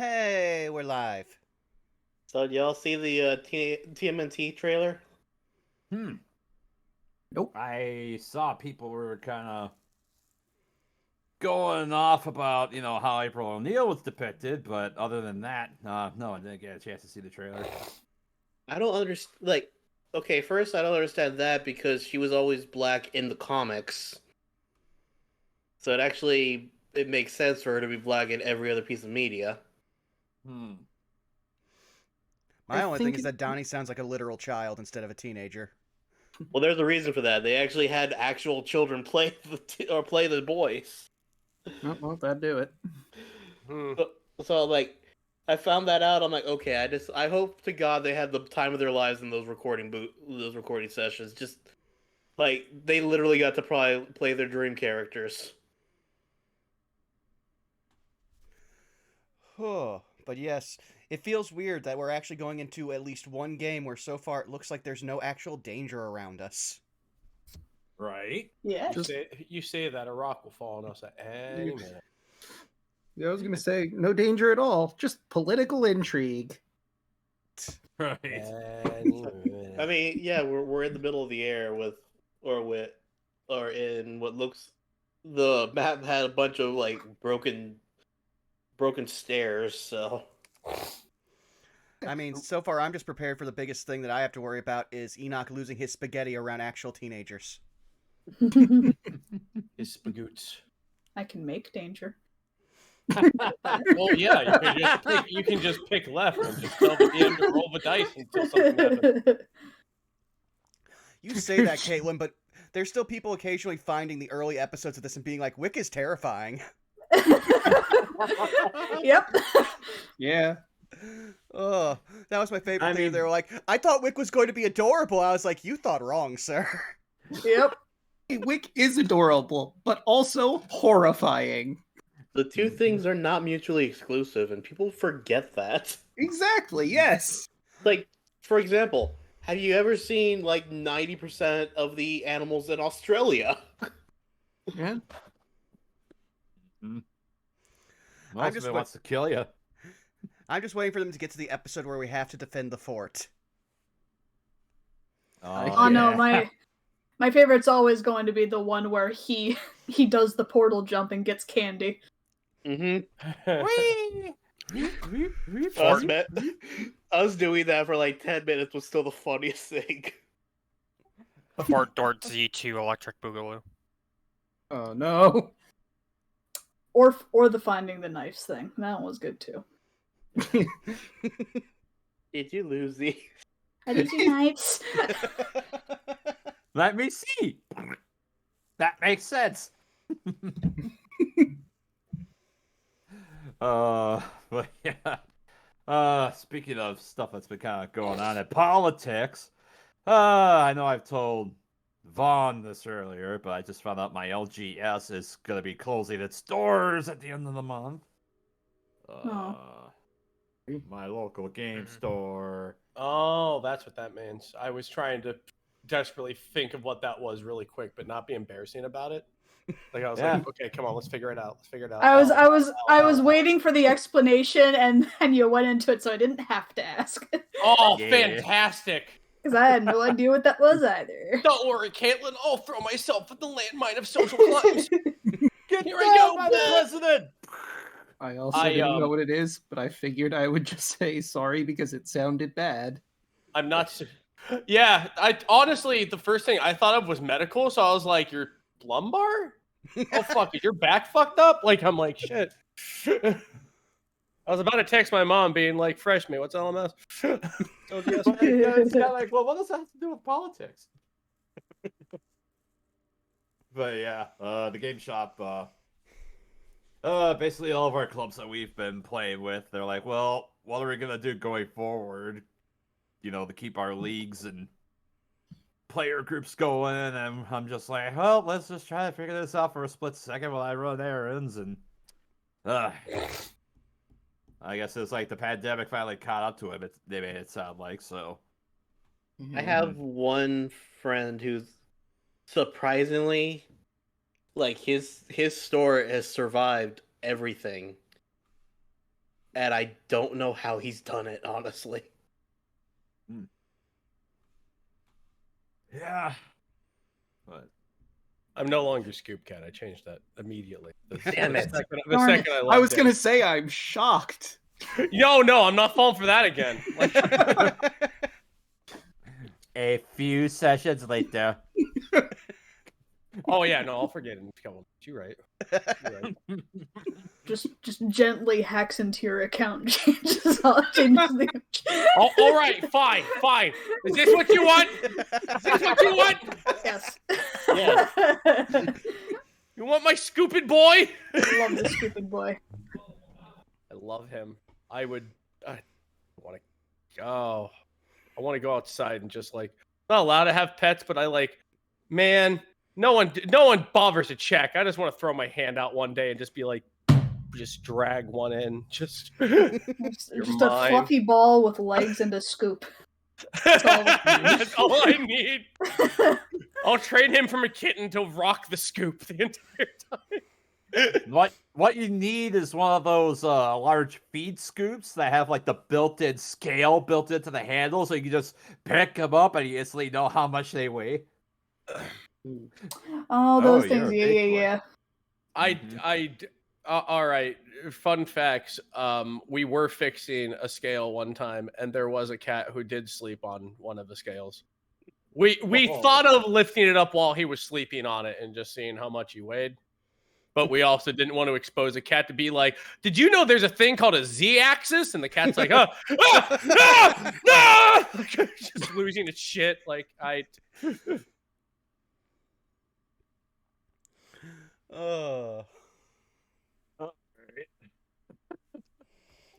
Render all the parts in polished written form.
Hey, we're live. So, y'all see the TMNT trailer? Nope. I saw people were kind of going off about, how April O'Neil was depicted, but other than that, no, I didn't get a chance to see the trailer. I don't understand. Okay, first, I don't understand that because she was always black in the comics. So it makes sense for her to be black in every other piece of media. My only thing is that Donnie sounds like a literal child instead of a teenager. Well, there's a reason for that. They actually had actual children play the boys. Oh, well, that'd do it. So, I found that out. I'm like, okay. I hope to God they had the time of their lives in those recording sessions. Just they literally got to probably play their dream characters. But yes, it feels weird that we're actually going into at least one game where so far it looks like there's no actual danger around us. Right? Yeah. You say that a rock will fall on us at any minute. Yeah, I was gonna say no danger at all, just political intrigue. Right. I mean, yeah, we're in the middle of the air or in what looks the map had a bunch of broken stairs. So I mean, so far I'm just prepared for the biggest thing that I have to worry about is Enoch losing his spaghetti around actual teenagers. His spagoots. I can make danger. Well, yeah, you can just pick left and just tell the DM to roll the dice until something happens. You say that, Caitlin, but there's still people occasionally finding the early episodes of this and being like, Wick is terrifying. Yep. Yeah. Oh, that was my favorite thing. They were like, I thought Wick was going to be adorable. I was like, you thought wrong, sir. Yep. Wick is adorable, but also horrifying. the two things are not mutually exclusive, and people forget that. Exactly, yes. For example, have you ever seen 90% of the animals in Australia? Yeah. Most of it wants to kill you. I'm just waiting for them to get to the episode where we have to defend the fort. Oh no, my favorite's always going to be the one where he does the portal jump and gets candy. Us doing that for 10 minutes was still the funniest thing. Before Dort Z2 Electric Boogaloo. Oh no. Or the finding the knives thing. That one was good too. Did you lose these? I did two knives. Let me see. That makes sense. But yeah. Speaking of stuff that's been kind of going on in politics, I know I've told Vaughn this earlier, but I just found out my LGS is going to be closing its doors at the end of the month. My local game store. Oh, that's what that means. I was trying to desperately think of what that was really quick, but not be embarrassing about it. I was like, okay, come on, let's figure it out. I was waiting for the explanation, and then you went into it, so I didn't have to ask. Oh, yeah. Fantastic! Because I had no idea what that was either. Don't worry, Caitlin. I'll throw myself at the landmine of social crimes. Here I go, by the president. I also didn't know what it is, but I figured I would just say sorry because it sounded bad. I'm not. Yeah, I honestly, the first thing I thought of was medical, so I was like, "Your lumbar? Oh fuck, is your back fucked up?" I'm like, shit. I was about to text my mom, being like, "Fresh me, what's LMS?" It's kind of like, well, what does that have to do with politics? But yeah, the game shop. Basically all of our clubs that we've been playing with, they're like, well, what are we gonna do going forward? To keep our leagues and player groups going, and I'm just like, well, let's just try to figure this out for a split second while I run errands, and I guess it's like the pandemic finally caught up to him. They made it sound like so. I have one friend who's surprisingly his store has survived everything. and I don't know how he's done it, honestly. Yeah. But I'm no longer Scoop Cat. I changed that immediately. Damn it. The second I I loved was gonna say I'm shocked. No, I'm not falling for that again. Like, a few sessions later. oh yeah, no, I'll forget in a couple. You're right. You're right. Just gently hacks into your account, changes the Oh, all right, fine. Is this what you want? Is this what you want? Yes. Yeah. You want my scooping boy? I love this stupid boy. I love him. I want to go. I want to go outside and just like not allowed to have pets, but I like, man. No one bothers to check. I just want to throw my hand out one day and just be like, just drag one in. Just Just a fluffy ball with legs and a scoop. That's all I need. I'll trade him from a kitten to rock the scoop the entire time. What you need is one of those large feed scoops that have like the built-in scale built into the handle, so you can just pick them up and you instantly know how much they weigh. Oh, those you're things. a Yeah. big boy. All right. Fun facts. We were fixing a scale one time, and there was a cat who did sleep on one of the scales. We thought of lifting it up while he was sleeping on it and just seeing how much he weighed. But we also didn't want to expose a cat to be like, did you know there's a thing called a Z-axis? And the cat's like, no! Just losing its shit. Like,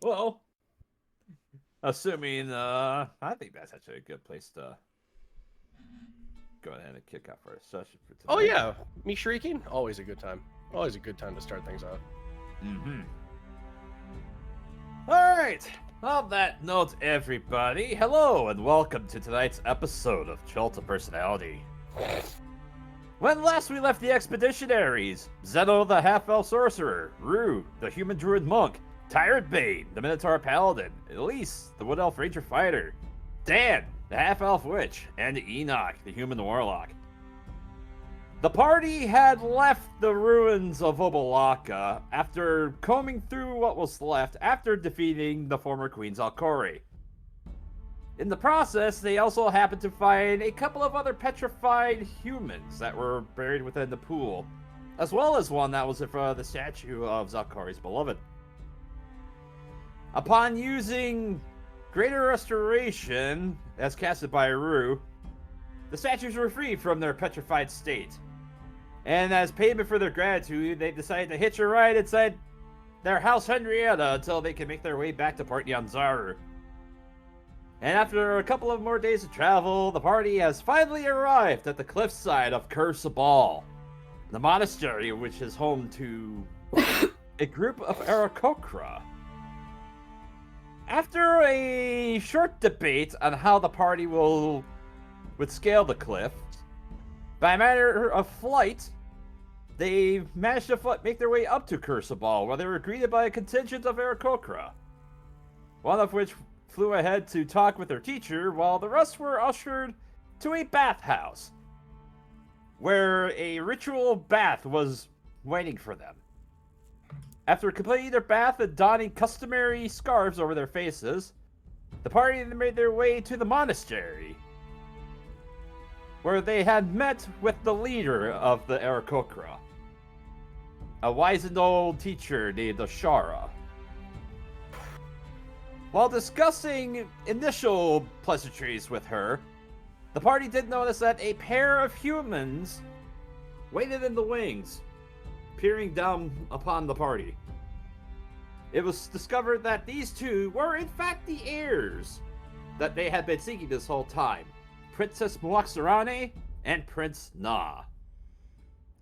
Well, assuming, I think that's actually a good place to go ahead and kick off our session for today. oh yeah, me shrieking? Always a good time. Always a good time to start things out. All right. On that note, everybody, hello and welcome to tonight's episode of Chult Personality. When last we left the expeditionaries, Zeno the half-elf sorcerer, Rue the human druid monk, Tyrant Bane the minotaur paladin, Elise the wood elf ranger fighter, Dan the half-elf witch, and Enoch the human warlock. The party had left the ruins of Obalaka after combing through what was left after defeating the former Queen's Alcori. In the process, they also happened to find a couple of other petrified humans that were buried within the pool, as well as one that was in front of the statue of Zalkari's beloved. Upon using Greater Restoration, as casted by Rue, the statues were freed from their petrified state. And as payment for their gratitude, they decided to hitch a ride inside their house Henrietta until they can make their way back to Port Nyanzaru. And after a couple of more days of travel, the party has finally arrived at the cliffside of Kir Sabal, the monastery which is home to a group of Aarakocra. After a short debate on how the party would scale the cliff, by matter of flight, they managed to make their way up to Kir Sabal, where they were greeted by a contingent of Aarakocra, one of which flew ahead to talk with their teacher, while the rest were ushered to a bathhouse, where a ritual bath was waiting for them. After completing their bath and donning customary scarves over their faces, the party then made their way to the monastery, where they had met with the leader of the Aarakocra, a wizened old teacher named Ashara. While discussing initial pleasantries with her, the party did notice that a pair of humans waited in the wings, peering down upon the party. It was discovered that these two were in fact the heirs that they had been seeking this whole time, Princess Muaxarane and Prince Na.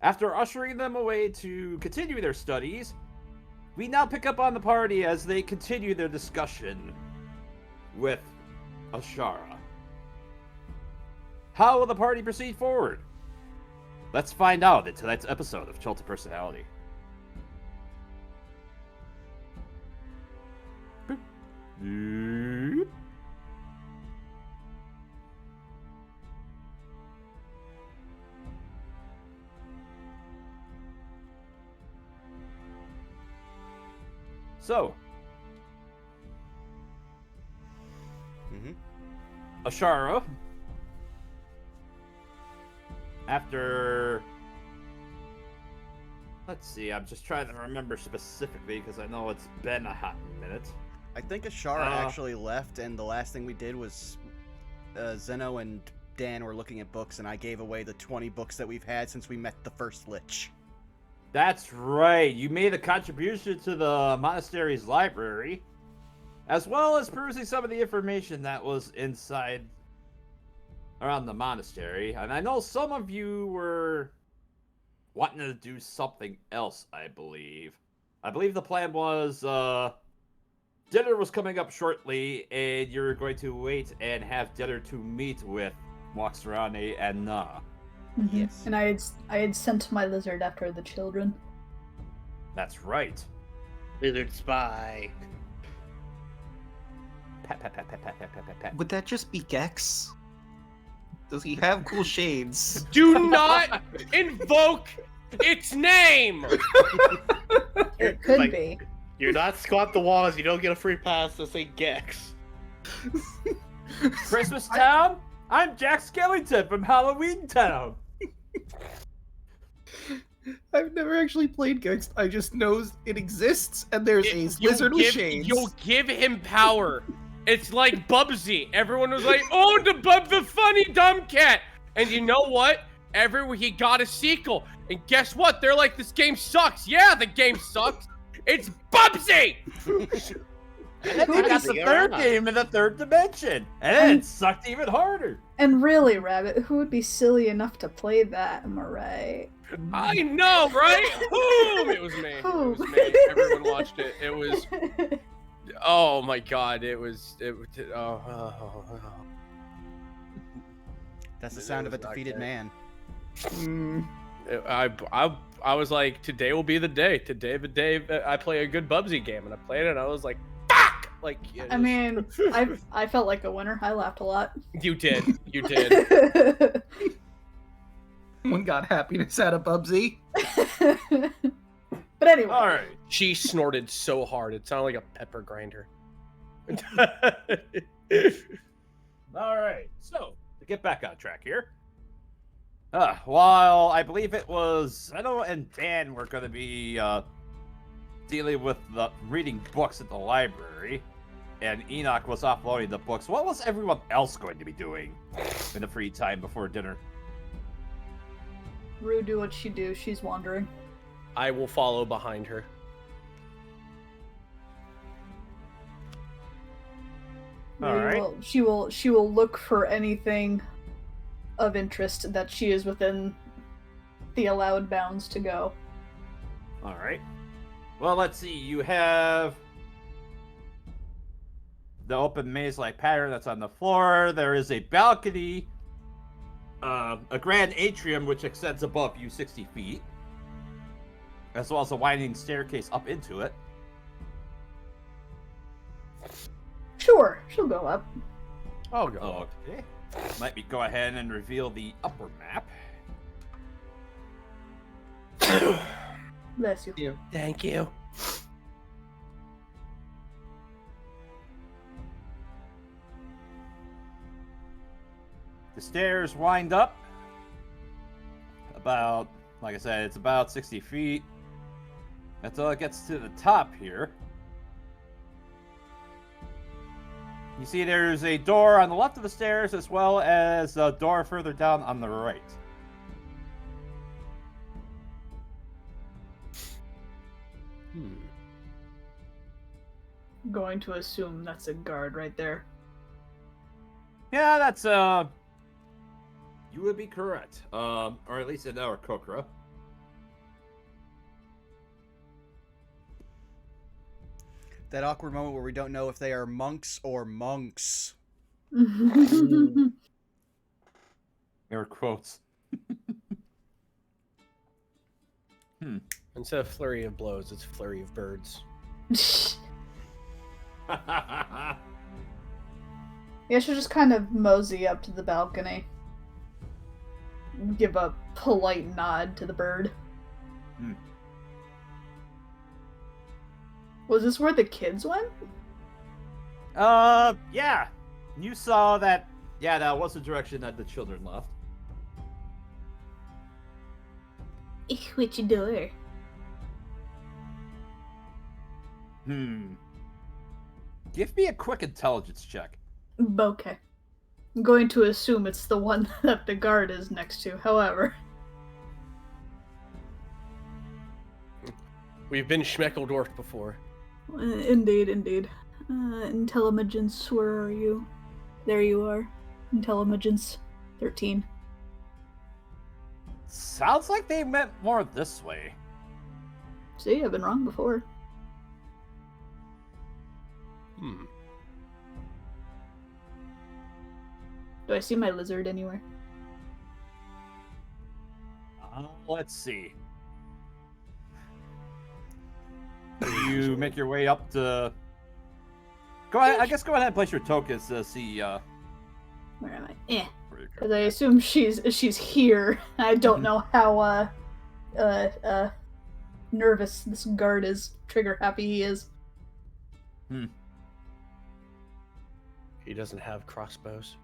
After ushering them away to continue their studies, we now pick up on the party as they continue their discussion with Ashara. How will the party proceed forward? Let's find out in tonight's episode of Chult Personality. Doop. So, Ashara, after, let's see, I'm just trying to remember specifically because I know it's been a hot minute. I think Ashara actually left, and the last thing we did was Zeno and Dan were looking at books, and I gave away the 20 books that we've had since we met the first Lich. That's right. You made a contribution to the monastery's library, as well as perusing some of the information that was inside around the monastery. And I know some of you were wanting to do something else, I believe. I believe the plan was dinner was coming up shortly, and you're going to wait and have dinner to meet with Moxrani and Na. Yes. And I had sent my lizard after the children. That's right. Lizard spy. Pat, pat, pat, pat, pat, pat, pat, pat, pat. Would that just be Gex? Does he have cool shades? Do not invoke its name! It could Like, be. You're not squat the walls. You don't get a free pass to say Gex. Christmas Town? I'm Jack Skellington from Halloween Town. I've never actually played Gex. I just know it exists, and there's a lizard with shades. You'll give him power. It's like Bubsy. Everyone was like, "Oh, the funny dumb cat," and you know what? He got a sequel, and guess what? They're like, "This game sucks." Yeah, the game sucks. It's Bubsy. And then we got the third game in the third dimension, and then it sucked even harder. And really, Rabbit, who would be silly enough to play that? Am I right? I know, right? Boom! It was me. It was me. Everyone watched it. It was. Oh my god! It was. Oh. That's the sound of a defeated man. I was like, today will be the day. Today the day I play a good Bubsy game, and I played it, and I was like, fuck! Like, I mean, I felt like a winner. I laughed a lot. You did. You did. One got happiness out of Bubsy. But anyway. All right. She snorted so hard, it sounded like a pepper grinder. All right. So, to get back on track here. While I believe it was Zeno and Dan were going to be dealing with the reading books at the library, and Enoch was offloading the books, what was everyone else going to be doing in the free time before dinner? Rue, do what she do. She's wandering. I will follow behind her. All right. She will look for anything of interest that she is within the allowed bounds to go. All right. Well, let's see. You have the open maze-like pattern that's on the floor. There is a balcony, a grand atrium which extends above you 60 feet, as well as a winding staircase up into it. Sure, she'll go up. I'll go. Okay. Let me go ahead and reveal the upper map. Bless you. Thank you. The stairs wind up about, like I said, it's about 60 feet until it gets to the top here. You see there's a door on the left of the stairs as well as a door further down on the right. Going to assume that's a guard right there. Yeah, that's, you would be correct. Or at least in our Kokra. That awkward moment where we don't know if they are monks or monks. Air quotes. Instead of flurry of blows, it's flurry of birds. All Yeah, she'll just kind of mosey up to the balcony. Give a polite nod to the bird. Hmm. Was this where the kids went? Yeah. You saw that. Yeah, that was the direction that the children left. Which door? Give me a quick intelligence check. Okay. I'm going to assume it's the one that the guard is next to, however. We've been Schmeckledorf before. Indeed, indeed. Intelligence, where are you? There you are. Intelligence 13. Sounds like they meant more this way. See, I've been wrong before. Do I see my lizard anywhere? Let's see. You make your way up to. Go ahead. I guess go ahead and place your tokens to see. Where am I? Because I assume she's here. I don't know how nervous this guard is. Trigger happy he is. He doesn't have crossbows.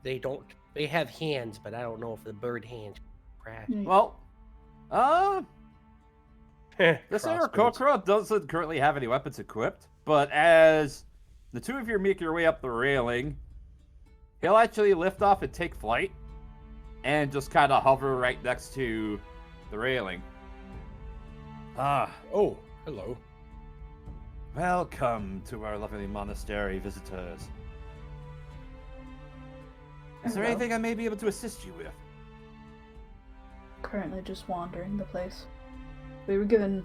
They don't. They have hands, but I don't know if the bird hands crash. Well, this Aarakocra doesn't currently have any weapons equipped, but as the two of you make your way up the railing, he'll actually lift off and take flight, and just kind of hover right next to the railing. Oh, hello. Welcome to our lovely monastery, visitors. Is there anything I may be able to assist you with? Currently just wandering the place. We were given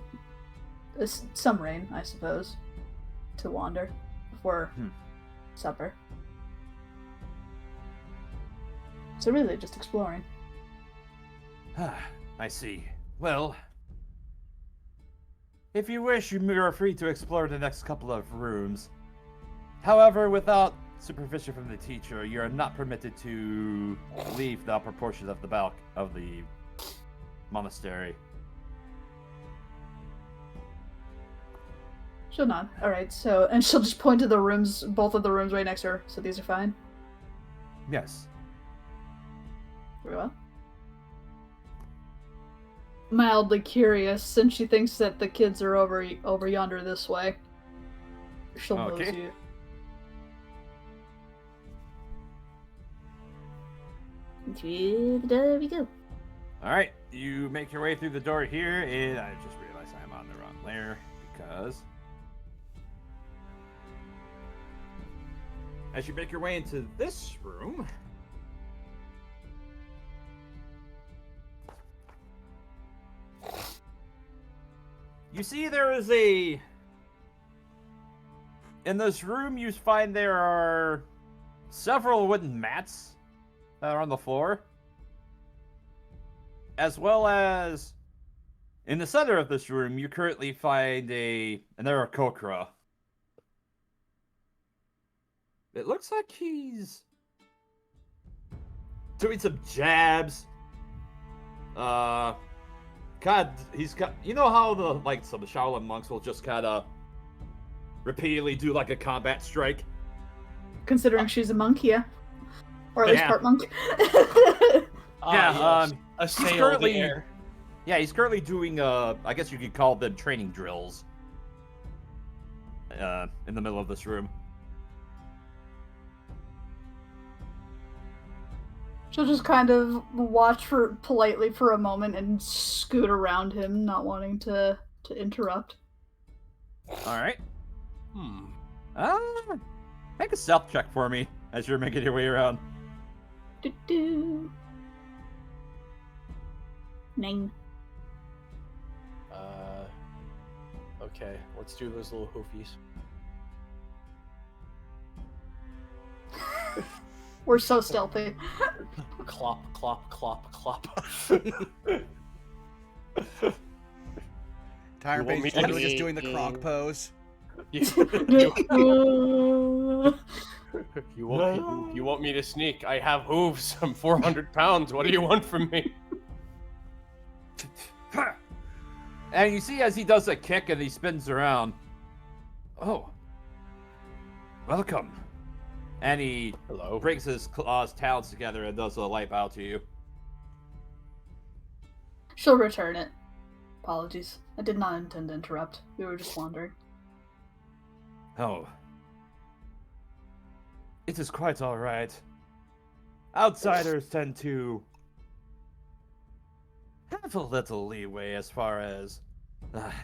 some rain, I suppose, to wander before supper. So really just exploring. I see. Well, if you wish, you are free to explore the next couple of rooms. However, without supervision from the teacher, you are not permitted to leave the upper portions of the monastery. She'll nod. Alright, so, and she'll just point to the rooms, both of the rooms right next to her, so these are fine? Yes. Very well. Mildly curious, since she thinks that the kids are over yonder this way. She'll mosey you. Through the door we go. Alright, you make your way through the door here, and I just realized I'm on the wrong layer, because as you make your way into this room, you see there is in this room you find there are several wooden mats that are on the floor, as well as in the center of this room you currently find an Aarakocra. It looks like he's doing some jabs. He's got, you know how some Shaolin monks will just kind of repeatedly do like a combat strike? Considering she's a monk, yeah. Or at least part monk. He's currently he's currently doing I guess you could call them training drills in the middle of this room. She'll just kind of watch politely for a moment and scoot around him, not wanting to interrupt. Alright. Make a stealth check for me as you're making your way around. 9. Okay, let's do those little hoofies. We're so stealthy. Clop, clop, clop, clop. Tire Bane's literally just doing the croc pose. You want me to sneak? I have hooves. I'm 400 pounds. What do you want from me? And you see as he does a kick and he spins around. Oh. Welcome. And he brings his claws, talons together and does a light bow to you. She'll return it. Apologies. I did not intend to interrupt. We were just wandering. Oh. It is quite alright. Outsiders tend to have a little leeway as far as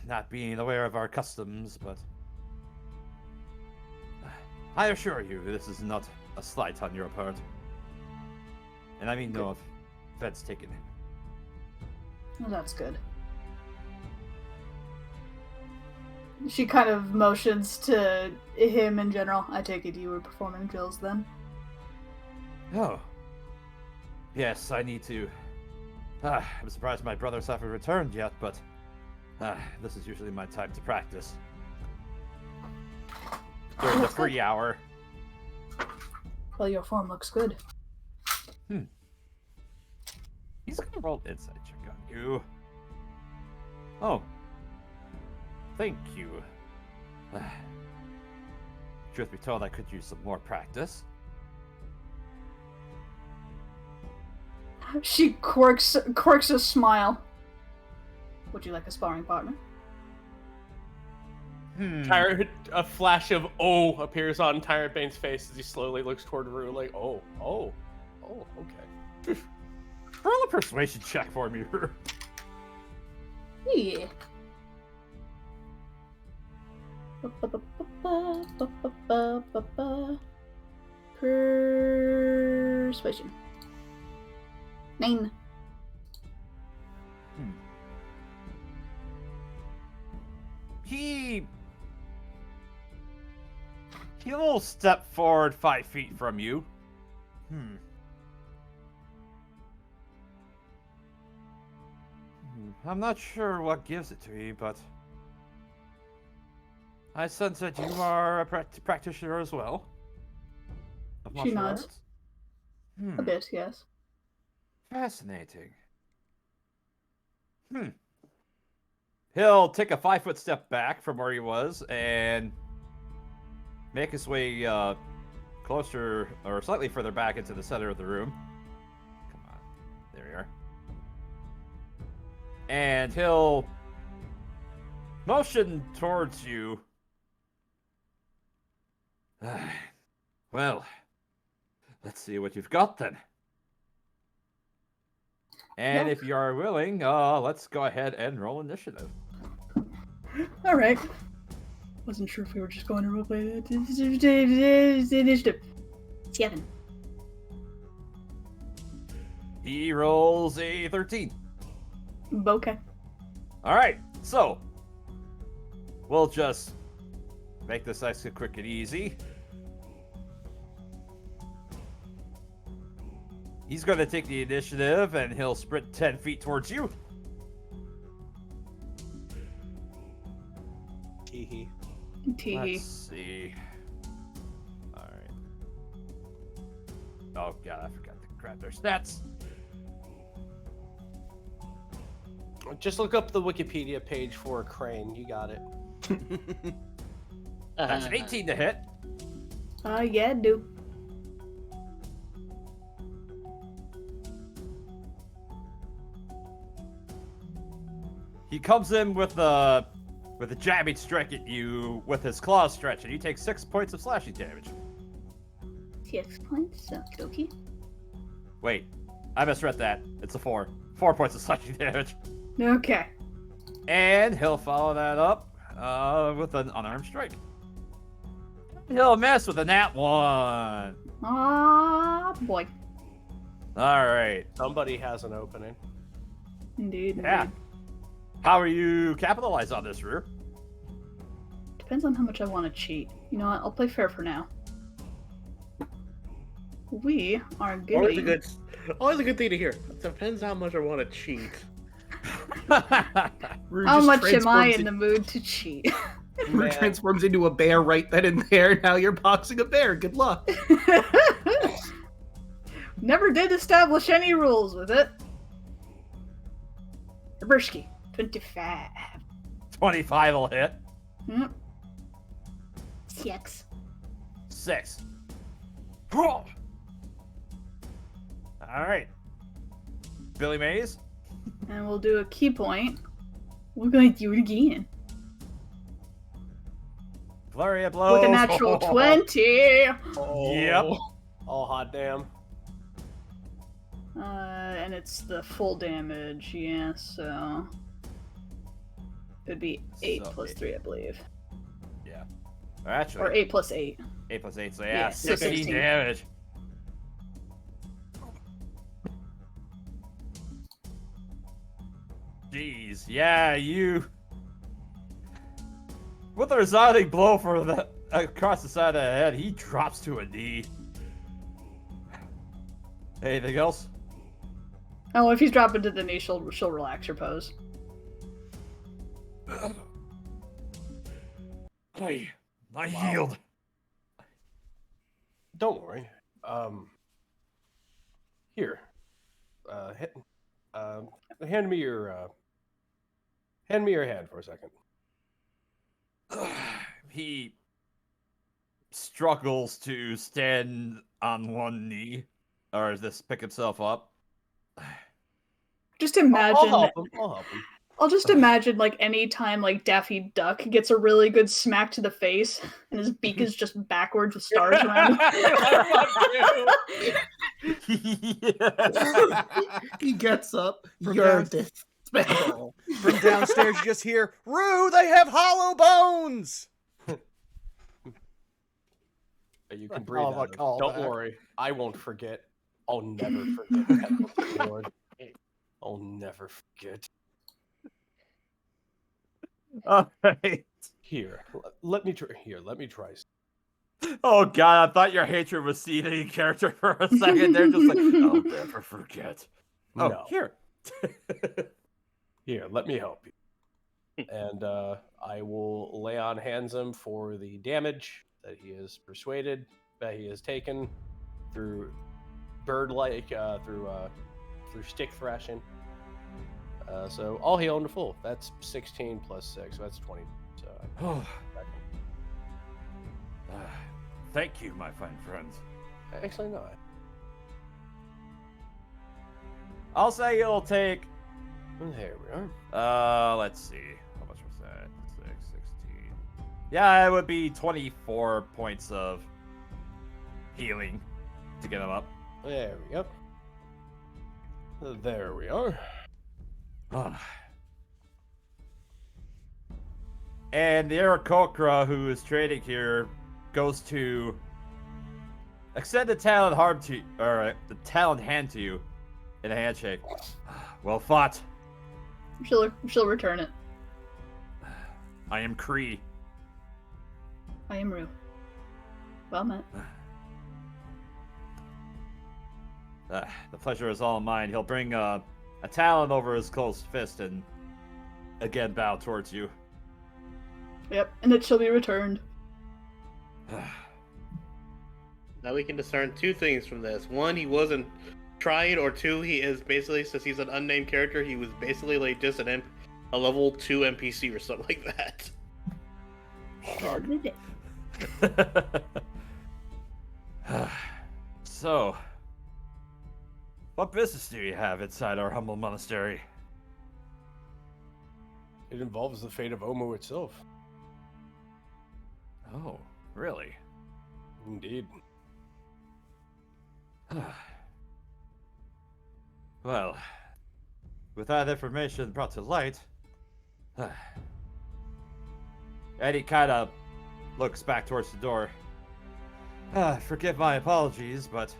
not being aware of our customs, but I assure you this is not a slight on your part. And I mean no offense taken. Well, that's good. She kind of motions to him in general. I take it you were performing drills then? Oh. Yes, I need to. I'm surprised my brothers haven't returned yet, but this is usually my time to practice. During the free hour. Well, your form looks good. He's gonna roll insight check on you. Oh. Thank you. Truth be told, I could use some more practice. She quirks a smile. Would you like a sparring partner? A flash of "oh" appears on Tyrant Bane's face as he slowly looks toward Rue, like, oh, okay. Roll a persuasion check for me. Yeah. Persuasion. 9. He'll step forward 5 feet from you. I'm not sure what gives it to me, but I sense that you are a practitioner as well. Of She martial nods. arts? A bit, yes. Fascinating. He'll take a 5-foot step back from where he was and make his way closer or slightly further back into the center of the room. Come on. There we are. And he'll motion towards you. Well, let's see what you've got then. And if you are willing, let's go ahead and roll initiative. Alright. Wasn't sure if we were just going to roleplay the initiative. 7. He rolls a 13. Okay. Alright, so we'll just make this nice and quick and easy. He's going to take the initiative and he'll sprint 10 feet towards you. Teehee. Let's see. Alright. Oh god, I forgot to grab their stats. Just look up the Wikipedia page for Crane. You got it. That's an 18 to hit. Yeah, do. He comes in with a jabbing strike at you with his claws stretched, and you take 6 points of slashing damage. 6 points? Okay. Wait, I misread that. It's a 4. 4 points of slashing damage. Okay. And he'll follow that up with an unarmed strike. He'll miss with a nat 1. Ah, boy. Alright. Somebody has an opening. Indeed. Yeah. How are you capitalize on this, Rue? Depends on how much I want to cheat. You know what? I'll play fair for now. We are getting... Always a good thing to hear. Depends how much I want to cheat. How much am I in the mood to cheat? Ember Man. transforms into a bear right then and there. Now you're boxing a bear. Good luck. Never did establish any rules with it. Berbershki, 25. 25 will hit. Yep. 6. 6. All right. Billy Mays. And we'll do a key point. We're going to do it again. Flurry of blows. With a natural 20. Oh. Yep. Oh, hot damn. And it's the full damage, yeah, so... It'd be 8 So plus eight. 3, I believe. Yeah. Or actually, Or 8 plus 8. 8 plus 8, so Yeah, yeah, so 16 16. damage. Jeez, yeah, you... With a resounding blow for the across the side of the head, he drops to a knee. Anything else? Oh, if he's dropping to the knee, she'll relax her pose. I healed. Don't worry. Here. Hand me your hand for a second. He struggles to stand on one knee, or just pick himself up. Just imagine... I'll help him. I'll just imagine, like, any time, like, Daffy Duck gets a really good smack to the face, and his beak is just backwards with stars around it. He gets up. From You're down- dispelled. From downstairs, you just hear, "Rue, they have hollow bones!" You can breathe Oh, my out of it. callback. Don't worry. I won't forget. I'll never forget that, Lord. I'll never forget. All right. Here, let me try. Let me try. Oh god, I thought your hatred was seen in character for a second. They're just like, I'll never forget. Oh, No. here. Here, let me help you. And I will lay on hands him for the damage that he is persuaded that he has taken through bird-like, through stick thrashing. So I'll heal him to full. That's 16 plus 6, so that's 20. So Thank you, my fine friends. actually no. I'll say it'll take. There we are. Let's see. How much was that? 6, 16. Yeah, it would be 24 points of healing to get him up. There we go. There we are. And the Aarakocra, who is trading here, goes to extend the talent hand to you in a handshake. Well fought. She'll return it. I am Kree. I am Rue. Well met. The pleasure is all mine. He'll bring a talon over his closed fist and again bow towards you. Yep, and it shall be returned. Now we can discern two things from this. One, he wasn't trying, or two, he is basically, since he's an unnamed character, he was basically like just a level 2 NPC or something like that. So, what business do you have inside our humble monastery? It involves the fate of Omo itself. Oh, really? Indeed. Well, with that information brought to light, Eddie kind of looks back towards the door. Forgive my apologies, but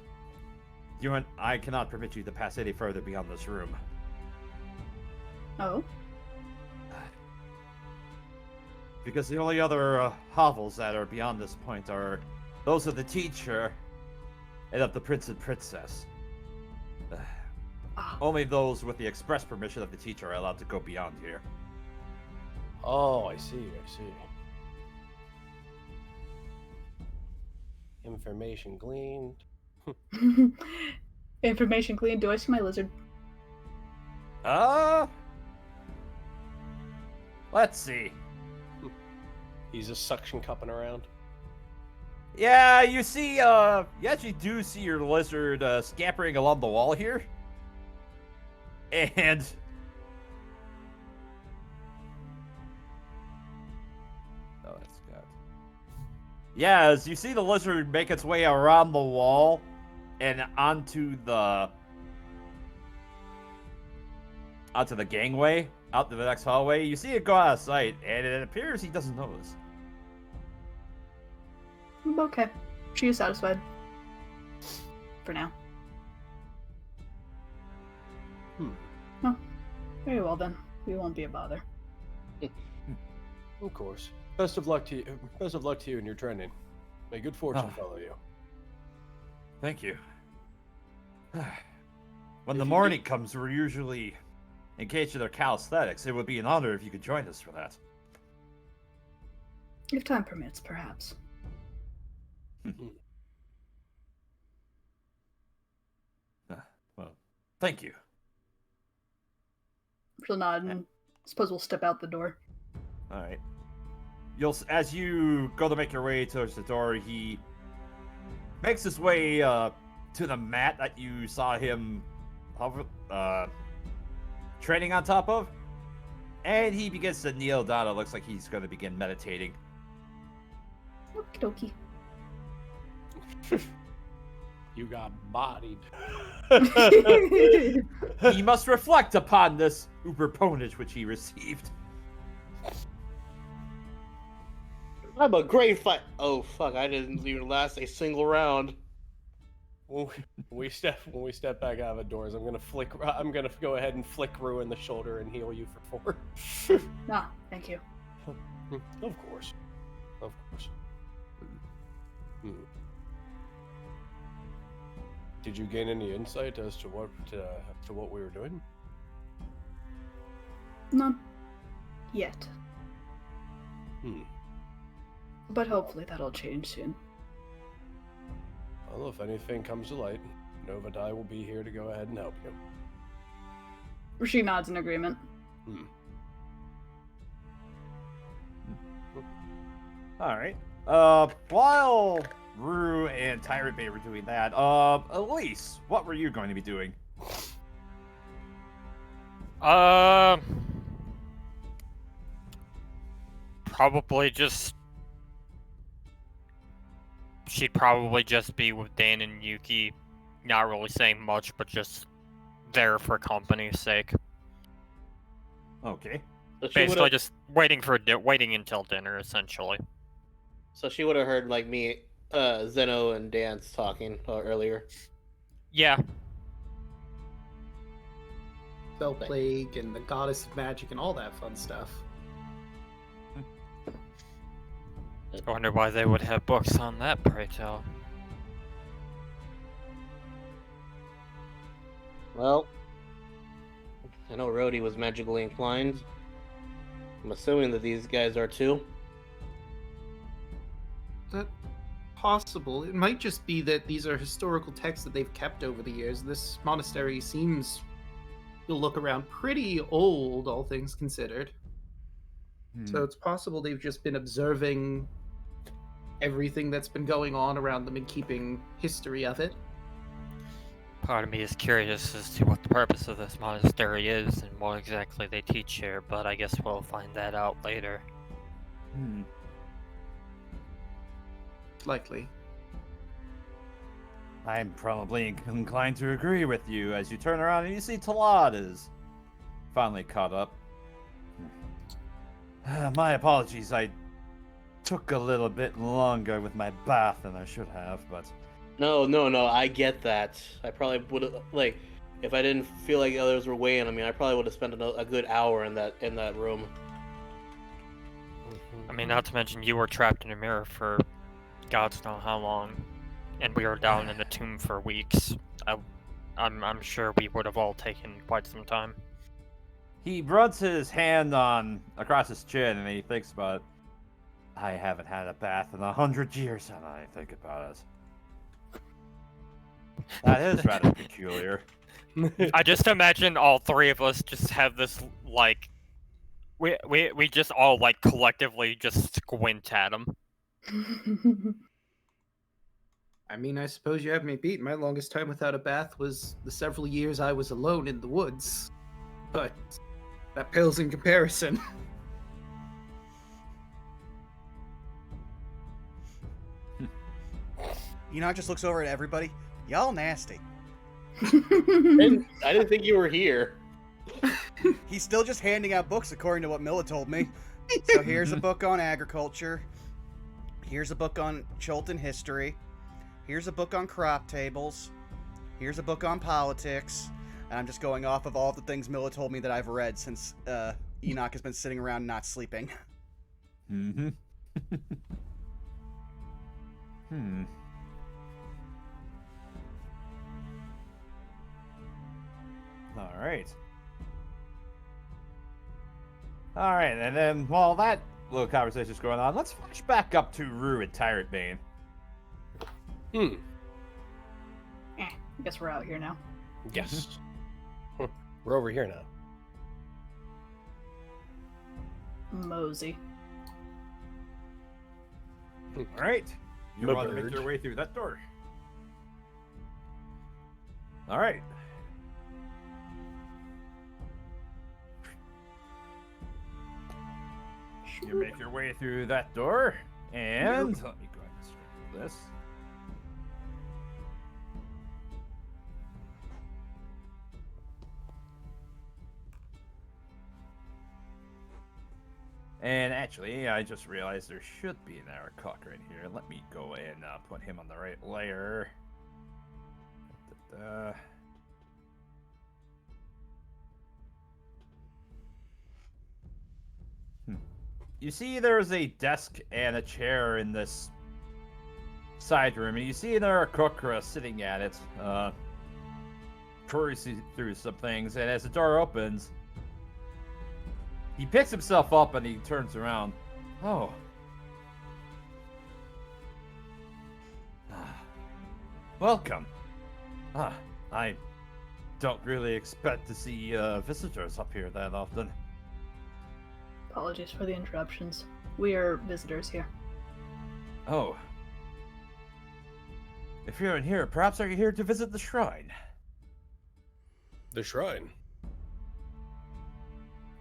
you and I cannot permit you to pass any further beyond this room. Oh? Because the only other hovels that are beyond this point are those of the teacher and of the prince and princess. Only those with the express permission of the teacher are allowed to go beyond here. Oh, I see. Information gleaned. Information gleaned. Do I see my lizard? Let's see. He's just suction cupping around. Yeah, you see, you actually do see your lizard scampering along the wall here. And oh, that's good. Yeah, as you see the lizard make its way around the wall and onto the gangway, out to the next hallway, you see it go out of sight, and it appears he doesn't notice. Okay. She is satisfied. For now. Oh, very well then. We won't be a bother. Of course. Best of luck to you. Best of luck to you in your training. May good fortune follow you. Thank you. When the morning comes, we're usually engaged in our calisthenics. It would be an honor if you could join us for that. If time permits, perhaps. Well, thank you. She'll nod and suppose we'll step out the door. All right. As you go to make your way towards the door, he makes his way to the mat that you saw him training on top of, and he begins to kneel down. It looks like he's going to begin meditating. Okie dokie. You got bodied. He must reflect upon this uber ponage which he received. I'm a great fight. Oh fuck! I didn't even last a single round. When we step back out of the doors, I'm gonna go ahead and flick Rue in the shoulder and heal you for 4. Ah, thank you. Of course. Did you gain any insight as to what we were doing? Not yet. But hopefully that'll change soon. Well, if anything comes to light, Nova and I will be here to go ahead and help you. She nods in agreement. All right. While Rue and Tyrant Bay were doing that, Elise, what were you going to be doing? Probably just. She'd probably just be with Dan and Yuki, not really saying much, but just there for company's sake. Okay. So she Basically, would've- just waiting until dinner, essentially. So she would have heard like me, Zeno and Dance talking earlier. Yeah. Spell Plague and the Goddess of Magic and all that fun stuff. I wonder why they would have books on that, pray tell. Well, I know Rhodey was magically inclined. I'm assuming that these guys are too. That possible. It might just be that these are historical texts that they've kept over the years. This monastery seems, you'll look around, pretty old, all things considered. So it's possible they've just been observing everything that's been going on around them and keeping history of it. Part of me is curious as to what the purpose of this monastery is and what exactly they teach here, but I guess we'll find that out later. Likely. I'm probably inclined to agree with you as you turn around and you see Talad is finally caught up. My apologies, I took a little bit longer with my bath than I should have, but... No, I get that. I probably would have, like, if I didn't feel like others were waiting on me, I probably would have spent a good hour in that room. I mean, not to mention you were trapped in a mirror for gods know how long, and we were down in the tomb for weeks. I'm sure we would have all taken quite some time. He runs his hand across his chin and he thinks about it. I haven't had a bath in 100 years, and I think about it. That is rather peculiar. I just imagine all three of us just have this like, we just all like collectively just squint at him. I mean, I suppose you have me beat. My longest time without a bath was the several years I was alone in the woods. But that pales in comparison. Enoch just looks over at everybody. Y'all nasty. I didn't think you were here. He's still just handing out books according to what Milla told me. So here's a book on agriculture. Here's a book on Chult and history. Here's a book on crop tables. Here's a book on politics. And I'm just going off of all the things Milla told me that I've read since Enoch has been sitting around not sleeping. Mm-hmm. Alright. Alright, and then while that little conversation's going on, let's flash back up to Rue and Tyrant Bane. I guess we're out here now. Yes. We're over here now. Mosey. Alright. You My want to make bird. your way through that door. Alright. You make your way through that door, and let me go ahead and start this. And actually, I just realized there should be an Arakok right here. Let me go and put him on the right layer. Da-da-da. You see there's a desk and a chair in this side room, and you see an Arakok sitting at it, perusing through some things, and as the door opens, he picks himself up and he turns around. Oh. Welcome. I don't really expect to see visitors up here that often. Apologies for the interruptions. We are visitors here. Oh. If you're in here, perhaps are you here to visit the shrine? The shrine.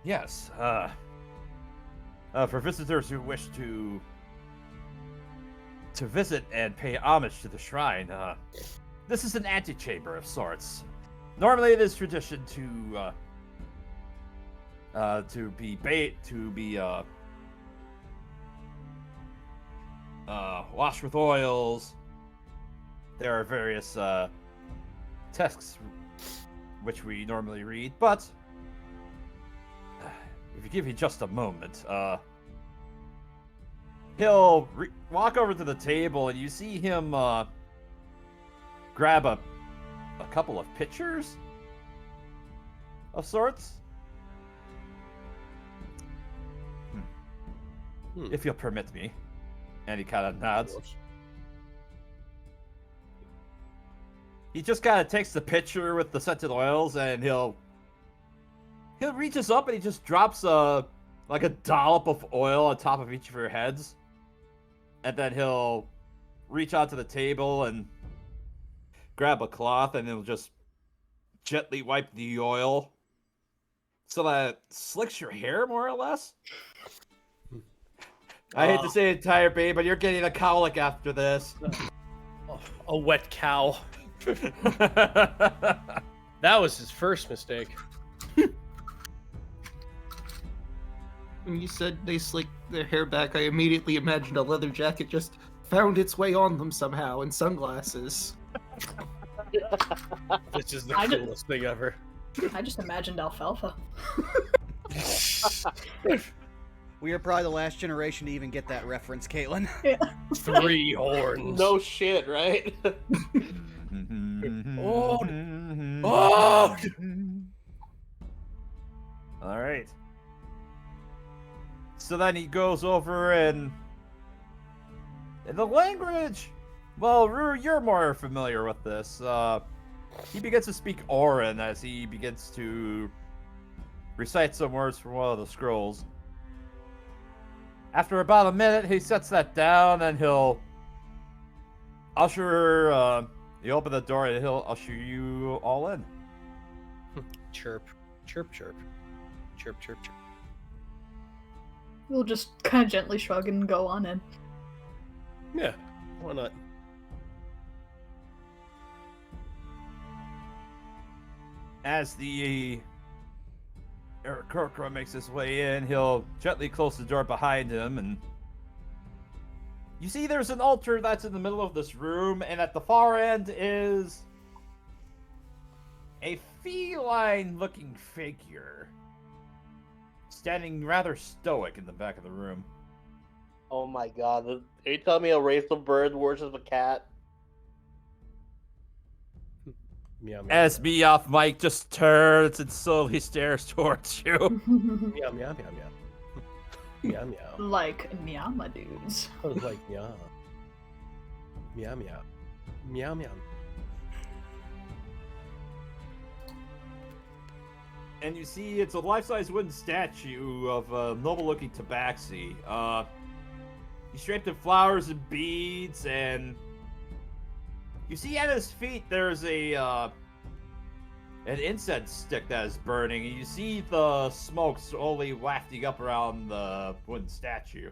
Yes, for visitors who wish to visit and pay homage to the shrine, this is an antechamber of sorts. Normally it is tradition to be washed with oils. There are various texts which we normally read, but if you give me just a moment, he'll walk over to the table, and you see him grab a couple of pictures of sorts. If you'll permit me. And he kind of nods. He just kind of takes the picture with the scented oils, and he'll reaches up and he just drops like a dollop of oil on top of each of your heads. And then he'll reach onto the table and grab a cloth, and he'll just gently wipe the oil so that it slicks your hair, more or less. I hate to say it, Tire Babe, but you're getting a cowlick after this. A wet cow. That was his first mistake. When you said they slicked their hair back, I immediately imagined a leather jacket just found its way on them somehow, and sunglasses. This is the I did- coolest thing ever. I just imagined alfalfa. We are probably the last generation to even get that reference, Caitlin. 3 horns. No shit, right? Oh. Oh. All right. So then he goes over and in the language Well, Rue, you're more familiar with this. He begins to speak Orin as he begins to recite some words from one of the scrolls. After about a minute, he sets that down, and he'll usher. You open the door, and he'll usher you all in. Chirp, chirp, chirp, chirp, chirp, chirp. We'll just kind of gently shrug and go on in. Yeah, why not? As the Aarakocra makes his way in, he'll gently close the door behind him, and you see there's an altar that's in the middle of this room, and at the far end is a feline-looking figure standing rather stoic in the back of the room. Oh my god. Are you telling me a race of birds worships a cat? Meow, meow, As Meow Mike just turns and slowly stares towards you. meow, meow, meow, meow. Meow, meow. Like Nyama dudes. I was like, meow. Meow, meow. Meow, meow. And you see it's a life-size wooden statue of a noble-looking tabaxi. He's draped in flowers and beads, and you see at his feet there's an incense stick that is burning, and you see the smoke slowly wafting up around the wooden statue.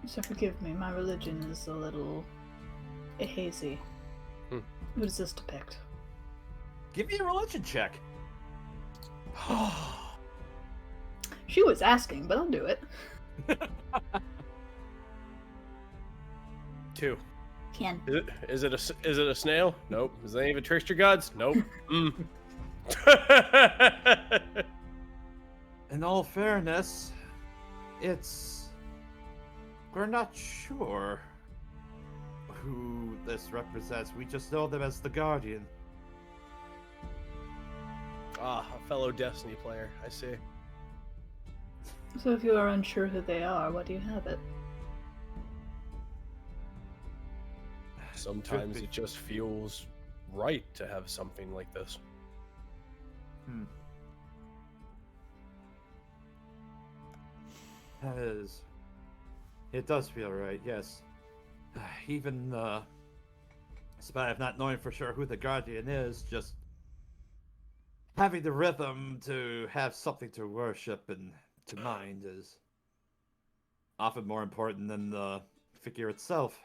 So forgive me, my religion is a little hazy. What does this depict? Give me a religion check. She was asking, but I'll do it. 2. Can. Is it a snail? Nope. Is it any of the trickster gods? Nope. In all fairness, we're not sure who this represents. We just know them as the Guardian. Ah, a fellow Destiny player. I see. So if you are unsure who they are, why do you have it? Sometimes it just feels right to have something like this. That is... It does feel right, yes. Even, despite of not knowing for sure who the Guardian is, just having the rhythm to have something to worship and to mind is often more important than the figure itself.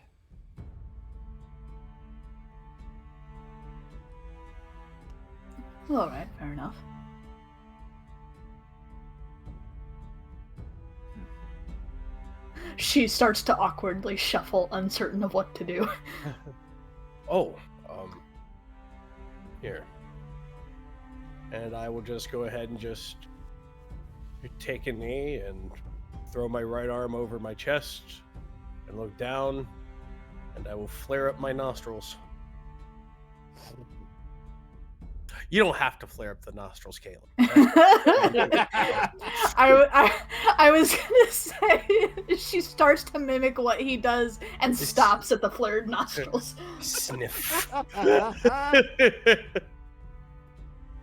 Alright, fair enough. She starts to awkwardly shuffle, uncertain of what to do. Oh, here. And I will just go ahead and just take a knee and throw my right arm over my chest and look down, and I will flare up my nostrils. You don't have to flare up the nostrils, Caleb. I was gonna say she starts to mimic what he does and stops at the flared nostrils. Sniff.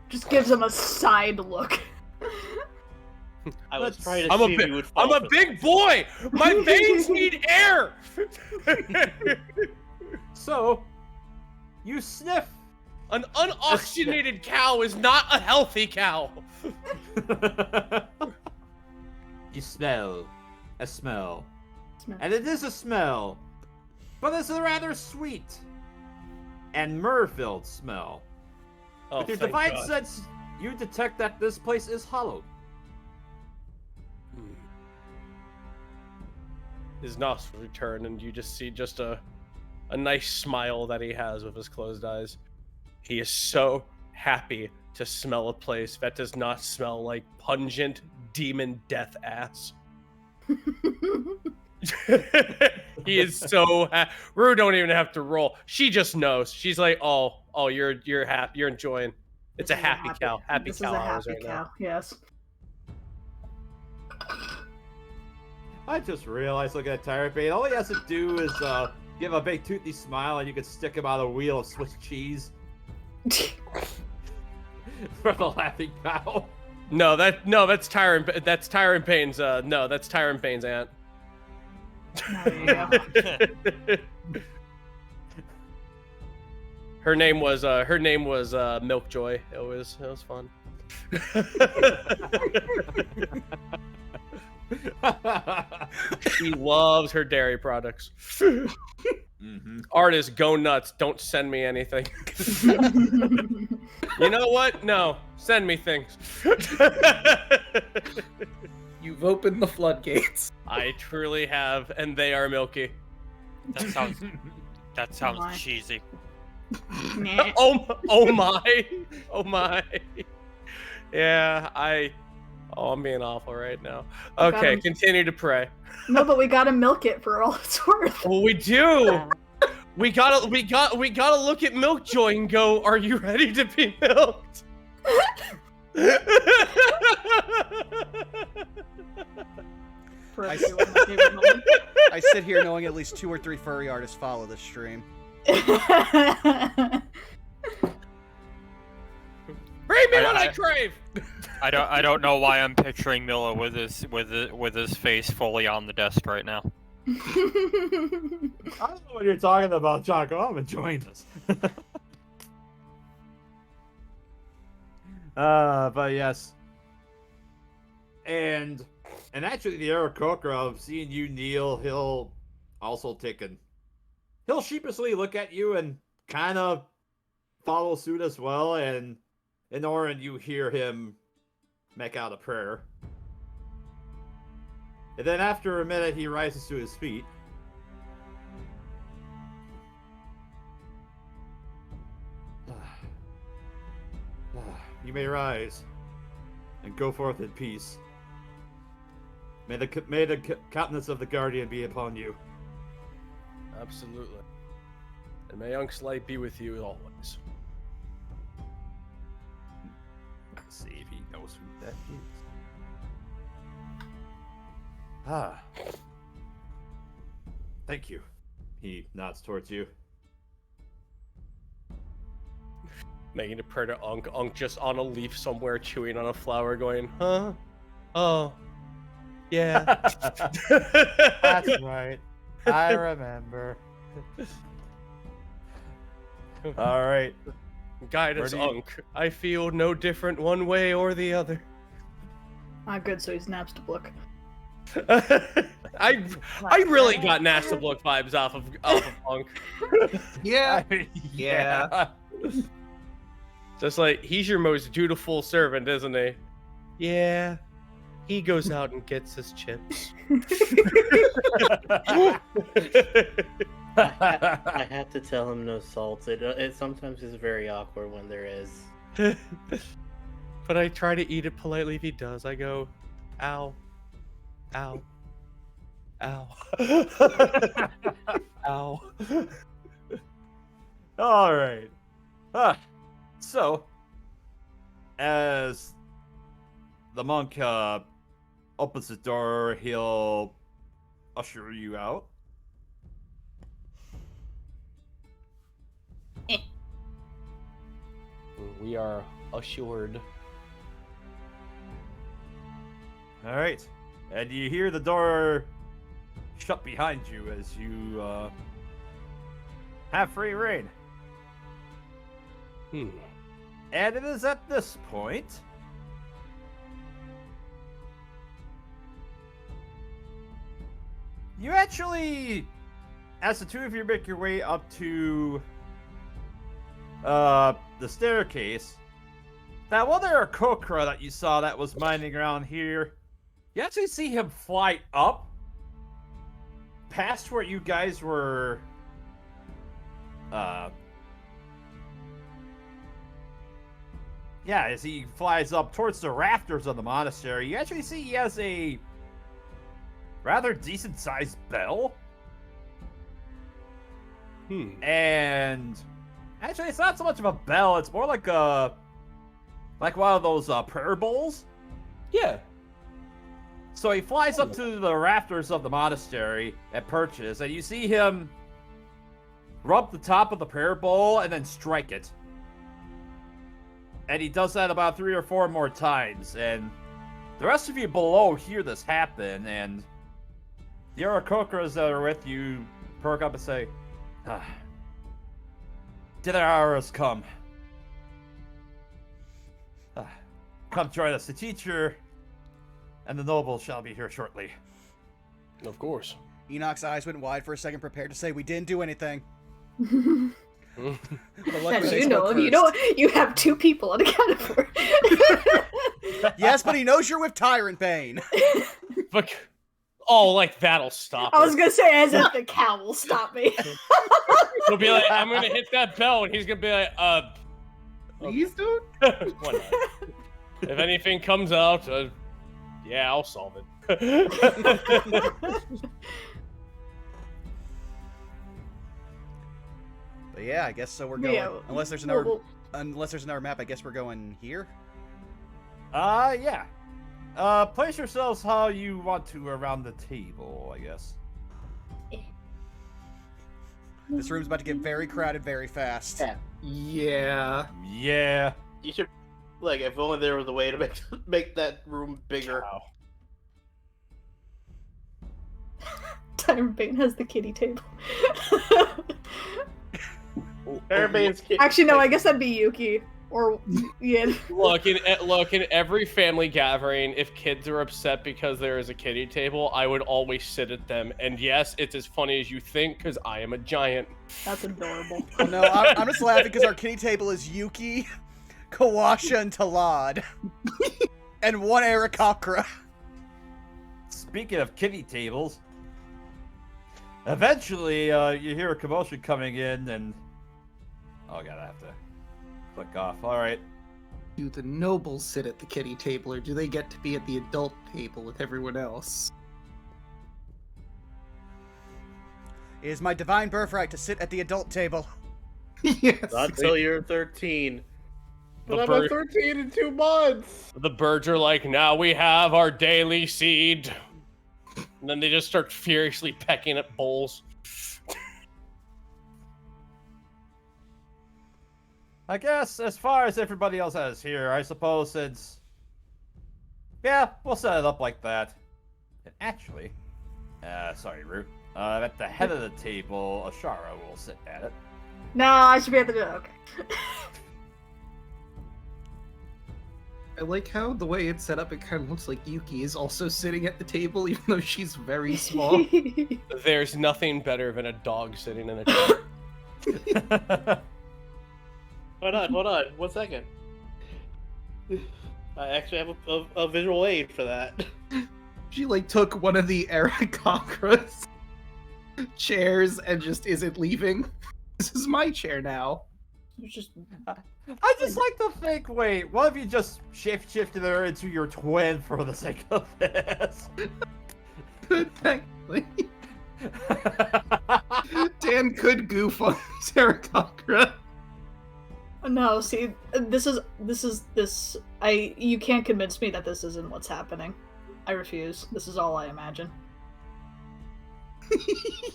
Just gives him a side look. I was trying to see if you would fall I'm a for big boy! My veins need air! So, you sniff. An unoxygenated cow is not a healthy cow. You smell a smell. And it is a smell, but it's a rather sweet and myrrh-filled smell. Oh, With your thank divine God. sense, you detect that this place is hallowed. His nostrils return, and you just see just a nice smile that he has with his closed eyes. He is so happy to smell a place that does not smell like pungent demon death ass. He is so happy. Rue don't even have to roll. She just knows. She's like, oh, you're happy. You're enjoying. It's a happy cow. Happy This cow is a hours happy right cow. now. Yes. I just realized, looking at Tyrant Bane, all he has to do is give a big toothy smile, and you can stick him on a wheel of Swiss cheese. For the laughing cow. That's Tyrant Pain's that's Tyrant Pain's aunt. Her name was Milkjoy. It was fun. She loves her dairy products. Artists, go nuts. Don't send me anything. You know what? No. Send me things. You've opened the floodgates. I truly have, and they are milky. That sounds my. cheesy. Nah. Oh my. Yeah, I'm being awful right now. Okay, continue to pray. No, but we gotta milk it for all it's worth. Well, we do. We gotta look at Milkjoy and go, are you ready to be milked? I I sit here knowing at least 2 or 3 furry artists follow this stream. Bring me what I crave. I don't know why I'm picturing Milla with his face fully on the desk right now. I don't know what you're talking about, Jocko. I'm enjoying this. But yes. And actually the Aarakocra, seeing you kneel, he'll also he'll sheepishly look at you and kind of follow suit as well, and in Orin you hear him make out a prayer. And then after a minute he rises to his feet. You may rise and go forth in peace. May the countenance of the Guardian be upon you. Absolutely. And may Unk's light be with you always. Let's see if he knows who that is. Thank you. He nods towards you. Making a prayer to Unk. Unk just on a leaf somewhere chewing on a flower going, huh? Oh. Yeah. That's right. I remember. All right. Guide us, Unk. I feel no different one way or the other. Ah, good, so he snaps to book. I really got Nastablook vibes off of Unk. Yeah. Yeah. Just like, he's your most dutiful servant, isn't he? Yeah. He goes out and gets his chips. I have to tell him no salt. It sometimes is very awkward when there is. But I try to eat it politely if he does. I go, ow. Ow. Ow. Ow. All right. So, as the monk opens the door, he'll usher you out. We are assured. All right. And you hear the door shut behind you as you have free reign. And it is at this point you actually, as the two of you make your way up to the staircase, that one there Kokra that you saw that was mining around here, you actually see him fly up past where you guys were as he flies up towards the rafters of the monastery, you actually see he has a rather decent-sized bell. And actually, it's not so much of a bell; it's more like one of those prayer bowls. Yeah. So he flies up to the rafters of the monastery and perches, and you see him rub the top of the prayer bowl and then strike it. And he does that about 3 or 4 more times, and the rest of you below hear this happen, and the Arakokras that are with you perk up and say, dinner hour has come. Come join us. The teacher and the noble shall be here shortly. Of course. Enoch's eyes went wide for a second, prepared to say, "We didn't do anything." But As luckily they you spoke know, first. you have 2 people unaccounted for. Yes, but he knows you're with Tyrant Bane. But like that'll stop. I was her. gonna say, as if the cow will stop me. He'll be like, I'm gonna hit that bell, and he's gonna be like, Please don't. why not? If anything comes out, yeah, I'll solve it. But yeah, I guess so. We're going. Yeah, Unless there's another map, I guess we're going here. Yeah. Place yourselves how you want to around the table, I guess. This room's about to get very crowded very fast. Yeah. Yeah. You should, like, if only there was a way to make that room bigger. Wow. Tyrant Bane has the kitty table. Everybody's Actually, no, I guess that'd be Yuki. Or, yeah. Look, in every family gathering, if kids are upset because there is a kiddie table, I would always sit at them. And yes, it's as funny as you think, because I am a giant. That's adorable. Oh, no, I'm just laughing because our kitty table is Yuki, Kawasha, and Talad. And 1 Aarakocra. Speaking of kitty tables, eventually you hear a commotion coming in, and oh god, I have to click off. All right. Do the nobles sit at the kitty table, or do they get to be at the adult table with everyone else? It is my divine birthright to sit at the adult table. Yes. Not until you're 13. The But I'm bird- 13 in 2 months. The birds are like, now we have our daily seed. And then they just start furiously pecking at bowls. I guess as far as everybody else has here, I suppose since... Yeah, we'll set it up like that. And actually... sorry, Root. At the head of the table, Ashara will sit at it. No, I should be able to do it. Okay. I like how the way it's set up, it kind of looks like Yuki is also sitting at the table, even though she's very small. There's nothing better than a dog sitting in a chair. Hold on. 1 second. I actually have a visual aid for that. She like took one of the Aarakocra's chairs and just isn't leaving. This is my chair now. It's just I just like to think, wait, what if you just shifted her into your twin for the sake of this? Technically. Dan could goof on these Aarakocra. no. See, you can't convince me that this isn't what's happening. I refuse. This is all I imagine.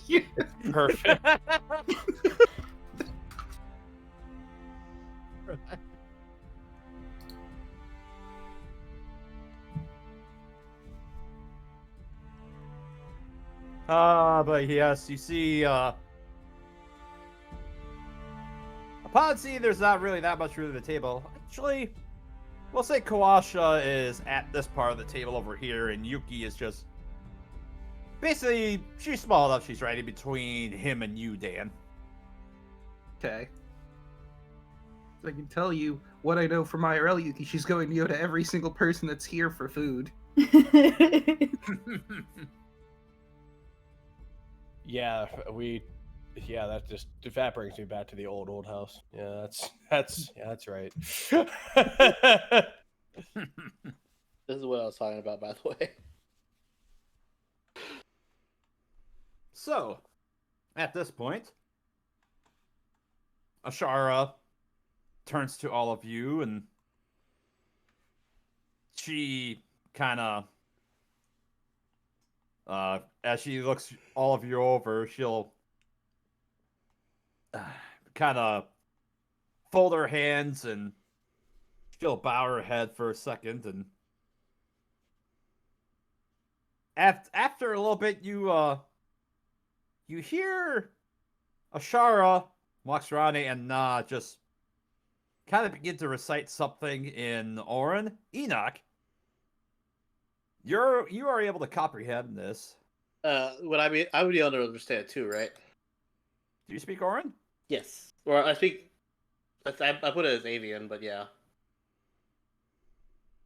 Yeah. Perfect. But yes, you see, upon seeing there's not really that much room at the table, actually, we'll say Kawasha is at this part of the table over here, and Yuki is just, basically, she's small enough, she's right in between him and you, Dan. Okay. I can tell you what I know from IRL Yuki. She's going to go to every single person that's here for food. Yeah, that brings me back to the old house. Yeah, that's right. This is what I was talking about, by the way. So, at this point, Ashara turns to all of you, and she kind of As she looks all of you over, she'll kind of fold her hands and she'll bow her head for a second. And after a little bit, you hear Ashara walks around and just kind of begin to recite something in Orin. Enoch, you are able to comprehend this. I would be able to understand it too, right? Do you speak Orin? Yes. Or I speak. I put it as avian, but yeah.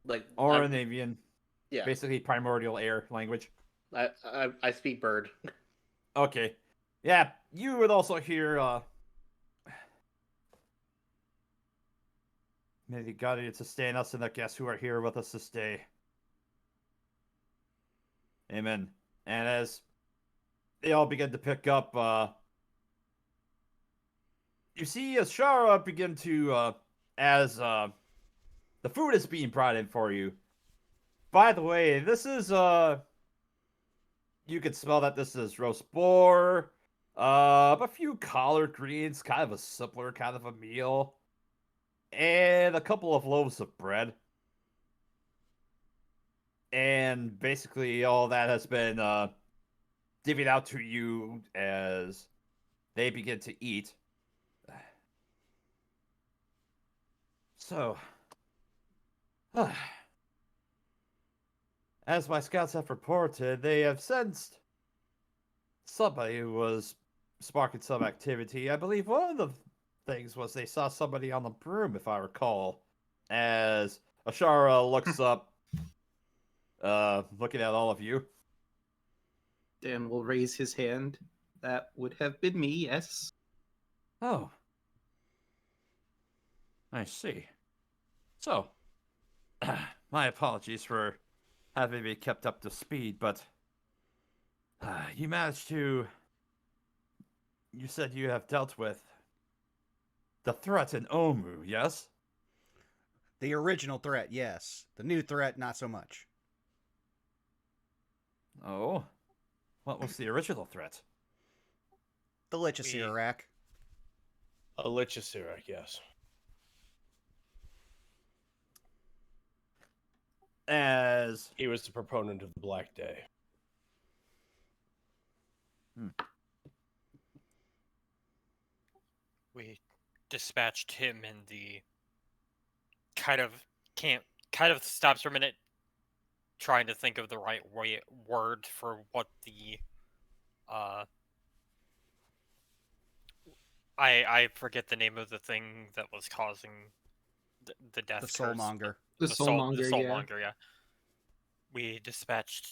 Like Orin avian. Yeah. Basically primordial air language. I speak bird. Okay. Yeah, you would also hear may the God sustain us and the guests who are here with us this day. Amen. And as they all begin to pick up, you see Ashara begin to, as the food is being brought in for you. By the way, this is, you can smell that this is roast boar, a few collard greens, kind of a simpler kind of a meal, and a couple of loaves of bread. And basically all that has been divvied out to you as they begin to eat. So, as my scouts have reported, they have sensed somebody who was sparking some activity. I believe one of the things was they saw somebody on the broom, if I recall. As Ashara looks up, looking at all of you. Dan will raise his hand. That would have been me, yes. Oh. I see. So, my apologies for having me kept up to speed, but you managed to... You said you have dealt with the threat in Omu, yes? The original threat, yes. The new threat, not so much. Oh? What was the original threat? The Lich of Sirak. A Lich of Sirak, yes. As he was the proponent of the Black Day. We dispatched him in the kind of stops for a minute, trying to think of the right word for what the I forget the name of the thing that was causing the death. The Soulmonger. The Soulmonger, yeah. We dispatched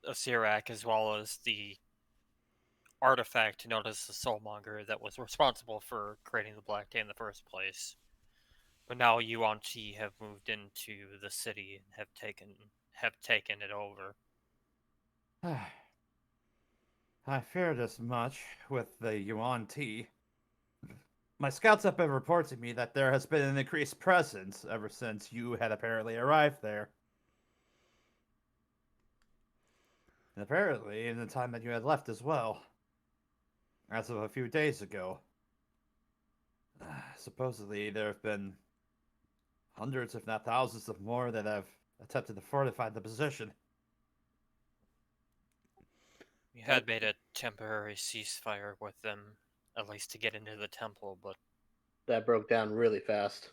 a Sirak as well as the artifact known as the Soulmonger that was responsible for creating the Black Day in the first place. But now Yuan-Ti have moved into the city and have taken it over. I feared as much with the Yuan-Ti. My scouts have been reporting me that there has been an increased presence ever since you had apparently arrived there. And apparently in the time that you had left as well. As of a few days ago. Supposedly there have been hundreds, if not thousands of more that have attempted to fortify the position. We had made a temporary ceasefire with them, at least to get into the temple, but that broke down really fast.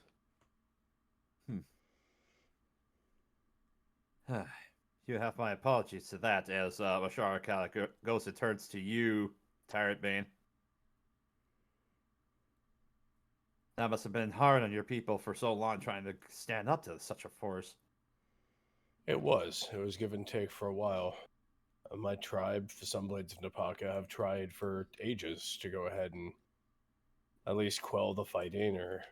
You have my apologies to that, as Ashara kind of goes and turns to you, Tyrant Bane. That must have been hard on your people for so long trying to stand up to such a force. It was give and take for a while. My tribe, the Sunblades of Napaka, have tried for ages to go ahead and at least quell the fighting, or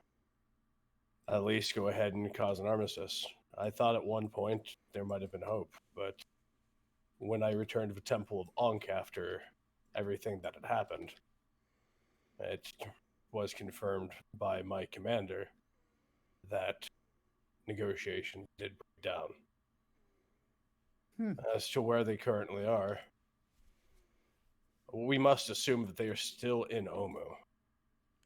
at least go ahead and cause an armistice. I thought at one point there might have been hope, but when I returned to the Temple of Ankh after everything that had happened, it was confirmed by my commander that negotiations did break down. as to where they currently are. We must assume that they are still in Omu.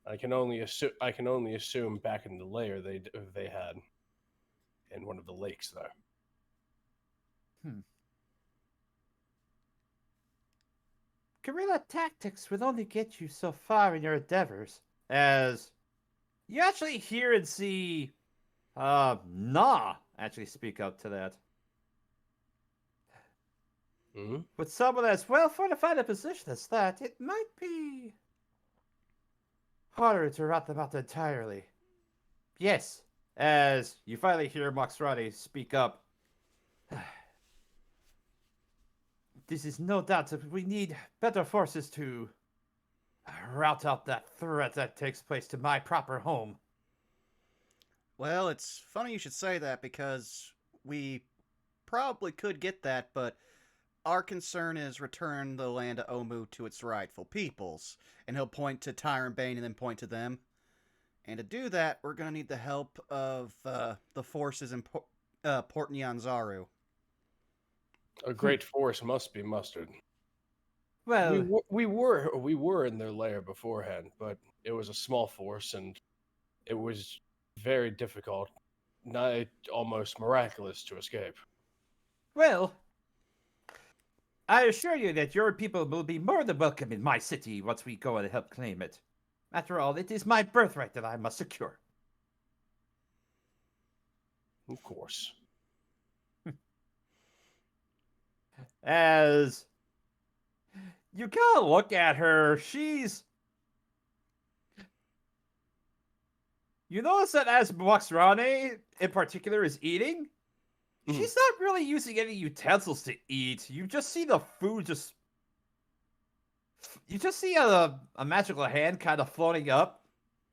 I can only assume back in the lair they had in one of the lakes there. Guerrilla tactics will only get you so far in your endeavors, as you actually hear and see Nah actually speak up to that. Mm-hmm. With someone as well fortified a position as that, it might be harder to rout them out entirely. Yes, as you finally hear Moxrani speak up. This is no doubt that we need better forces to rout out that threat that takes place to my proper home. Well, it's funny you should say that because we probably could get that, but our concern is return the land of Omu to its rightful peoples. And he'll point to Tyrant Bane and then point to them. And to do that, we're going to need the help of the forces in Port Nyanzaru. A great force must be mustered. Well, we were in their lair beforehand, but it was a small force, and it was very difficult, not almost miraculous, to escape. well, I assure you that your people will be more than welcome in my city once we go and help claim it. After all, it is my birthright that I must secure. Of course. As you kind of look at her, you notice that as Moxrani in particular is eating, she's not really using any utensils to eat. You just see the food you just see a magical hand kind of floating up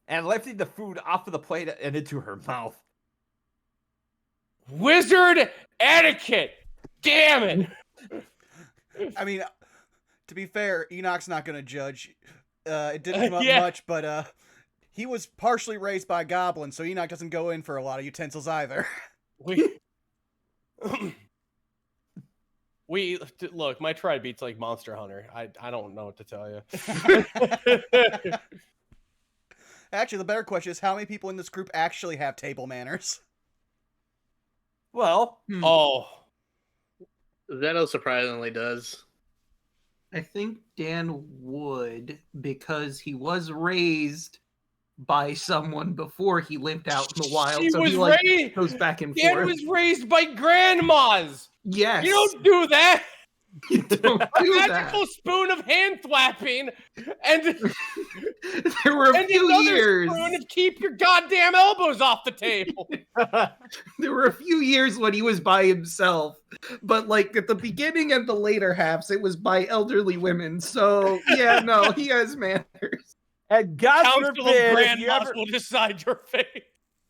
and lifting the food off of the plate and into her mouth. Wizard etiquette! Damn it! I mean, to be fair, Enoch's not going to judge. It didn't come up much, but he was partially raised by goblins, so Enoch doesn't go in for a lot of utensils either. We look, my tribe beats like Monster Hunter. I don't know what to tell you. Actually, the better question is how many people in this group actually have table manners? Well, Oh, Zeno surprisingly does. I think Dan would, because he was raised by someone before he lived out in the wild. He so was he like raised- goes back and Dan forth. was raised by grandmas. Yes. You don't do that. You don't A do magical spoon of hand thwapping, and that. There were a and few another years. spoon of keep your goddamn elbows off the table. There were a few years when he was by himself, but like at the beginning and the later halves, it was by elderly women. So yeah, no, he has manners. and God Council of forbid, if you grandmas ever, will decide your fate.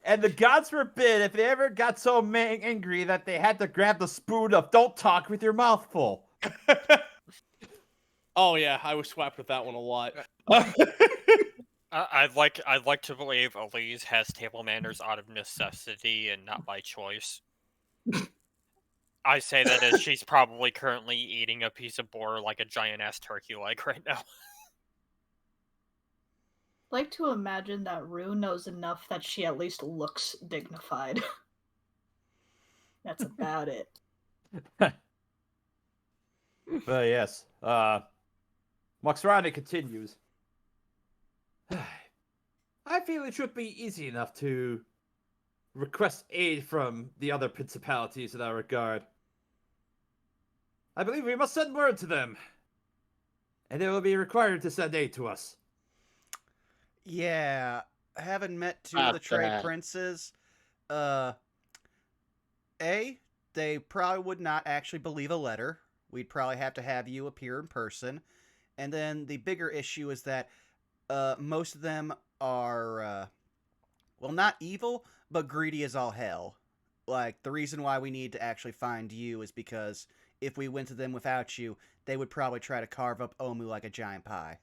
and the gods forbid if they ever got so angry that they had to grab the spoon of "Don't talk with your mouth full." Oh yeah, I was swapped with that one a lot. I'd like to believe Elise has table manners out of necessity and not by choice. I say that as she's probably currently eating a piece of boar like a giant ass turkey leg right now. Like to imagine that Rue knows enough that she at least looks dignified. That's about it. But yes, Moxrani continues. I feel it should be easy enough to request aid from the other principalities in that regard. I believe we must send word to them, and they will be required to send aid to us. Yeah, having met two of the trade that. princes, they probably would not actually believe a letter. We'd probably have to have you appear in person. And then the bigger issue is that most of them are, well, not evil, but greedy as all hell. Like, the reason why we need to actually find you is because if we went to them without you, they would probably try to carve up Omu like a giant pie.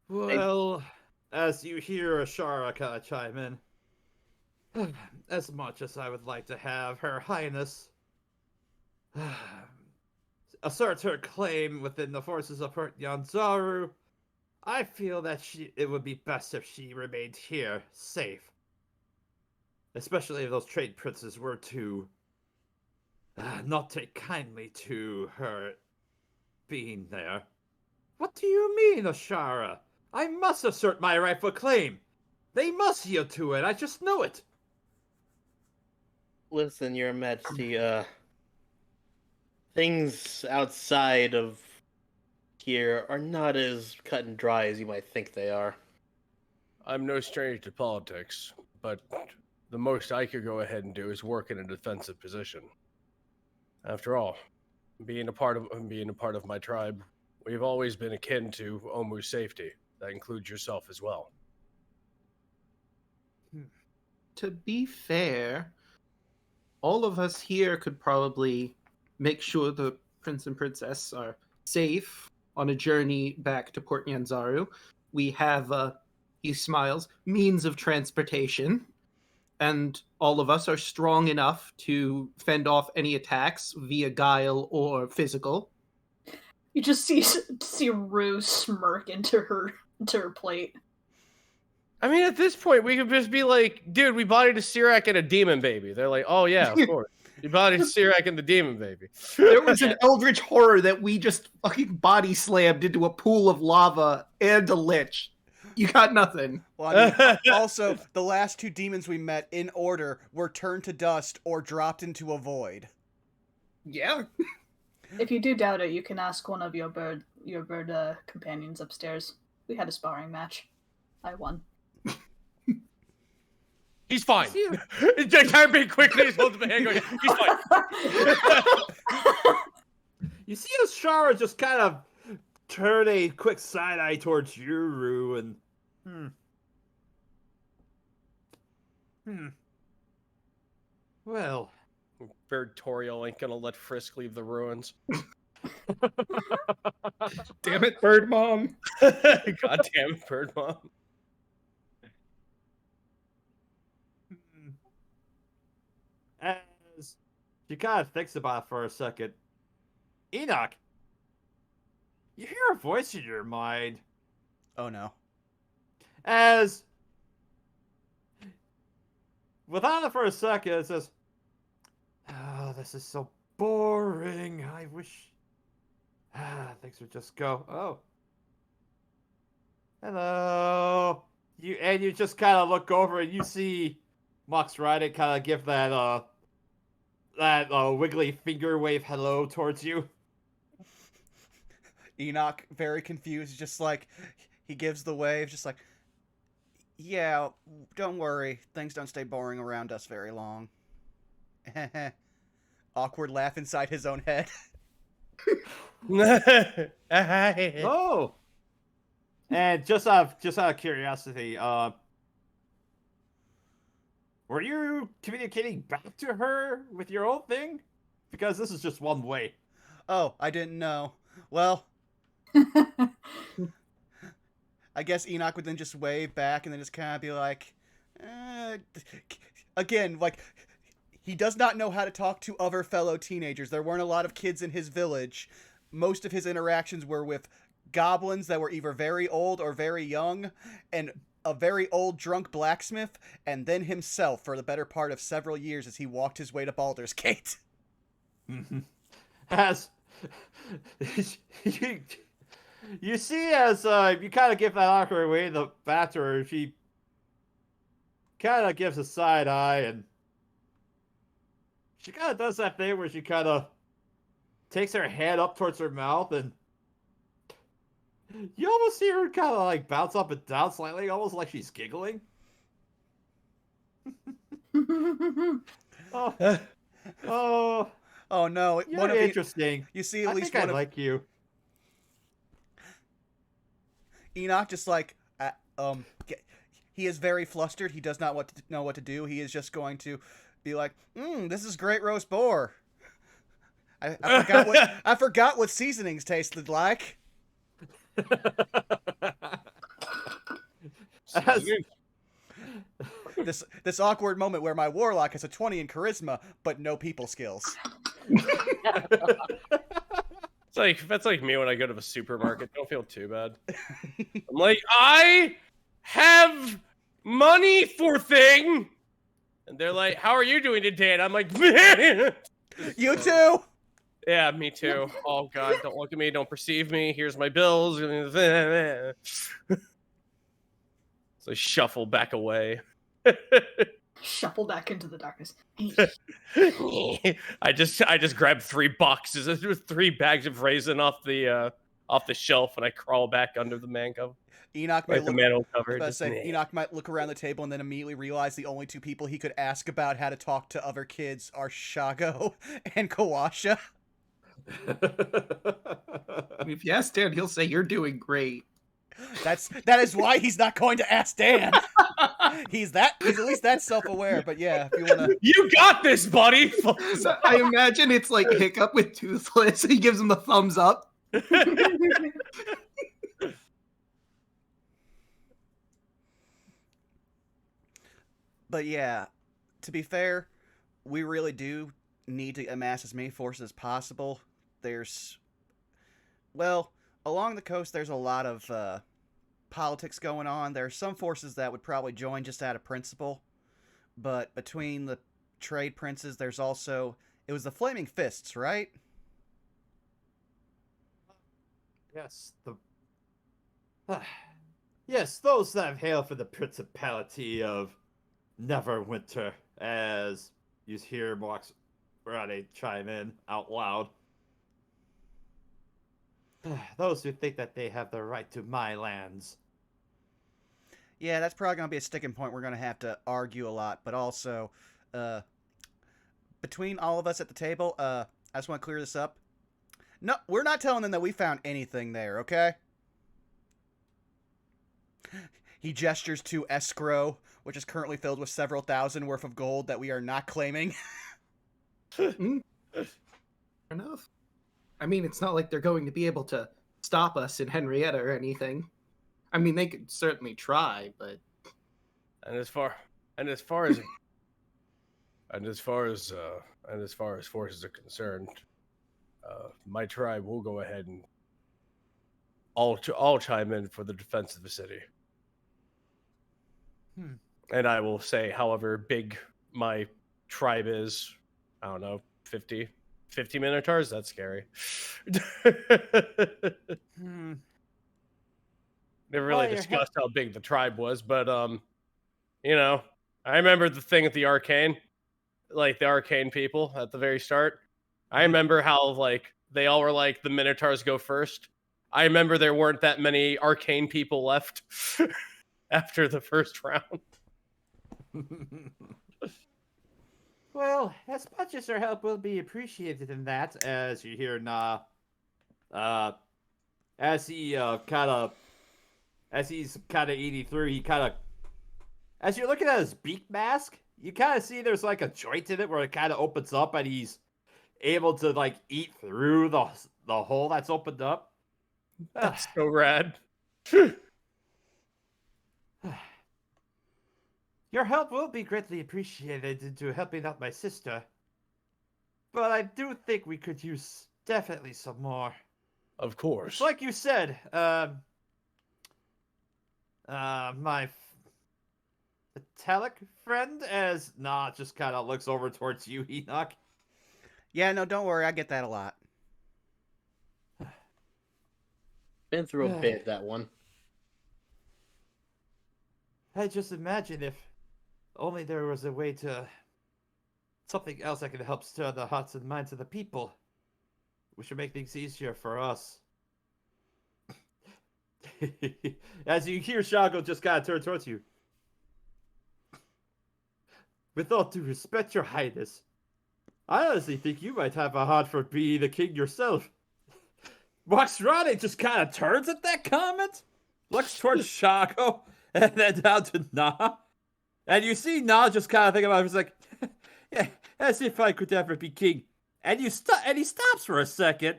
Well, as you hear Ashara kind of chime in, as much as I would like to have Her Highness asserts her claim within the forces of her Yanzaru, I feel that it would be best if she remained here, safe. Especially if those trade princes were to not take kindly to her being there. What do you mean, Ashara? I must assert my rightful claim. They must yield to it, I just know it. Listen, Your Majesty, things outside of here are not as cut and dry as you might think they are. I'm no stranger to politics, but the most I could go ahead and do is work in a defensive position. After all, being a part of my tribe, we've always been akin to Omu's safety. That includes yourself as well. To be fair, all of us here could probably make sure the prince and princess are safe on a journey back to Port Nyanzaru. We have, he smiles, means of transportation, and all of us are strong enough to fend off any attacks via guile or physical. You just see Rue smirk into her plate. I mean, at this point, we could just be like, dude, we bodied a Sirak and a demon baby. They're like, oh yeah, of course. You bodied a Sirak and the demon baby. There was an eldritch horror that we just fucking body slammed into a pool of lava and a lich. You got nothing. Well, I mean, also, the last two demons we met in order were turned to dust or dropped into a void. Yeah. If you do doubt it, you can ask one of your bird companions upstairs. We had a sparring match. I won. He's fine. Carping quickly, he's holding the hand going, he's fine. You see Ashara just kind of turn a quick side eye towards Yuru and Well, Bird Toriel ain't gonna let Frisk leave the ruins. Damn it, Bird Mom. God damn it, Bird Mom. As she kind of thinks about it for a second, Enoch, you hear a voice in your mind. Oh no. As without it for a second, it says, "Oh, this is so boring. I wish things would just go." Oh, hello. You just kind of look over and you see Mox Riding kind of give that wiggly finger wave hello towards you. Enoch, very confused, just like, he gives the wave, just like, yeah, don't worry, things don't stay boring around us very long. Awkward laugh inside his own head. Oh, and just out of curiosity, were you communicating back to her with your own thing? Because this is just one way. Oh, I didn't know. Well, I guess Enoch would then just wave back and then just kind of be like, again, like, he does not know how to talk to other fellow teenagers. There weren't a lot of kids in his village. Most of his interactions were with goblins that were either very old or very young, and a very old drunk blacksmith, and then himself for the better part of several years as he walked his way to Baldur's Gate. As you see, as you kind of give that awkward way the back to her, she kind of gives a side eye, and she kind of does that thing where she kind of takes her hand up towards her mouth, and you almost see her kind of like bounce up and down slightly, almost like she's giggling. Oh no! You're interesting. You see, at least I one of like you. Enoch just like he is very flustered. He does not know what to do. He is just going to be like, "This is great roast boar." I forgot what seasonings tasted like. This awkward moment where my warlock has a 20 in charisma but no people skills. It's like that's like me when I go to the supermarket. Don't feel too bad. I'm like, I have money for thing, and they're like, "How are you doing today?" And I'm like, You too. "Yeah, me too." Oh God, don't look at me, don't perceive me. Here's my bills. So I shuffle back away. Shuffle back into the darkness. I just grabbed 3 boxes, 3 bags of raisin off the shelf, and I crawl back under the mango. Enoch might Like the look. mantle I was cover. about to Just, say, Enoch might look around the table and then immediately realize the only 2 people he could ask about how to talk to other kids are Shago and Kawasha. If you ask Dan, he'll say you're doing great. That is why he's not going to ask Dan. He's at least that self-aware. But yeah, if you wanna, you got this, buddy. So I imagine it's like Hiccup with Toothless. He gives him a thumbs up. but yeah, to be fair, we really do need to amass as many forces as possible. Along the coast, there's a lot of politics going on. There are some forces that would probably join just out of principle, but between the trade princes, there's also it was the Flaming Fists, right? Yes, yes, those that hail for the principality of Neverwinter, as you hear Mox Rade chime in out loud. Those who think that they have the right to my lands. Yeah, that's probably going to be a sticking point we're going to have to argue a lot, but also, between all of us at the table, I just want to clear this up. No, we're not telling them that we found anything there, okay? He gestures to escrow, which is currently filled with several thousand worth of gold that we are not claiming. Fair enough. I mean, it's not like they're going to be able to stop us in Henrietta or anything. I mean, they could certainly try, but And as far as forces are concerned, my tribe will go ahead and all chime in for the defense of the city. And I will say, however big my tribe is, I don't know, 50 minotaurs. That's scary. Never really discussed how big the tribe was, but you know, I remember the thing at the arcane, like the arcane people at the very start. I remember how like they all were like the minotaurs go first. I remember there weren't that many arcane people left after the first round. Well, as much as our help will be appreciated in that, as you hear Na, as he's kind of eating through, as you're looking at his beak mask, you kind of see there's like a joint in it where it kind of opens up and he's able to like eat through the hole that's opened up. That's so rad. Your help will be greatly appreciated into helping out my sister. But I do think we could use definitely some more. Of course. Like you said, my metallic friend as just kind of looks over towards you, Enoch. Yeah, no, don't worry. I get that a lot. Been through a bit, that one. I just imagine if only there was a way to... something else that could help stir the hearts and minds of the people. We should make things easier for us. As you hear Shago just kind of turn towards you. With all due respect, Your Highness, I honestly think you might have a heart for being the king yourself. Waxrani just kind of turns at that comment, looks towards Shago, and then down to Na. And you see Na just kind of think about it. He's like, yeah, as if I could ever be king. And he stops for a second.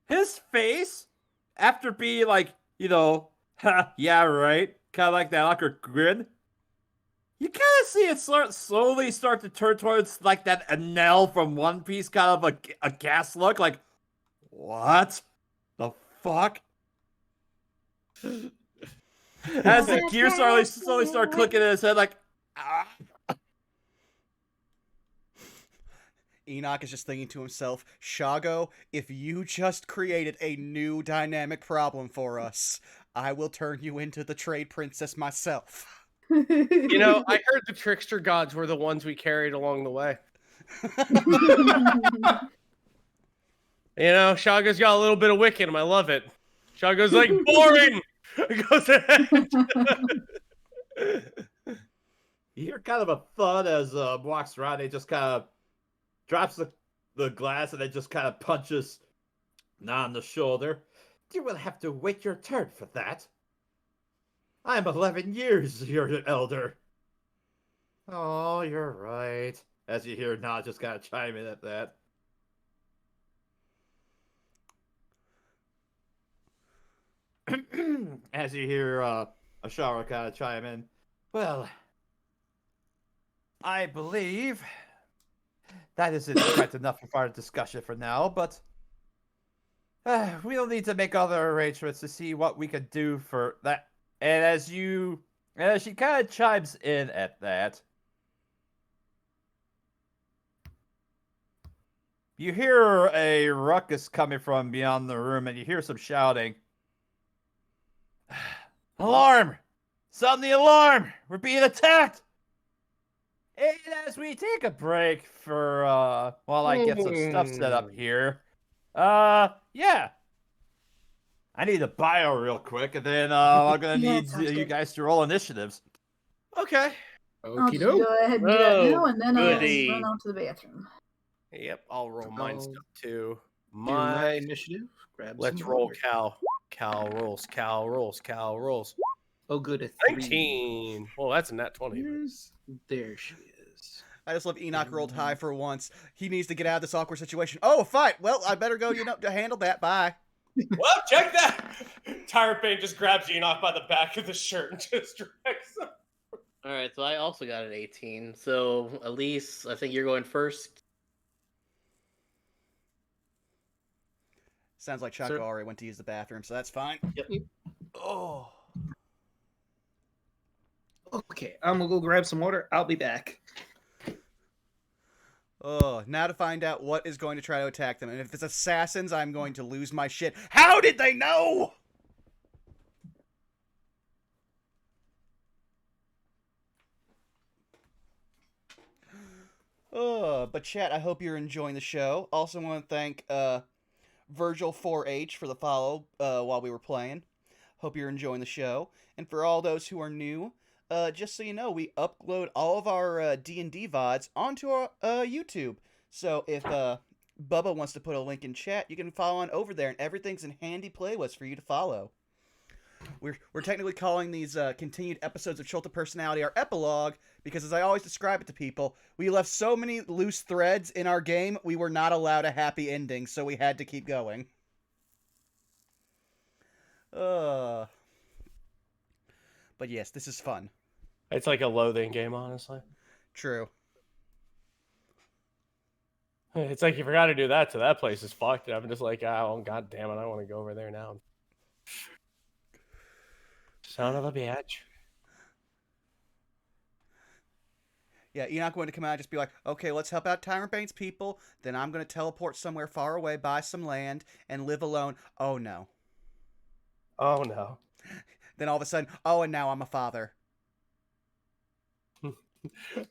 His face, after being like, ha, yeah, right, kind of like that awkward grin, you kind of see it slowly start to turn towards like that Anel from One Piece kind of a gas look. Like, what the fuck? As the gears slowly start clicking in his head, like, ah. Enoch is just thinking to himself, Shago, if you just created a new dynamic problem for us, I will turn you into the trade princess myself. You know, I heard the trickster gods were the ones we carried along the way. You know, Shago's got a little bit of wit in him. I love it. Shago's like, boring! Goes ahead. You hear kind of a thud as walks around. He just kind of drops the glass and then just kind of punches Na on the shoulder. You will have to wait your turn for that. I am 11 years your elder. Oh, you're right. As you hear Na just kind of chime in at that. As you hear Ashara kind of chime in. Well, I believe that isn't quite enough of our discussion for now, but we'll need to make other arrangements to see what we can do for that. And as she kind of chimes in at that, you hear a ruckus coming from beyond the room, and you hear some shouting. Alarm! Sound the alarm! We're being attacked! And as we take a break for, while I get some stuff set up here, yeah. I need a bio real quick, and then I'm gonna need you guys to roll initiatives. Okay. I'll just go ahead and do that now, and then I'll run out to the bathroom. Yep, I'll roll mine stuff too. My initiative. Let's roll Cal. Cal rolls. Oh, good. A 19. Well, that's a nat 20. There she is. I just love Enoch rolled high for once. He needs to get out of this awkward situation. Oh, a fight. Well, I better go, to handle that. Bye. Well, check that. Tyrant Bane just grabs Enoch by the back of the shirt and just drags him. All right, so I also got an 18. So Elise, I think you're going first. Sounds like Chaco already went to use the bathroom, so that's fine. Yep. Oh. Okay, I'm gonna go grab some water. I'll be back. Oh, now to find out what is going to try to attack them. And if it's assassins, I'm going to lose my shit. How did they know? Oh, but chat, I hope you're enjoying the show. Also want to thank Virgil4H for the follow while we were playing. Hope you're enjoying the show. And for all those who are new, just so you know, we upload all of our D&D VODs onto our YouTube. So if Bubba wants to put a link in chat, you can follow on over there, and everything's in handy playlist for you to follow. We're technically calling these continued episodes of Chult Personality our Epilogue, because as I always describe it to people, we left so many loose threads in our game, we were not allowed a happy ending, so we had to keep going. But yes, this is fun. It's like a loathing game, honestly. True. It's like you forgot to do that, so that place is fucked. And I'm just like, oh, god damn it, I want to go over there now. Son of a bitch. Yeah, Enoch going to come out and just be like, okay, let's help out Tyrant Bane's people. Then I'm going to teleport somewhere far away, buy some land, and live alone. Oh, no. Oh, no. Then all of a sudden, oh, and now I'm a father.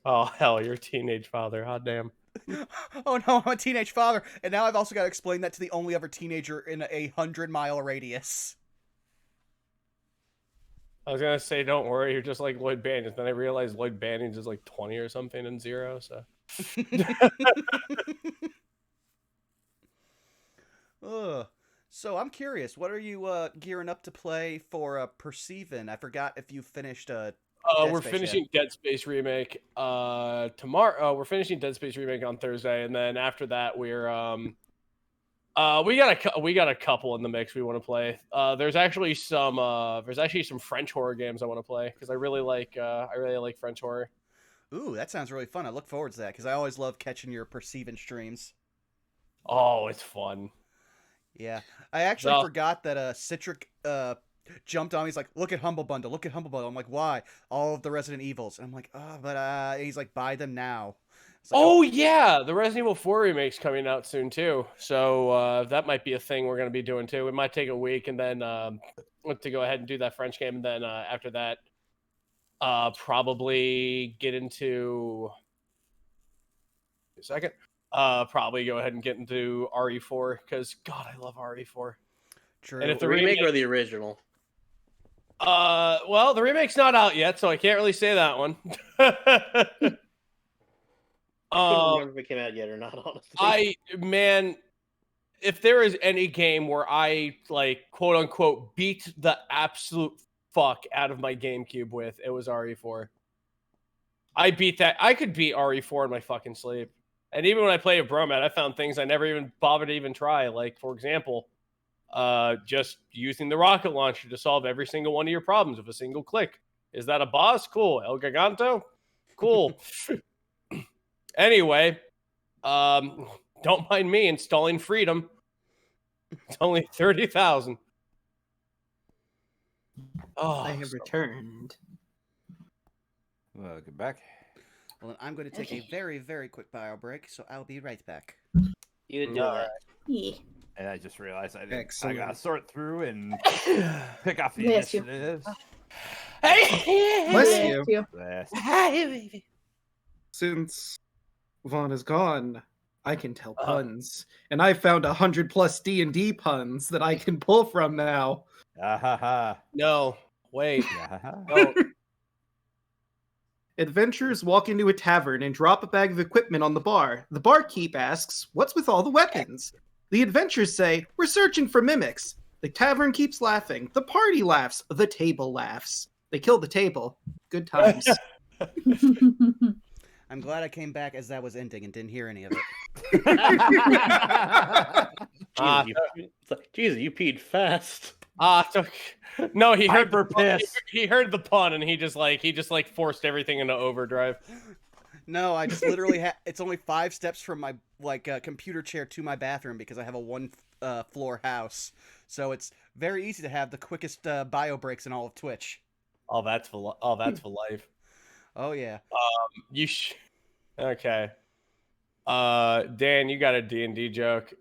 Oh, hell, you're a teenage father. Hot damn. Oh, no, I'm a teenage father. And now I've also got to explain that to the only other teenager in a 100-mile radius. I was going to say, don't worry, you're just like Lloyd Bannings. Then I realized Lloyd Bannings is like 20 or something and 0, so. So I'm curious, what are you gearing up to play for Perceivin'? I forgot if you finished we're finishing Dead Space Remake tomorrow. We're finishing Dead Space Remake on Thursday, and then after that we're we got a couple in the mix we want to play. There's actually some French horror games I want to play because I really like French horror. Ooh, that sounds really fun. I look forward to that because I always love catching your perceiving streams. Oh, it's fun. Yeah, I actually So- forgot that Citric jumped on me. He's like, "Look at Humble Bundle. Look at Humble Bundle." I'm like, "Why? All of the Resident Evils." And I'm like, "Oh, but and he's like, "Buy them now." It's like, Oh yeah, the Resident Evil 4 remake's coming out soon too. So that might be a thing we're gonna be doing too. It might take a week, and then to go ahead and do that French game, and then after that, probably get into a second. Probably go ahead and get into RE4 because God, I love RE4. True. And if The the remake remake, or the original? well, the remake's not out yet, so I can't really say that one. I couldn't remember if it came out yet or not, honestly. Man, if there is any game where I like quote unquote beat the absolute fuck out of my GameCube with, it was RE4. I beat that. I could beat RE4 in my fucking sleep. And even when I played with Bromat, I found things I never even bothered to even try. Like, for example, just using the rocket launcher to solve every single one of your problems with a single click. Is that a boss? Cool. El Giganto? Cool. Anyway, don't mind me installing Freedom. It's only 30,000. Oh, I have returned. Welcome back. Well, then I'm going to take a very, very quick bio break, so I'll be right back. You would do All that. Yeah. And I just realized I Excellent. gotta sort through and pick off the Bless you. initiatives. Bless you. you. Bless. Since Vaughn is gone, I can tell puns, and I found 100+ D&D puns that I can pull from now. Ah ha ha. no. Wait. Ah, ha, ha. No. Adventurers walk into a tavern and drop a bag of equipment on the bar. The barkeep asks, "What's with all the weapons?" The adventurers say, "We're searching for mimics." The tavern keeps laughing. The party laughs. The table laughs. They kill the table. Good times. I'm glad I came back as that was ending and didn't hear any of it. Jesus, you peed fast. No, he heard Hyper piss. he heard the pun and he just forced everything into overdrive. No, I just literally it's only 5 steps from my computer chair to my bathroom because I have a one floor house. So it's very easy to have the quickest bio breaks in all of Twitch. Oh, that's for life. Oh yeah. Okay. Dan, you got a D&D joke.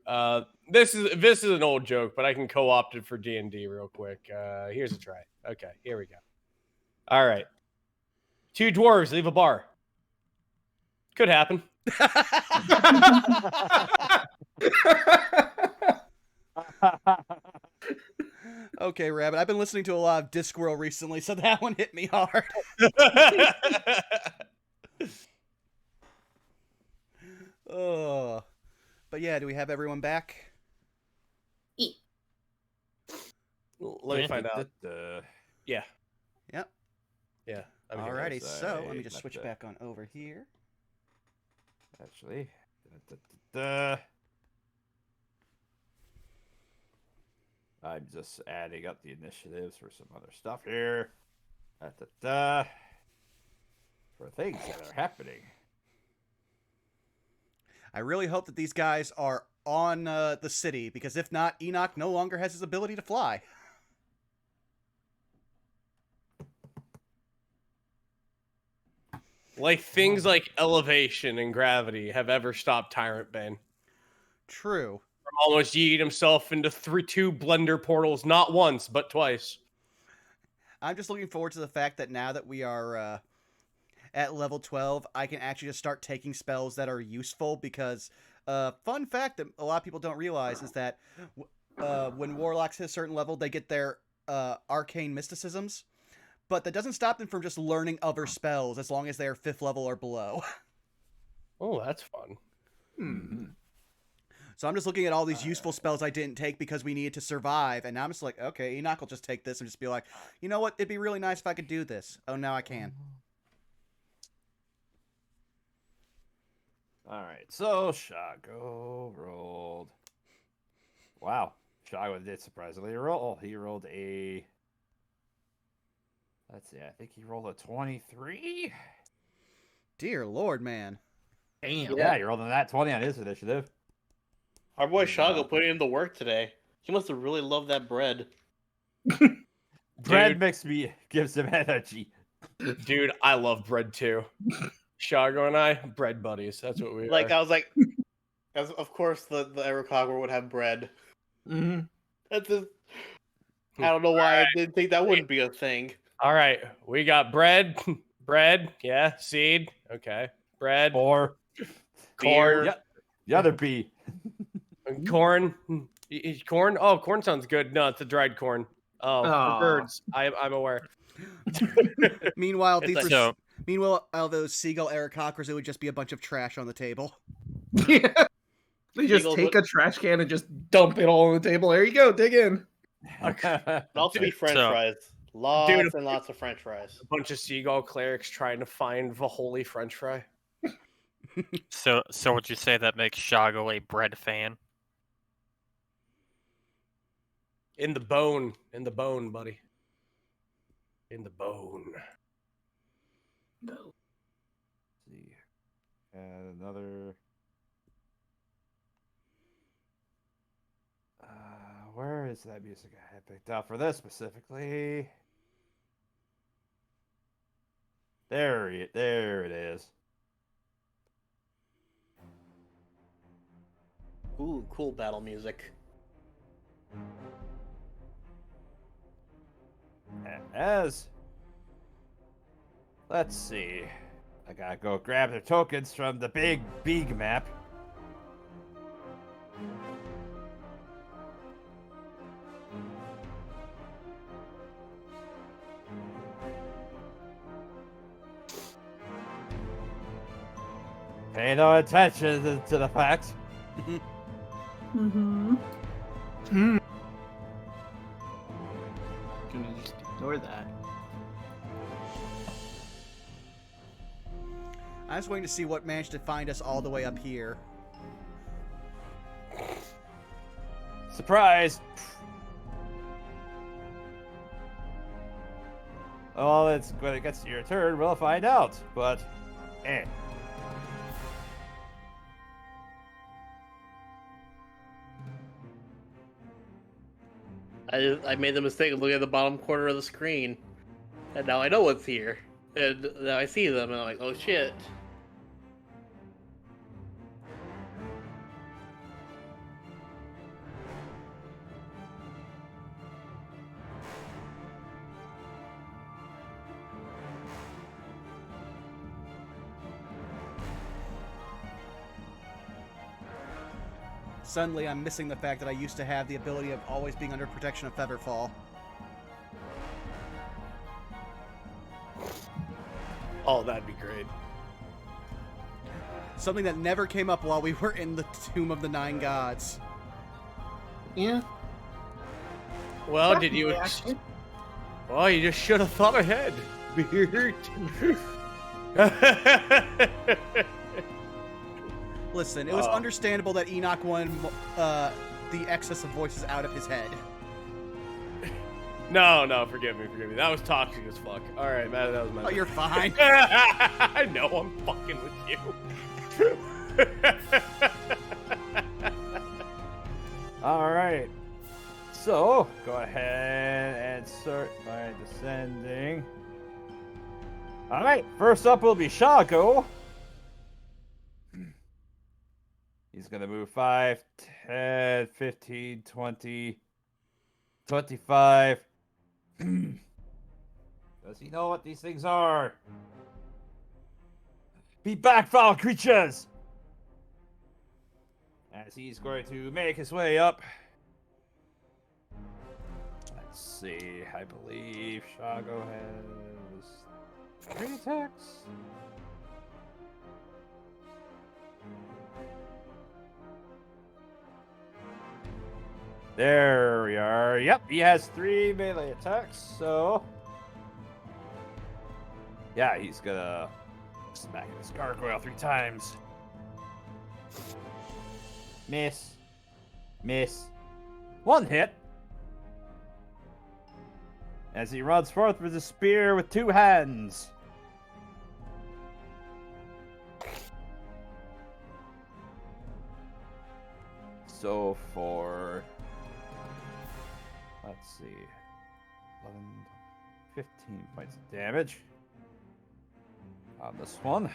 This is an old joke, but I can co-opt it for D&D real quick. Here's a try. Okay, here we go. All right. 2 dwarves leave a bar. Could happen. Okay, Rabbit. I've been listening to a lot of Discworld recently, so that one hit me hard. Oh, but yeah, do we have everyone back? Let me find out. Yeah. Yep. Yeah. Alrighty, so let me just Not switch the- back on over here. Actually. I'm just adding up the initiatives for some other stuff here. For things that are happening. I really hope that these guys are on the city, because if not, Enoch no longer has his ability to fly. Like things like elevation and gravity have ever stopped Tyrant Bane True. from almost yeeting himself into 2 blender portals, not once but twice. I'm just looking forward to the fact that now that we are at level 12, I can actually just start taking spells that are useful, because fun fact that a lot of people don't realize is that when warlocks hit a certain level, they get their arcane mysticisms, but that doesn't stop them from just learning other spells as long as they are 5th level or below. Oh, that's fun. Mm-hmm. So I'm just looking at all these useful spells I didn't take because we needed to survive, and now I'm just like, okay, Enoch will just take this and just be like, you know what, it'd be really nice if I could do this. Oh, now I can. Alright, so Shago rolled. Wow. Shago did surprisingly roll. He rolled a. Let's see, I think he rolled a 23. Dear Lord, man. Damn. Yeah, you're rolling that 20 on his initiative. Our boy Shago put in the work today. He must have really loved that bread. Bread Dude. gives him energy. Dude, I love bread too. Shago and I, bread buddies. That's what we Like are. I was like, of course the Aerocogger would have bread. Mm-hmm. That's just, I don't know why I didn't think that wouldn't be a thing. All right, we got bread, bread, yeah, seed, okay, bread, Or Beer. yeah, the other B. corn, corn. Oh, corn sounds good. No, it's a dried corn. Oh, for Aw. birds. I'm aware. Meanwhile, It's like- So those seagull Aarakocras, it would just be a bunch of trash on the table. Yeah. They just Eagles take would- a trash can and just dump it all on the table. There you go, dig in. It'd also be French So- fries. Lots and lots of French fries. A bunch of seagull clerics trying to find the holy French fry. so would you say that makes Shago a bread fan? In the bone, buddy. In the bone. No. See. And another. Where is that music I had picked out for this specifically? There it is. Ooh, cool battle music. And let's see. I gotta go grab the tokens from the big map. Pay no attention to the facts. Mm-hmm. Gonna just ignore that. I was waiting to see what managed to find us all the way up here. Surprise! Well, it's when it gets to your turn, we'll find out. But, I made the mistake of looking at the bottom corner of the screen, and now I know what's here. And now I see them, and I'm like, oh shit. Suddenly, I'm missing the fact that I used to have the ability of always being under protection of Featherfall. Oh, that'd be great. Something that never came up while we were in the Tomb of the Nine Gods. Yeah. Well, did you? Well, you just should have thought ahead. Beard. Listen, it was understandable that Enoch wanted the excess of voices out of his head. No, forgive me. That was toxic as fuck. All right, man, that was my. Oh, you're fine. I know I'm fucking with you. all right. So, go ahead and start by descending. All right, first up will be Shago. He's going to move 5, 10, 15, 20, 25. Does he know what these things are? Be back, foul creatures! As he's going to make his way up. Let's see, I believe Shago has 3 attacks. There we are. Yep, he has 3 melee attacks, so... Yeah, he's gonna smack this gargoyle 3 times. Miss. Miss. 1 hit. As he runs forth with a spear with 2 hands. So for, let's see, 11, 15 points of damage on this one.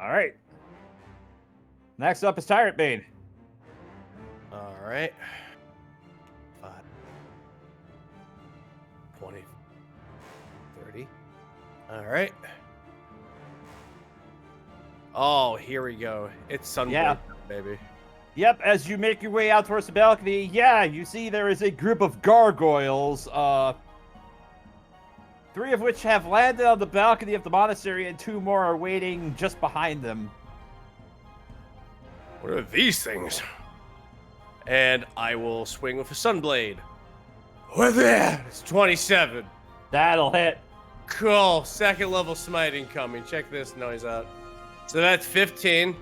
All right. Next up is Tyrant Bane. All right. 5, 20, 30. All right. Oh, here we go. It's Sunblade, Yeah. baby. Yep, as you make your way out towards the balcony, you see there is a group of gargoyles, 3 of which have landed on the balcony of the monastery, and 2 more are waiting just behind them. What are these things? And I will swing with a Sunblade. With that, it's 27. That'll hit. Cool. Second level smite incoming. Check this noise out. So that's 15.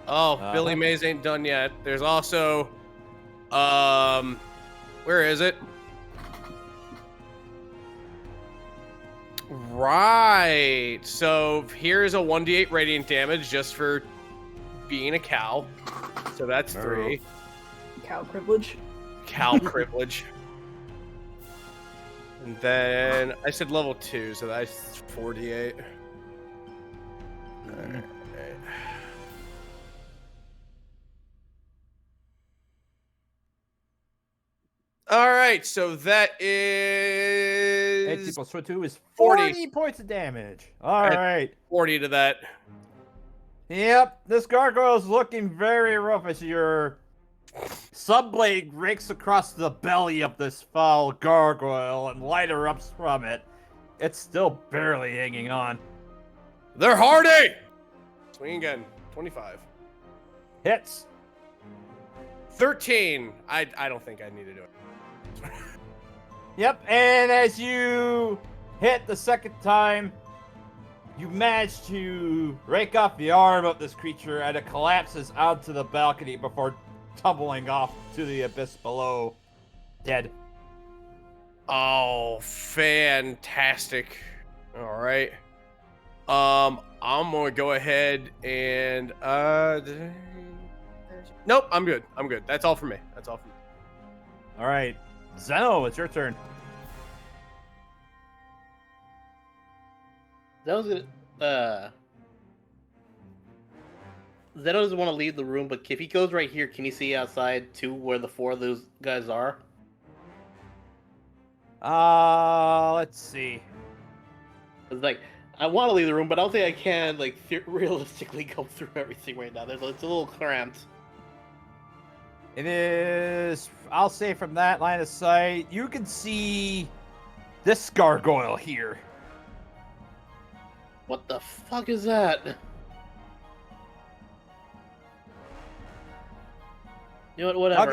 Oh, Billy Mays ain't done yet. There's also, where is it? Right. So here's a 1d8 radiant damage just for being a cow. So that's 3. Cow privilege. Cow privilege. And then I said level 2, so that's 48. Alright. Alright, so that 8 is plus 2 is 40. 40 points of damage. All right. 40 to that. Yep, this gargoyle's looking very rough as your subblade rakes across the belly of this foul gargoyle and light erupts from it. It's still barely hanging on. They're hardy! Swing again. 25. Hits. 13. I don't think I need to do it. Yep, and as you hit the second time, you manage to rake off the arm of this creature and it collapses onto the balcony before tumbling off to the abyss below, dead. Oh, fantastic. All right. I'm gonna go ahead and nope, I'm good. I'm good. That's all for me. That's all for me. All right, Zeno, it's your turn. That was it. Zeno doesn't want to leave the room, but if he goes right here, can you see outside to where the 4 of those guys are? Let's see. It's like, I want to leave the room, but I don't think I can, like, realistically go through everything right now. It's a little cramped. It is, I'll say from that line of sight, you can see this gargoyle here. What the fuck is that? You know what, whatever. I'm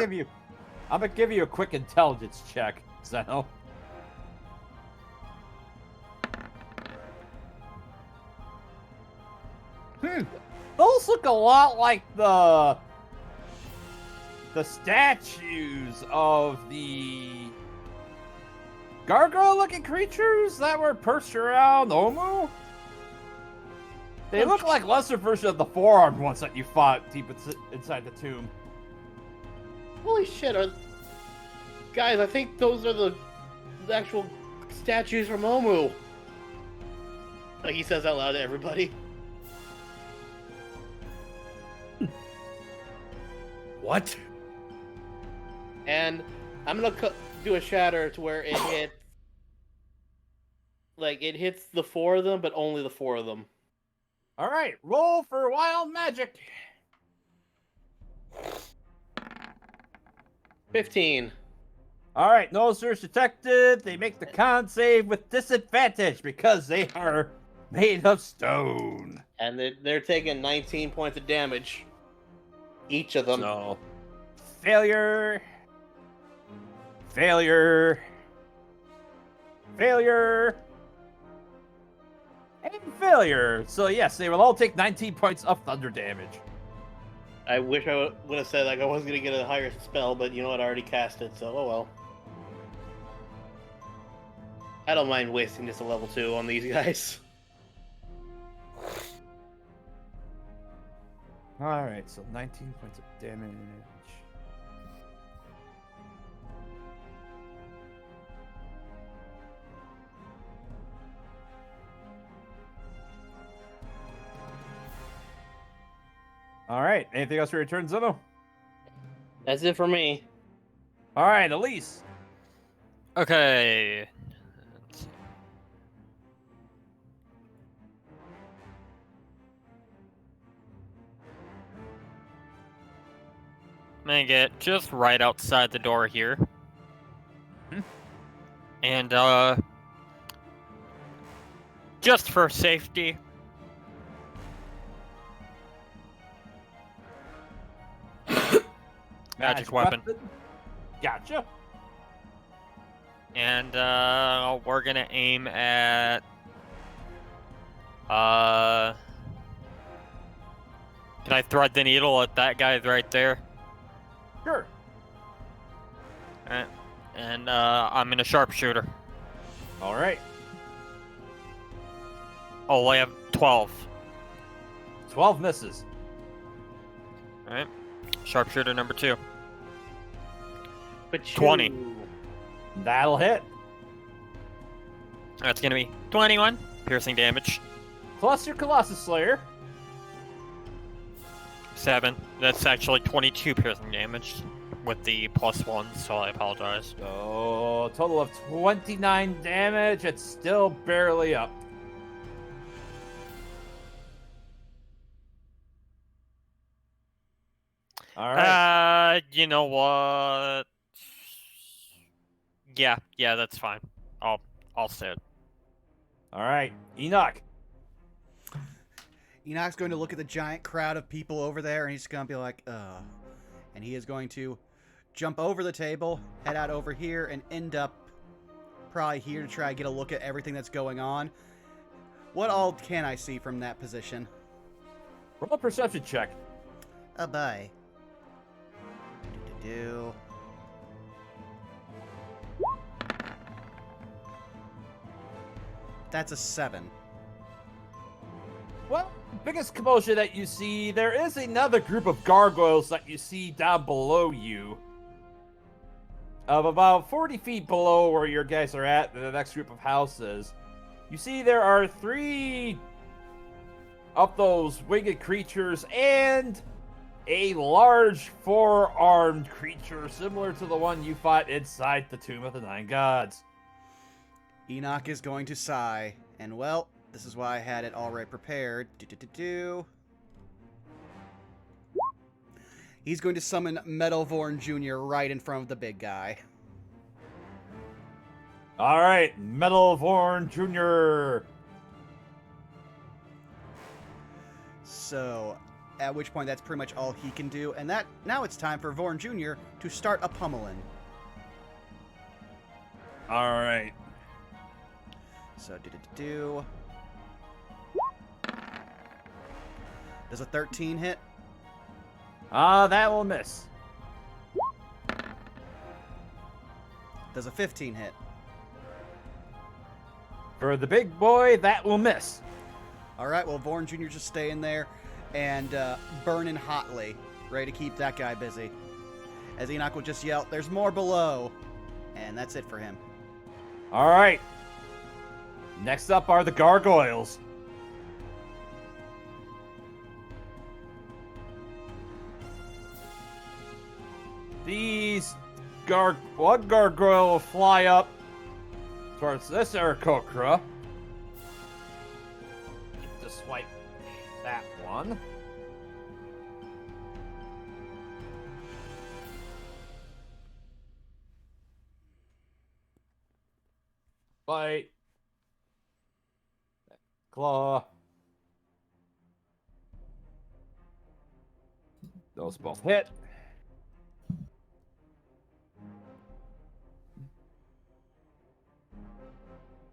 gonna give you a quick intelligence check, Zeno. Those look a lot like the statues of the gargoyle-looking creatures that were perched around Omu. They look like lesser versions of the four-armed ones that you fought deep inside the tomb. Holy shit, guys, I think those are the actual statues from Omu. Like he says out loud to everybody. What? And I'm gonna do a shatter to where it hits, like it hits the 4 of them, but only the 4 of them. All right, roll for wild magic. 15. All right, no search detected. They make the con save with disadvantage because they are made of stone. And they're taking 19 points of damage. Each of them. So, failure, failure, failure, and failure. So yes, they will all take 19 points of thunder damage. I wish I would have said like I wasn't gonna get a higher spell, but you know what? I already cast it, so oh well. I don't mind wasting just a level 2 on these guys. Alright, so 19 points of damage. Alright, anything else for your turn, Zeno? That's it for me. Alright, Elise. Okay. I'm gonna get just right outside the door here. Mhm. And, just for safety, magic weapon. Gotcha. And, we're gonna aim at, can I thread the needle at that guy right there? Sure. Alright. And, I'm in a sharpshooter. Alright. Oh, I have 12. 12 misses. Alright. Sharpshooter number 2. But 20. That'll hit. That's gonna be 21 piercing damage. Plus your Colossus Slayer. 7. That's actually 22 piercing damage with the +1, so I apologize. So, a total of 29 damage. It's still barely up. Alright. You know what? Yeah, that's fine. I'll sit. Alright. Enoch. Enoch's going to look at the giant crowd of people over there, and he's going to be like, ugh. And he is going to jump over the table, head out over here, and end up probably here to try to get a look at everything that's going on. What all can I see from that position? Roll a perception check. A bye. Do. That's a 7. Well, biggest commotion that you see, there is another group of gargoyles that you see down below you. Of about 40 feet below where your guys are at, the next group of houses. You see there are 3 of those winged creatures and a large 4-armed creature similar to the one you fought inside the Tomb of the Nine Gods. Enoch is going to sigh, and well, this is why I had it already prepared. He's going to summon Metalvorn Jr. right in front of the big guy. Alright, Metalvorn Jr. So, at which point that's pretty much all he can do, and that now it's time for Vorn Jr. to start a pummeling. Alright. So, Does a 13 hit? That will miss. Does a 15 hit? For the big boy, that will miss. Alright, well, Vorn Jr. just staying there and burning hotly, ready to keep that guy busy. As Enoch will just yell, "There's more below!" And that's it for him. Alright. Next up are the gargoyles. One gargoyle will fly up towards this Aarakocra. Just swipe that one. Bite. Claw. Those both hit.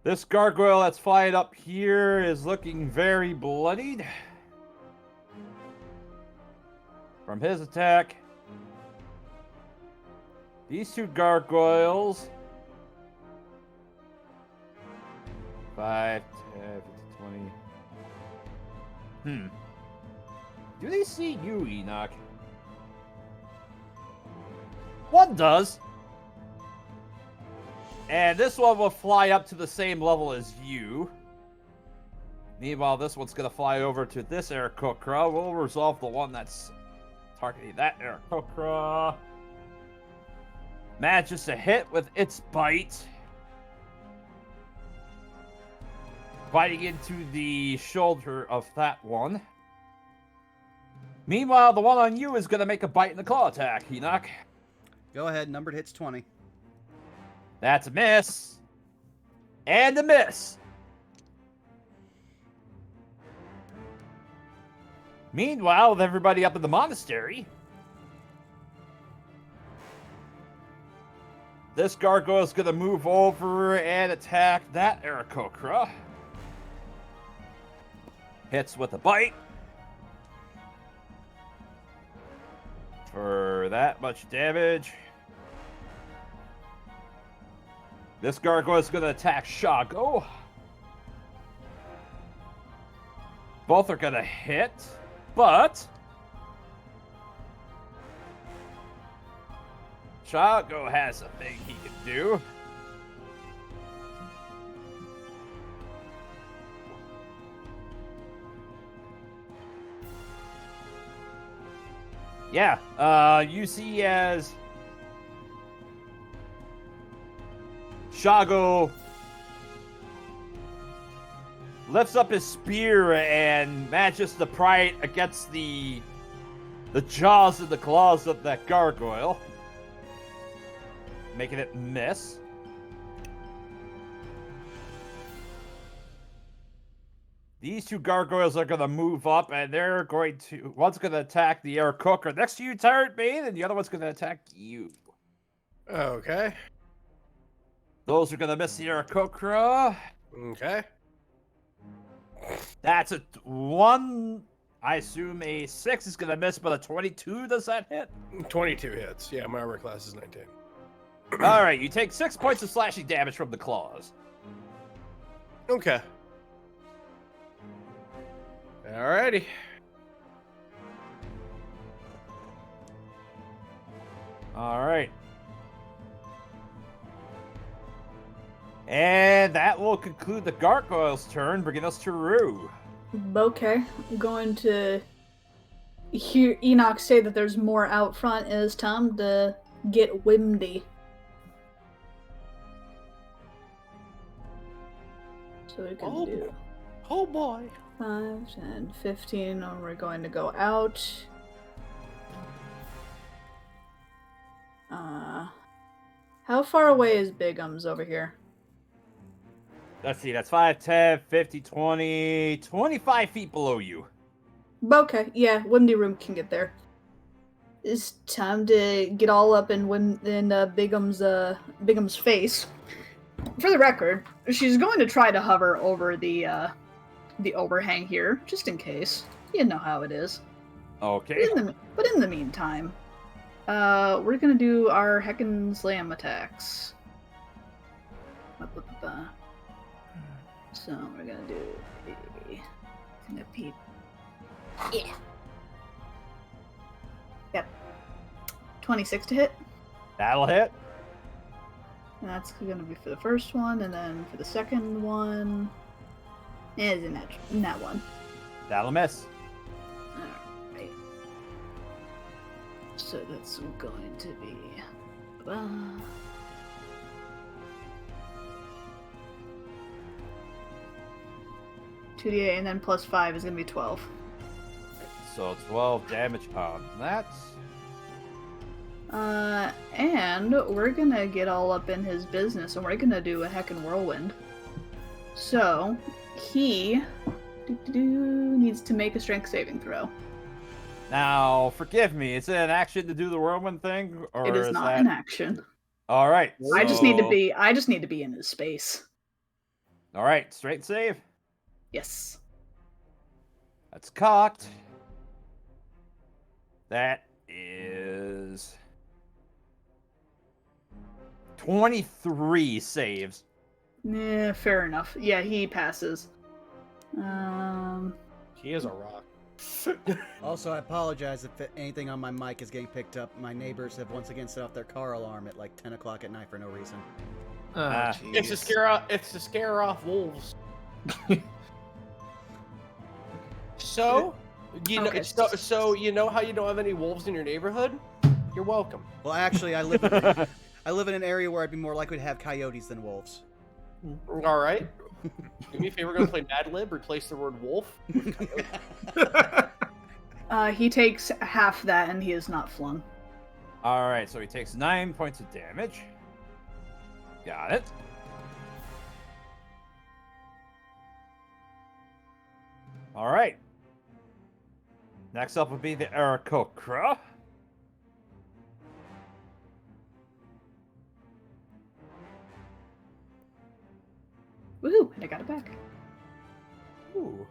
This gargoyle that's flying up here is looking very bloodied from his attack. These 2 gargoyles, 5, 10, 20. Do they see you, Enoch? One does. And this one will fly up to the same level as you. Meanwhile, this one's going to fly over to this Aarakocra. We'll resolve the one that's targeting that Aarakocra. Manages to hit with its bite. Biting into the shoulder of that one. Meanwhile, the one on you is going to make a bite in the claw attack, Enoch. Go ahead, numbered hits 20. That's a miss. And a miss. Meanwhile, with everybody up in the monastery, this gargoyle is going to move over and attack that Aarakocra. Hits with a bite. For that much damage. This gargoyle is going to attack Shago. Both are going to hit, but Shago has a thing he can do. Yeah, you see as Shago lifts up his spear and manages to pry it against the jaws and the claws of that gargoyle, making it miss. These two gargoyles are going to move up, and they're going to... One's going to attack the Aarakocra next to you, Tyrant Maid, and the other one's going to attack you. Okay. Those are going to miss the Aarakocra. Okay. That's a 1. I assume a 6 is going to miss, but a 22, does that hit? 22 hits. Yeah, my armor class is 19. All right, you take 6 points of slashing damage from the claws. Okay. Alrighty. All right. And that will conclude the gargoyle's turn, bringing us to Rue. Okay, I'm going to hear Enoch say that there's more out front, and it's time to get windy. So we can do Oh boy. 5, 10, 15, and we're going to go out. How far away is Bigum's over here? Let's see, that's 5, 10, 50, 20, 25 feet below you. Okay, yeah, Windy Room can get there. It's time to get all up in Bigum's face. For the record, she's going to try to hover over the overhang here, just in case. You know how it is. Okay. But in the meantime, we're gonna do our Heckin' Slam attacks. So we're gonna do yeah. Yep. 26 to hit. That'll hit. And that's gonna be for the first one, and then for the second one is in that one. That'll miss. Alright. So that's going to be 2d8, and then plus 5 is gonna be 12. So 12 damage on that. And we're gonna get all up in his business, and we're gonna do a heckin' whirlwind. So he needs to make a strength saving throw. Now, forgive me, is it an action to do the whirlwind thing, or It is not that... an action. All right. I just need to be in his space. All right, straight save. Yes. That's cocked. That is 23 saves. Yeah, fair enough. Yeah, he passes. He is a rock. Also, I apologize if anything on my mic is getting picked up. My neighbors have once again set off their car alarm at like 10 o'clock at night for no reason. Oh, It's to jeez. scare off. It's to scare off wolves. So, you know, Okay. so you know how you don't have any wolves in your neighborhood? You're welcome. Well, actually, I live in an area where I'd be more likely to have coyotes than wolves. All right. Do me a favor, we're gonna play Mad Lib. Replace the word wolf. He takes half that and he is not flung. All right, so he takes 9 points of damage. Got it. All right. Next up would be the Aarakocra. Woohoo! And I got it back. Ooh.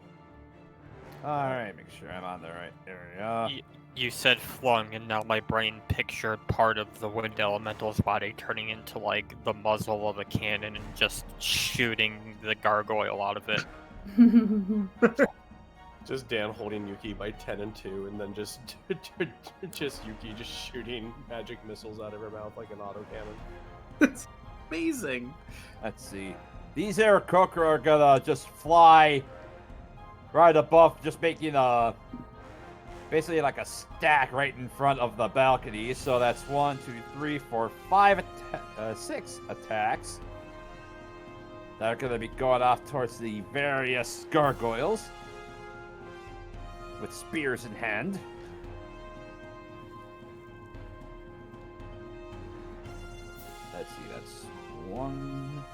All right, make sure I'm on the right area. You said flung, and now my brain pictured part of the wind elemental's body turning into like the muzzle of a cannon and just shooting the gargoyle out of it. Just Dan holding Yuki by 10 and 2, and then just Yuki just shooting magic missiles out of her mouth like an autocannon. That's amazing. Let's see. These Aarakocra are gonna just fly right above, just making a basically like a stack right in front of the balcony. So that's 1, 2, 3, 4, 5, 6 attacks that are gonna be going off towards the various gargoyles with spears in hand. Let's see, that's 1.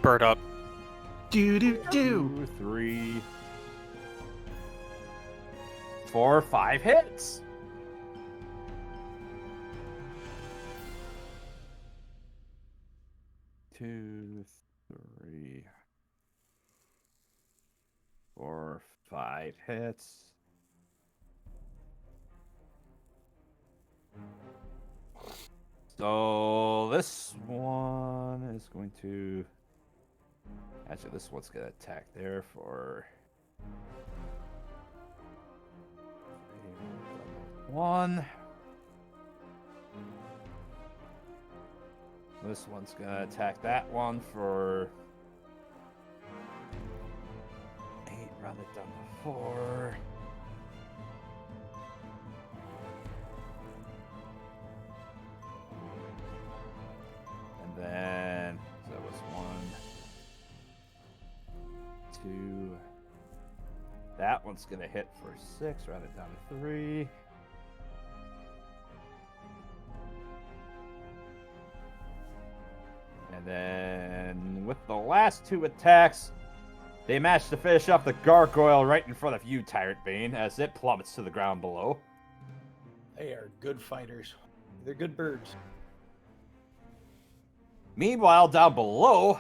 Bird up. Do do do. 2, 3, 4, 5 hits. Two, 3, 4, 5 hits. So this one is going to. Actually, this one's gonna attack there for 1. This one's gonna attack that one for 8, rounded down to 4. And then so that was 1, 2. That one's gonna hit for 6, rounded down to 3. And then with the last 2 attacks, they managed to finish up the gargoyle right in front of you, Tyrant Bane, as it plummets to the ground below. They are good fighters. They're good birds. Meanwhile, down below,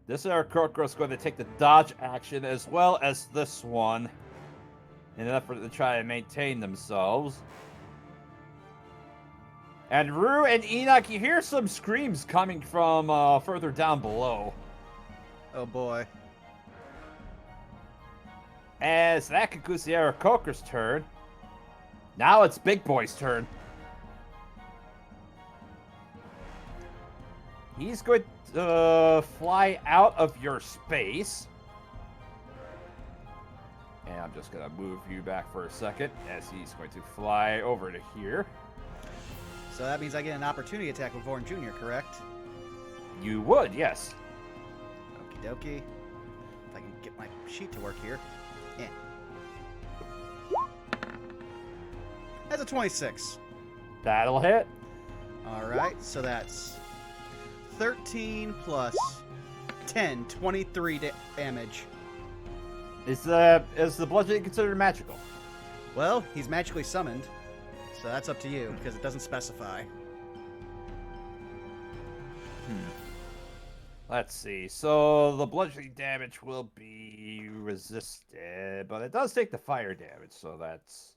this Aarakocra is going to take the dodge action as well as this one in an effort to try and maintain themselves. And Rue and Enoch, you hear some screams coming from further down below. Oh boy. As that concludes the Aarakocra's turn, now it's Big Boy's turn. He's going to fly out of your space. And I'm just going to move you back for a second as he's going to fly over to here. So that means I get an opportunity attack with Vorn Jr., correct? You would, yes. Okie dokie. If I can get my sheet to work here. Yeah. That's a 26. That'll hit. Alright, so that's 13 plus 10, 23 damage. Is the bludgeoning considered magical? Well, he's magically summoned, so that's up to you, because it doesn't specify. Let's see. So the bludgeoning damage will be resisted, but it does take the fire damage, so that's...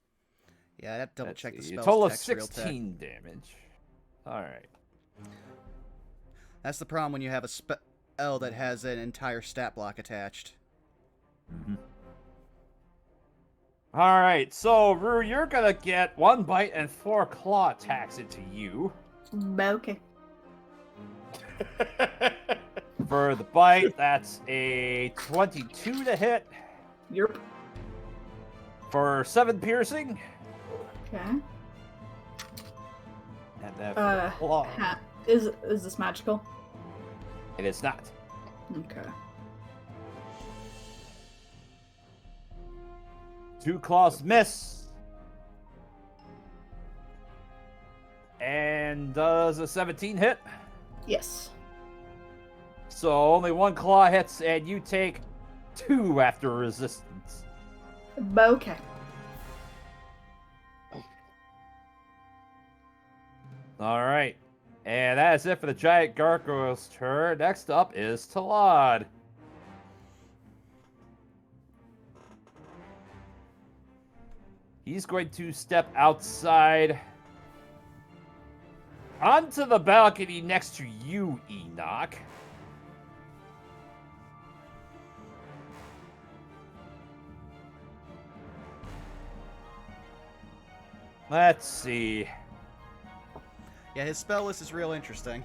Yeah, I'd have to double let's check the see, spell a total of text real tech. 16 damage. Alright. That's the problem when you have L that has an entire stat block attached. Mm-hmm. All right, so Rue, you're gonna get 1 bite and 4 claw attacks into you. Okay. For the bite, that's a 22 to hit. Yerp. For 7 piercing. Okay. And then for the claw, Is this magical? it is not. Okay. 2 claws miss. And does a 17 hit? Yes. So only 1 claw hits, and you take 2 after resistance. Okay. All right. And that is it for the giant gargoyle's turn. Next up is Talad. He's going to step outside onto the balcony next to you, Enoch. Let's see. Yeah, his spell list is real interesting.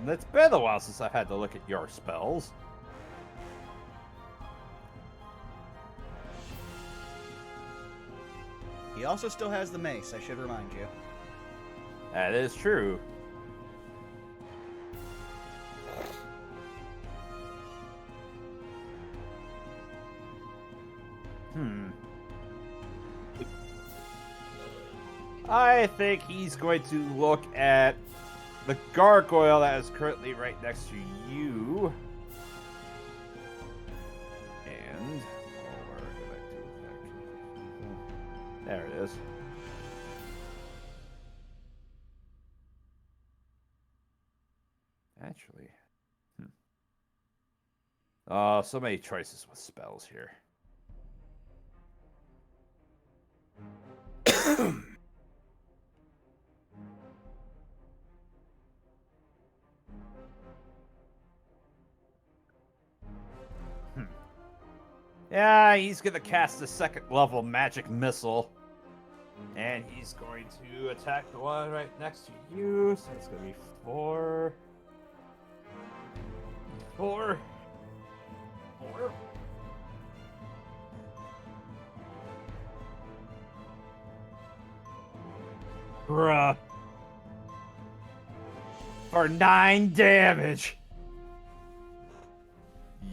It's been a while since I've had to look at your spells. He also still has the mace, I should remind you. That is true. I think he's going to look at the gargoyle that is currently right next to you. And there it is. Actually, so many choices with spells here. Yeah, he's gonna cast a 2nd level magic missile. And he's going to attack the one right next to you. So it's gonna be 4. 4. 4. Bruh. For 9 damage.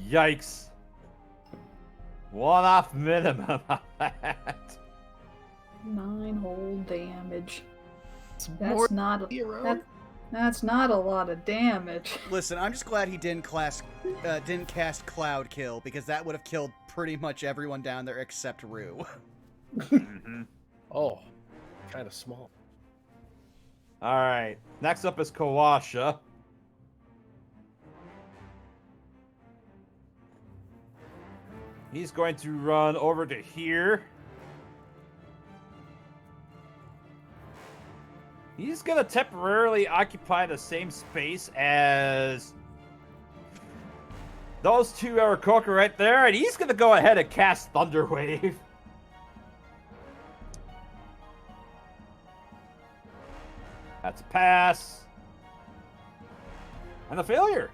Yikes. 1 off minimum on that. 9 whole damage. more That's not zero. that's not a lot of damage. Listen, I'm just glad he didn't cast Cloud Kill, because that would have killed pretty much everyone down there except Rue. Oh, kind of small. All right. Next up is Kawasha. He's going to run over to here. He's going to temporarily occupy the same space as those 2 Aarakocra right there, and he's going to go ahead and cast Thunder Wave. That's a pass. And a failure.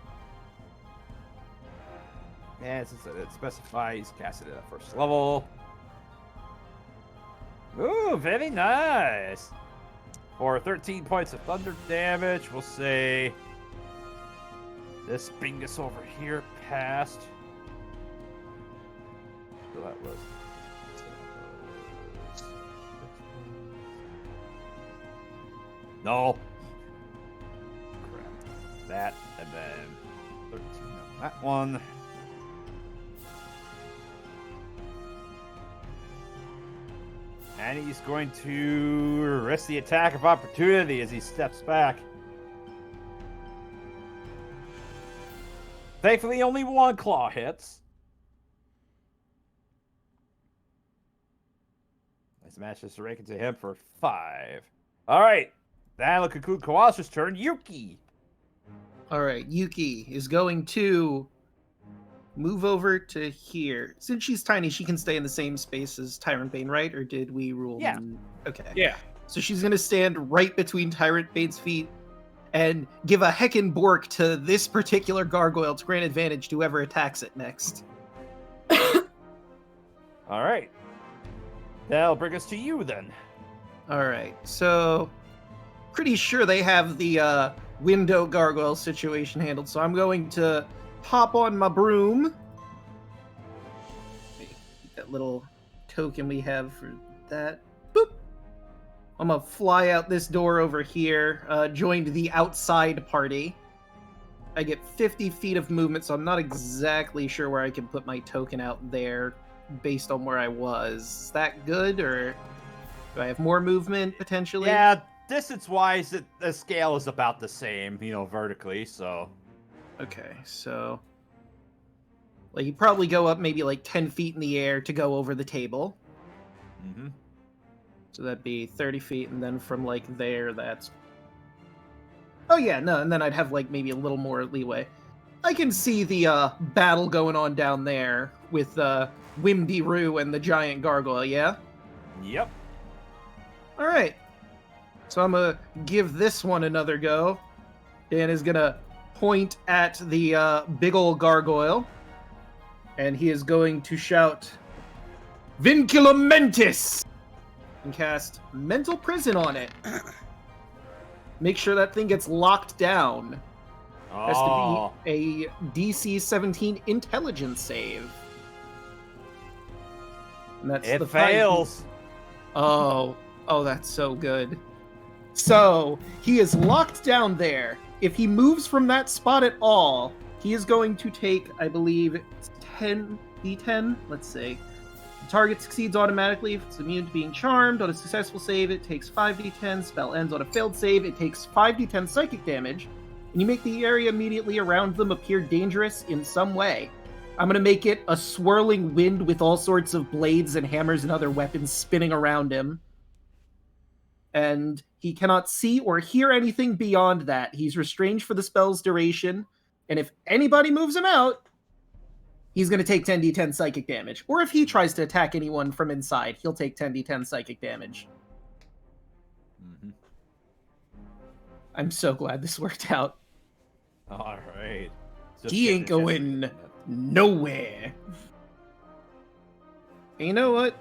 And since it specifies, cast it at 1st level. Ooh, very nice. For 13 points of thunder damage, we'll say this Bingus over here passed. So that was... No. Crap. That, and then 13 on that one. And he's going to risk the attack of opportunity as he steps back. Thankfully, only 1 claw hits. This match is raking to him for 5. All right. That'll conclude Kawashi's turn. Yuki. All right, Yuki is going to move over to here. Since she's tiny, she can stay in the same space as Tyrant Bane, right? Or did we rule? Yeah. Okay. Yeah. So she's going to stand right between Tyrant Bane's feet and give a heckin' bork to this particular gargoyle to grant advantage to whoever attacks it next. All right. That'll bring us to you then. All right, so pretty sure they have the window gargoyle situation handled, so I'm going to hop on my broom. That little token we have for that. Boop. I'm gonna fly out this door over here, joined the outside party. I get 50 feet of movement, so I'm not exactly sure where I can put my token out there based on where I was. Is that good, or do I have more movement potentially? Yeah, distance-wise, the scale is about the same, vertically, so... Okay, so... Like, you probably go up maybe like 10 feet in the air to go over the table. Mm-hmm. So that'd be 30 feet, and then from like there, that's... Oh yeah, no, and then I'd have like maybe a little more leeway. I can see the battle going on down there with Wimby Roo and the giant gargoyle, yeah? Yep. Alright. So I'm gonna give this one another go. Dan is gonna point at the big ol' gargoyle. And he is going to shout, Vinculamentis! And cast Mental Prison on it. Make sure that thing gets locked down. Has to be a DC 17 intelligence save. And that's It the fails. Oh, that's so good. So, he is locked down there. If he moves from that spot at all, he is going to take, I believe, it's 10 d10. Let's see. The target succeeds automatically if it's immune to being charmed. On a successful save, it takes 5d10. Spell ends on a failed save. It takes 5d10 psychic damage. And you make the area immediately around them appear dangerous in some way. I'm going to make it a swirling wind with all sorts of blades and hammers and other weapons spinning around him. And he cannot see or hear anything beyond that. He's restrained for the spell's duration. And if anybody moves him out, he's going to take 10d10 psychic damage. Or if he tries to attack anyone from inside, he'll take 10d10 psychic damage. Mm-hmm. I'm so glad this worked out. All right. He ain't going nowhere. And you know what?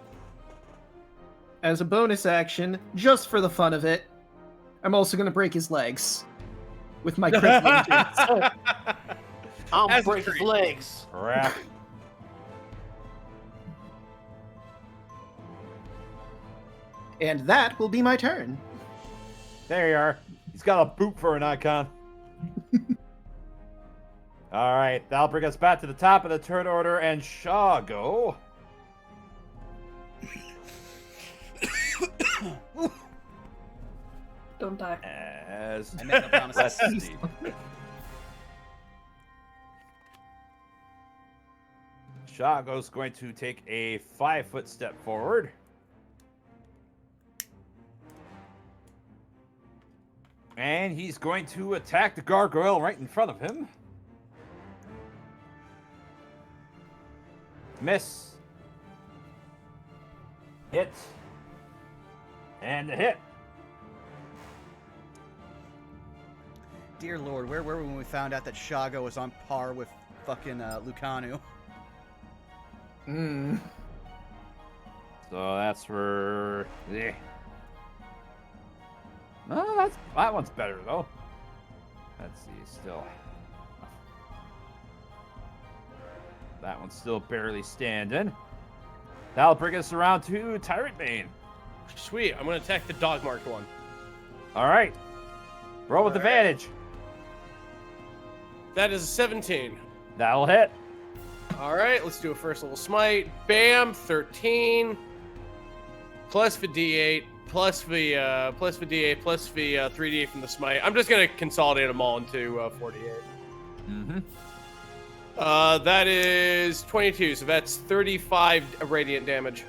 As a bonus action, just for the fun of it, I'm also going to break his legs with my crit vengeance. I'll break his legs. Crap. And that will be my turn. There you are. He's got a boot for an icon. All right, that'll bring us back to the top of the turn order, and Shaw go. Don't die. As I make no promises. let's see. Shago's going to take a 5-foot step forward. And he's going to attack the gargoyle right in front of him. Miss. Hit. And a hit. Dear Lord, where were we when we found out that Shago was on par with fucking Lucanu? Hmm. So that's for... Yeah. No, that one's better, though. Let's see, still... That one's still barely standing. That'll bring us around to Tyrant Bane. Sweet. I'm going to attack the dog-marked one. All right. Roll with advantage. That is a 17. That'll hit. All right, let's do a first level smite. Bam, 13. Plus the D8, plus the D8, plus the 3D8 from the smite. I'm just going to consolidate them all into 48. Mm-hmm. That is 22, so that's 35 radiant damage.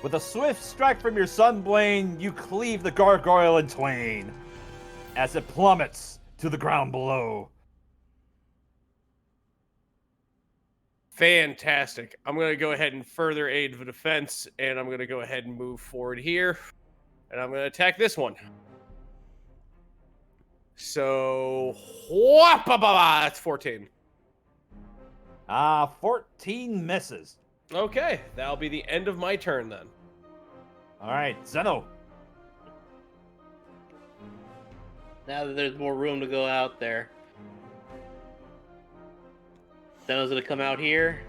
With a swift strike from your sunblade, you cleave the gargoyle in twain as it plummets to the ground below. Fantastic. I'm going to go ahead and further aid the defense, and I'm going to go ahead and move forward here. And I'm going to attack this one. So, that's 14. 14 misses. Okay, that'll be the end of my turn then. All right, Zeno. Now that there's more room to go out there. Zeno's gonna come out here.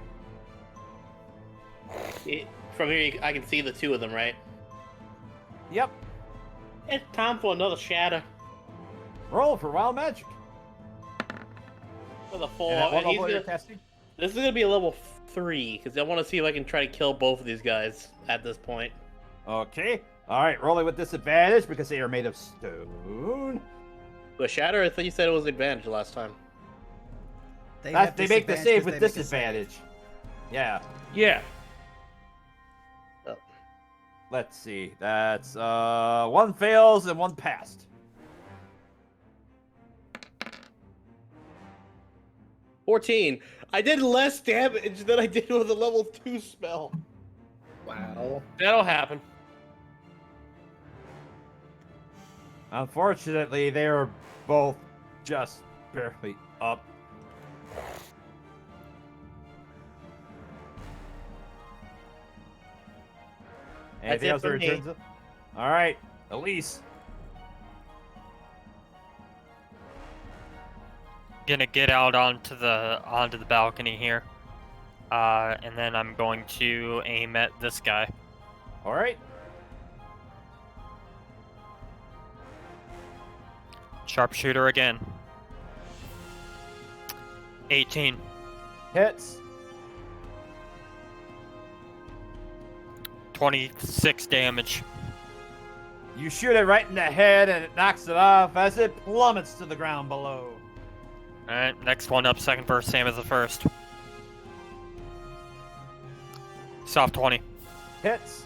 From here, I can see the two of them, right? Yep. It's time for another shatter. Roll for wild magic. For the 4. And at what And he's level you're gonna, casting? this is gonna be a level 3 because I want to see if I can try to kill both of these guys at this point. Okay. All right, rolling with disadvantage because they are made of stone. But shatter, I thought you said it was advantage last time. They Make the save with because they make a save. disadvantage. Yeah. Yeah. Oh. Let's see. That's 1 fails and 1 passed. 14. I did less damage than I did with a level 2 spell. Wow. That'll happen. Unfortunately, they are both just barely up. Anything else for in me. terms of? All right, Elise. Gonna get out onto the balcony here, and then I'm going to aim at this guy. All right. Sharpshooter again. 18. Hits. 26 damage. You shoot it right in the head and it knocks it off as it plummets to the ground below. Alright, next one up, second verse, same as the first. Soft 20. Hits.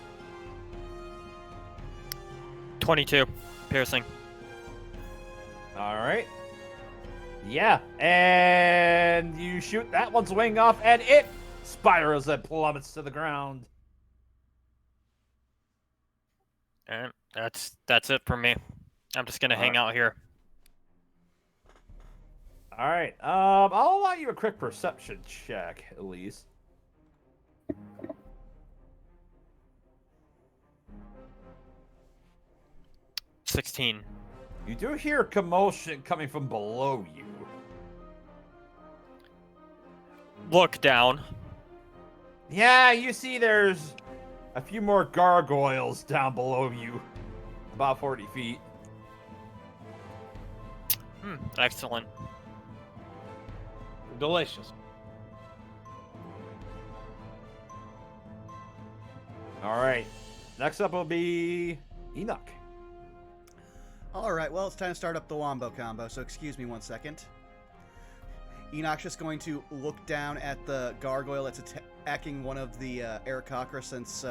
22. Piercing. All right. Yeah, and you shoot that one's wing off, and it spirals and plummets to the ground. Alright, that's it for me. I'm just gonna hang out here. All right. I'll allow you a quick perception check, Elise. $16. You do hear commotion coming from below you. Look down. Yeah, you see there's a few more gargoyles down below you. About 40 feet. Excellent. Delicious. All right. Next up will be Enoch. Alright, well, it's time to start up the Wombo combo, so excuse me 1 second. Enoch's just going to look down at the gargoyle that's attacking one of the Aarakocra, since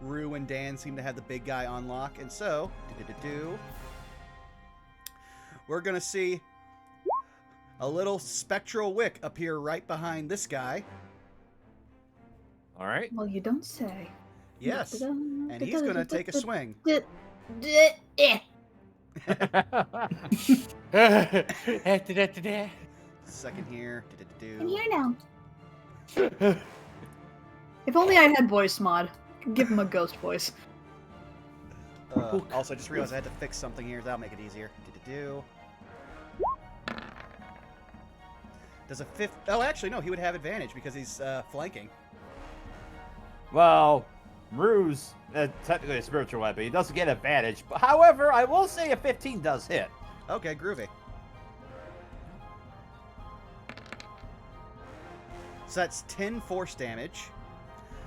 Rue and Dan seem to have the big guy on lock. And so, we're going to see a little spectral wick appear right behind this guy. All right. Well, you don't say. Yes, and he's going to take a swing. Second here. I'm here now. If only I had voice mod. Could give him a ghost voice. Also, I just realized I had to fix something here. That'll make it easier. Does a fifth... Oh, actually, no. He would have advantage because he's flanking. Well, Rue's technically a spiritual weapon. He doesn't get advantage. But, however, I will say a 15 does hit. Okay, groovy. So that's 10 force damage.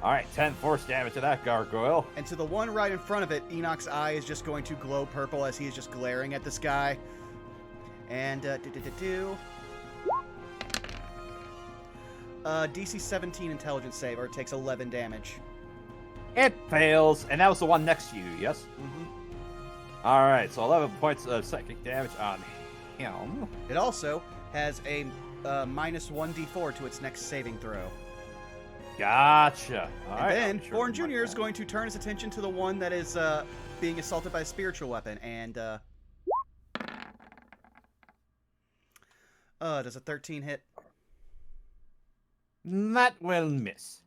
All right, 10 force damage to that gargoyle. And to the one right in front of it, Enoch's eye is just going to glow purple as he is just glaring at this guy. And, DC 17 intelligence save, or it takes 11 damage. It fails, and that was the one next to you, yes? Mm-hmm. All right, so 11 points of psychic damage on him. It also has a minus 1d4 to its next saving throw. Gotcha. All And right, then I'm sure Thorn to mark Jr. is that. going to turn his attention to the one that is being assaulted by a spiritual weapon, and does a 13 hit? That will miss.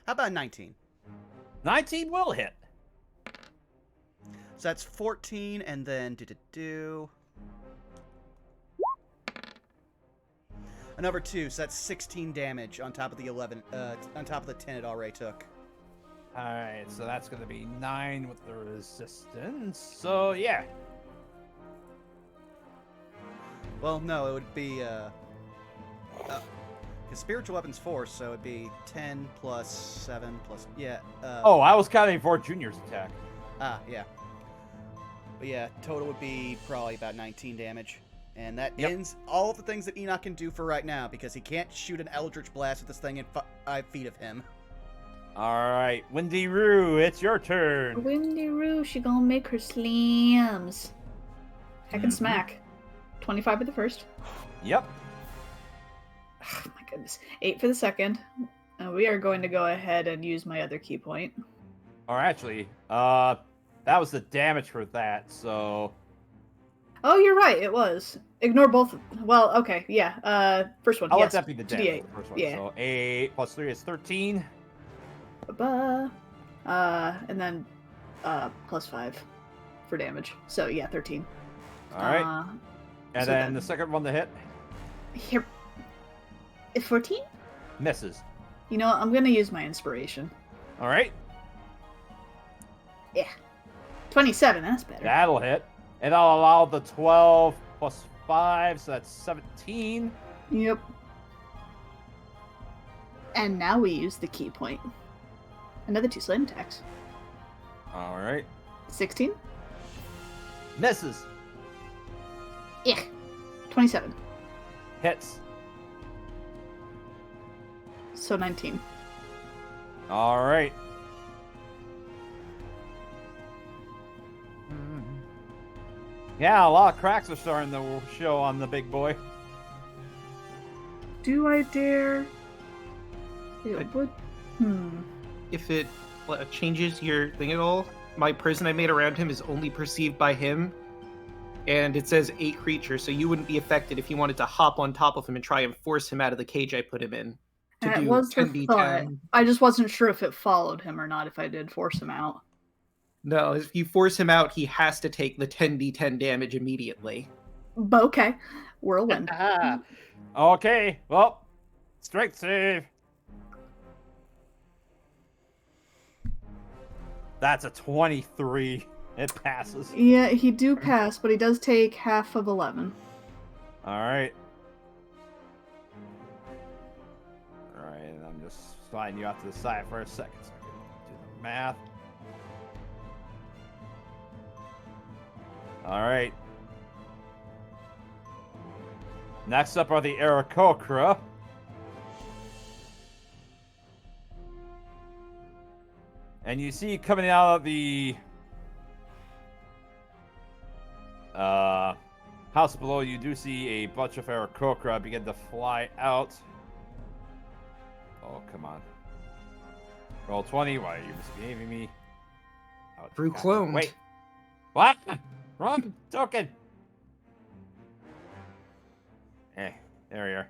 How about 19? 19 will hit. So that's 14, and then another 2, so that's 16 damage on top of the 11, on top of the 10 it already took. All right, so that's going to be 9 with the resistance. So yeah. Well, no, it would be his spiritual weapon's 4, so it'd be 10 plus 7 plus Oh, I was counting for Junior's attack. Yeah. But yeah, total would be probably about 19 damage. And that Yep. ends all of the things that Enoch can do for right now, because he can't shoot an Eldritch Blast with this thing in 5 feet of him. All right, Windy Roo, it's your turn. Windy Roo, she gonna make her slams. Heck and Mhm. smack. 25 for the first. Yep. Oh my goodness. 8 for the second. We are going to go ahead and use my other key point. Or actually, that was the damage for that, so... Oh, you're right, it was. Ignore both. Well, okay, yeah. First one, I'll yes. let that be the damage 2d8. for the first one. Yeah. So 8 plus 3 is 13. Ba-ba. And then plus 5 for damage. So yeah, 13. All right. And so then then- the second one to hit Here. 14? misses. You know what? I'm gonna use my inspiration. All right. Yeah. 27, that's better. That'll hit. And I'll allow the 12 plus 5, so that's 17. Yep. And now we use the key point. Another 2 slam attacks. All right. 16? Misses. Yeah. 27. Hits. So 19. All right. Yeah, a lot of cracks are starting to show on the big boy. Do I dare? It would. If it changes your thing at all, my prison I made around him is only perceived by him, and it says 8 creatures, so you wouldn't be affected if you wanted to hop on top of him and try and force him out of the cage I put him in. To That do was the 10d10. thought. I just wasn't sure if it followed him or not if I did force him out. No, if you force him out, he has to take the 10d10 damage immediately. But okay. Whirlwind. Ah, Okay, well, strength save. That's a 23. It passes. Yeah, he do pass, but he does take half of 11. All right. All right, and I'm just sliding you out to the side for a second so I can do the math. All right. Next up are the Aarakocra. And you see coming out of the house below, you do see a bunch of Aarakocra begin to fly out. Oh, come on. Roll 20. Why are you misbehaving me? Oh, Brew God. cloned. Wait. What? Wrong token. Hey, there you are.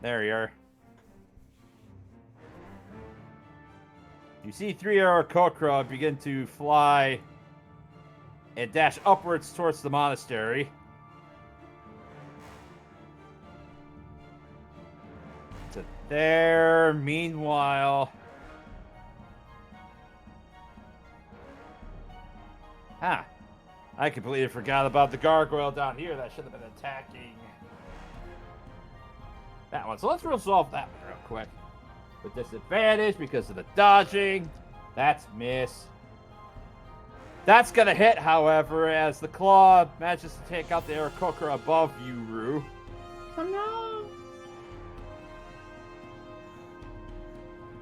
There you are. You see 3 Aarakocra begin to fly and dash upwards towards the monastery. To there. Meanwhile... Ah, I completely forgot about the gargoyle down here that should have been attacking that one. So let's resolve that one real quick. With disadvantage because of the dodging. That's miss. That's gonna hit, however, as the claw manages to take out the Aarakocra above you, Rue. Oh no!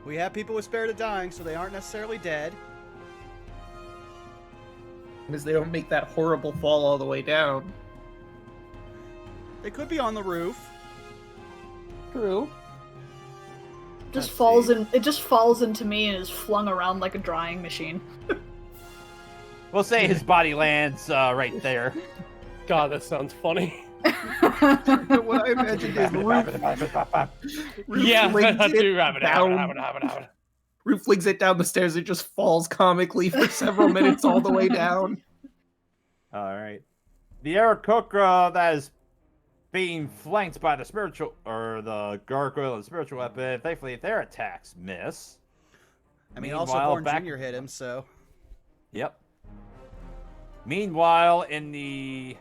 We have people with Spirit of Dying, so they aren't necessarily dead. Because they don't make that horrible fall all the way down. They could be on the roof. True. Just Let's falls see. in. It just falls into me and is flung around like a drying machine. We'll say his body lands right there. God, that sounds funny. What I imagined is Roof Yeah, flings I do it have it. down. Roof flings it down the stairs. It just falls comically for several minutes all the way down. All right. The Aarakocra that is being flanked by the spiritual or the gargoyle and spiritual weapon. Thankfully, their attacks miss. I mean, also Meanwhile, Horn back- Jr. hit him, so... Yep. Meanwhile, in the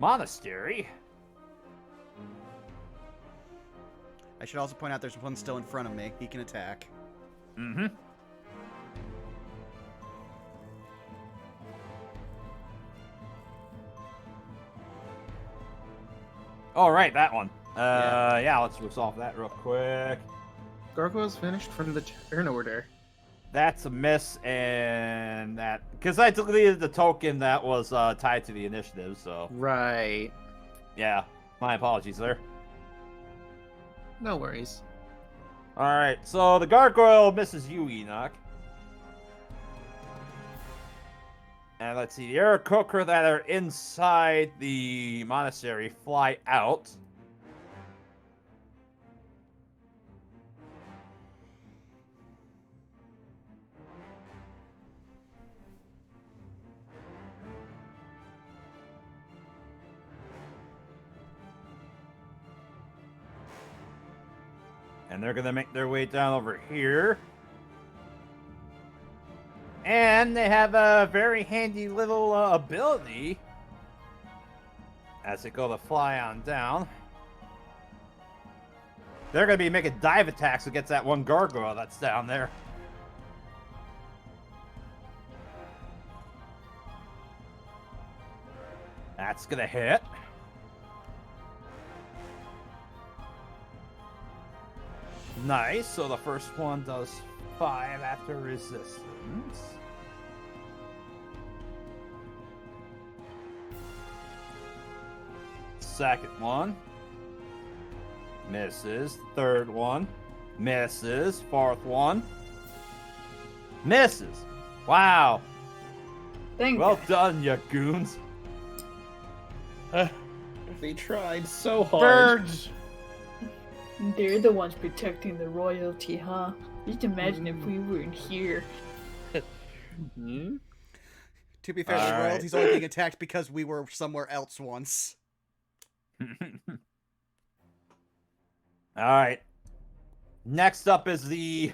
monastery, I should also point out there's one still in front of me. He can attack. mm-hmm. All right, that one. Yeah, let's resolve that real quick. Gargoyle's finished from the turn order. That's a miss, and that because I deleted the token that was tied to the initiative. So Right. yeah, my apologies there. No worries. All right, so the gargoyle misses you, Enoch. And let's see, the Aarakocra that are inside the monastery fly out. And they're going to make their way down over here. And they have a very handy little ability as they go to fly on down. They're going to be making dive attacks against that one gargoyle that's down there. That's going to hit. Nice, so the first one does 5 after resistance. Second one misses. Third one misses. Fourth one misses. Wow. Thank Well done, you goons. They tried so hard. Birds. They're the ones protecting the royalty, huh? Just imagine if we weren't here. Hmm? To be fair, the Alright. royalty's only being attacked because we were somewhere else once. Alright. Next up is the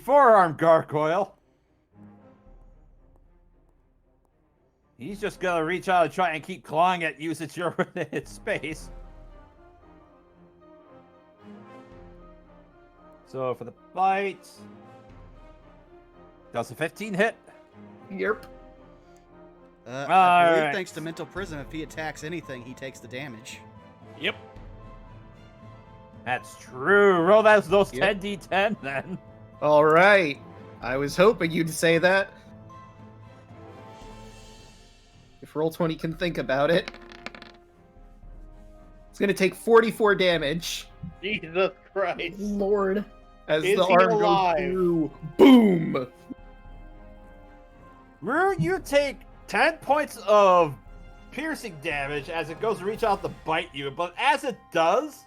forearm gargoyle. He's just gonna reach out and try and keep clawing at you since you're in its space. So for the bite, does a 15 hit? Yerp. I believe Alright. thanks to Mental Prism, if he attacks anything, he takes the damage. Yep. That's true. Roll those Yep. 10d10 then. All right. I was hoping you'd say that. If Roll20 can think about it. It's going to take 44 damage Jesus Christ. Lord. as Is the he arm alive? goes through. Boom! Rue, you take 10 points of piercing damage as it goes to reach out to bite you, but as it does,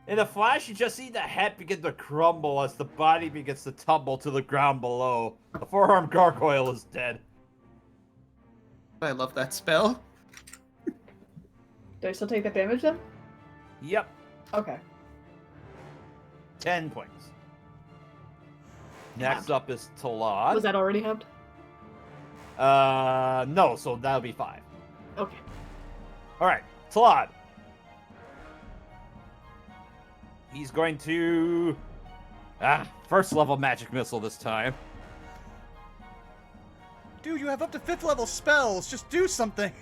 in a flash, you just see the head begin to crumble as the body begins to tumble to the ground below. The forearm gargoyle is dead. I love that spell. Do I still take that damage then? Yep, Okay. 10 points. Next up is Talad. Was that already halved? No, so that'll be 5. Okay. Alright, Talad. He's going to... first level magic missile this time. Dude, you have up to 5th level spells. Just do something.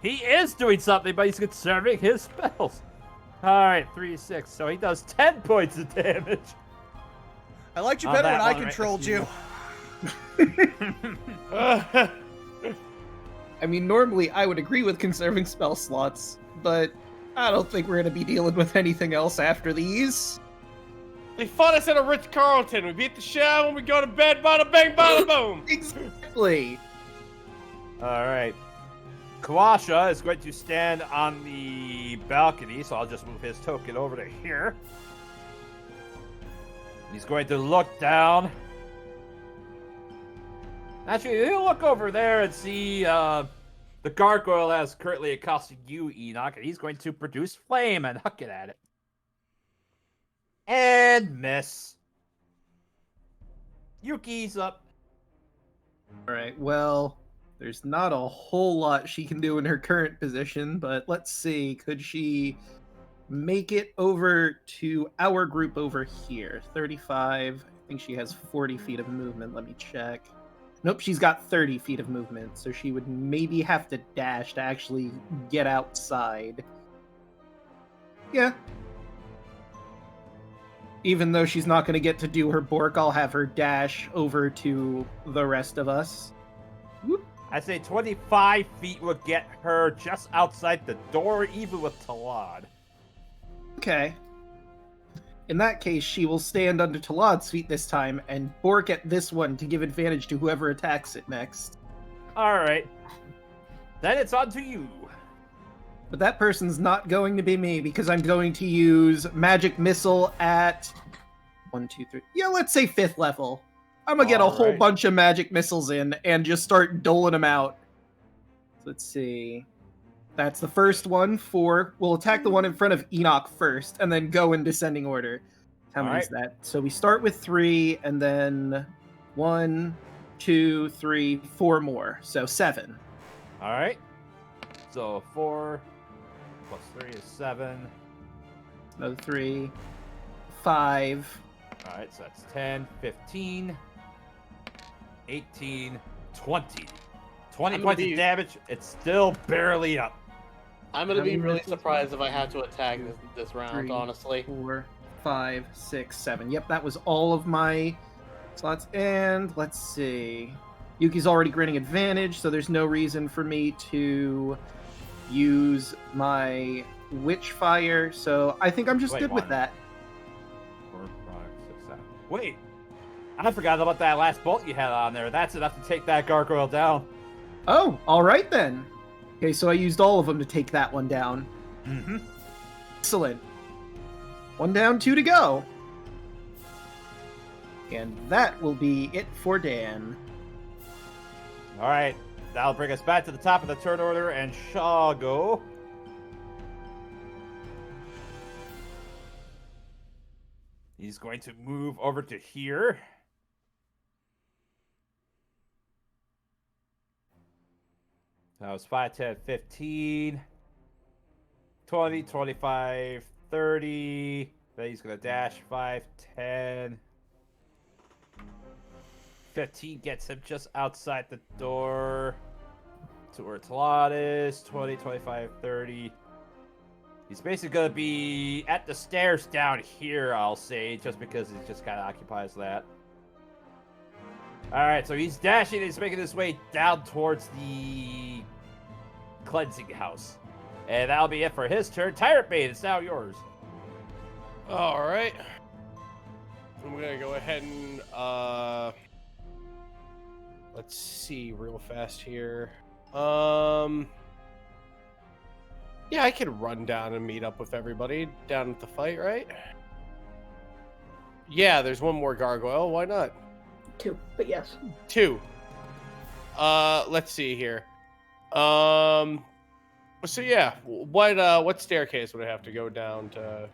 He is doing something, but he's conserving his spells. Alright, 3 6. So he does 10 points of damage. I liked you On better that when I one, right, controlled that's you. I mean, normally I would agree with conserving spell slots, but I don't think we're going to be dealing with anything else after these. They fought us at a Ritz-Carlton. We beat the shit out when we go to bed. Bada bang, bada boom. Exactly. Alright. Kawasha is going to stand on the balcony, so I'll just move his token over to here. He's going to look down. Actually, he'll look over there and see the gargoyle has currently accosted you, Enoch, and he's going to produce flame and huck it at it. And miss. Yuki's up. Alright, well, there's not a whole lot she can do in her current position, but let's see. Could she make it over to our group over here? 35. I think she has 40 feet of movement. Let me check. Nope, she's got 30 feet of movement, so she would maybe have to dash to actually get outside. Yeah. Even though she's not going to get to do her Bork, I'll have her dash over to the rest of us. Whoop. I say 25 feet will get her just outside the door, even with Talad. Okay. In that case, she will stand under Talad's feet this time and Bork at this one to give advantage to whoever attacks it next. Alright. Then it's on to you. But that person's not going to be me because I'm going to use Magic Missile at 1, 2, 3. Yeah, let's say 5th level. I'm going to get a whole bunch of Magic Missiles in and just start doling them out. Let's see. That's the first one. 4. We'll attack the one in front of Enoch first, and then go in descending order. How many is that? So we start with 3, and then 1, 2, 3, 4 more. So 7. Alright. So 4 plus 3 is 7. Another 3. 5. Alright, so that's 10, 15, 18, 20. 20 points of damage. It's still barely up. I'm gonna be really surprised if I have to attack this round, 3, honestly. 4, 5, 6, 7. Yep, that was all of my slots. And let's see. Yuki's already granting advantage, so there's no reason for me to use my Witchfire. So I think I'm just good with that. 4, 5, 6, 7. Wait, I forgot about that last bolt you had on there. That's enough to take that gargoyle down. Oh, all right then. Okay, so I used all of them to take that one down. Mm-hmm. Excellent. 1 down, 2 to go. And that will be it for Dan. All right, that'll bring us back to the top of the turn order, and Shago. He's going to move over to here. That was 5, 10, 15, 20, 25, 30. Then he's going to dash 5, 10. 15 gets him just outside the door to where Talad is. 20, 25, 30. He's basically going to be at the stairs down here, I'll say, just because he just kind of occupies that. Alright, so he's dashing. He's making his way down towards the cleansing house. And that'll be it for his turn. Tyrant Bane, it's now yours. All right. I'm going to go ahead and... let's see real fast here. Yeah, I could run down and meet up with everybody down at the fight, right? Yeah, there's one more gargoyle. Why not? 2, but yes. 2. Let's see here. So yeah, what staircase would I have to go down to?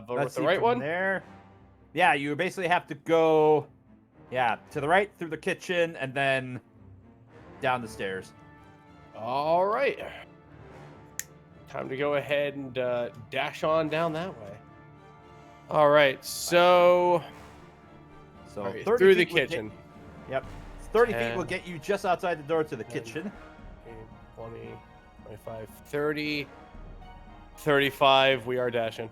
With the right one? There. Yeah, you basically have to go. Yeah, to the right through the kitchen and then down the stairs. All right. Time to go ahead and dash on down that way. All right, so right, through the kitchen. Yep. 30 feet will get you just outside the door to the kitchen. 20, 25, 30. 35. We are dashing.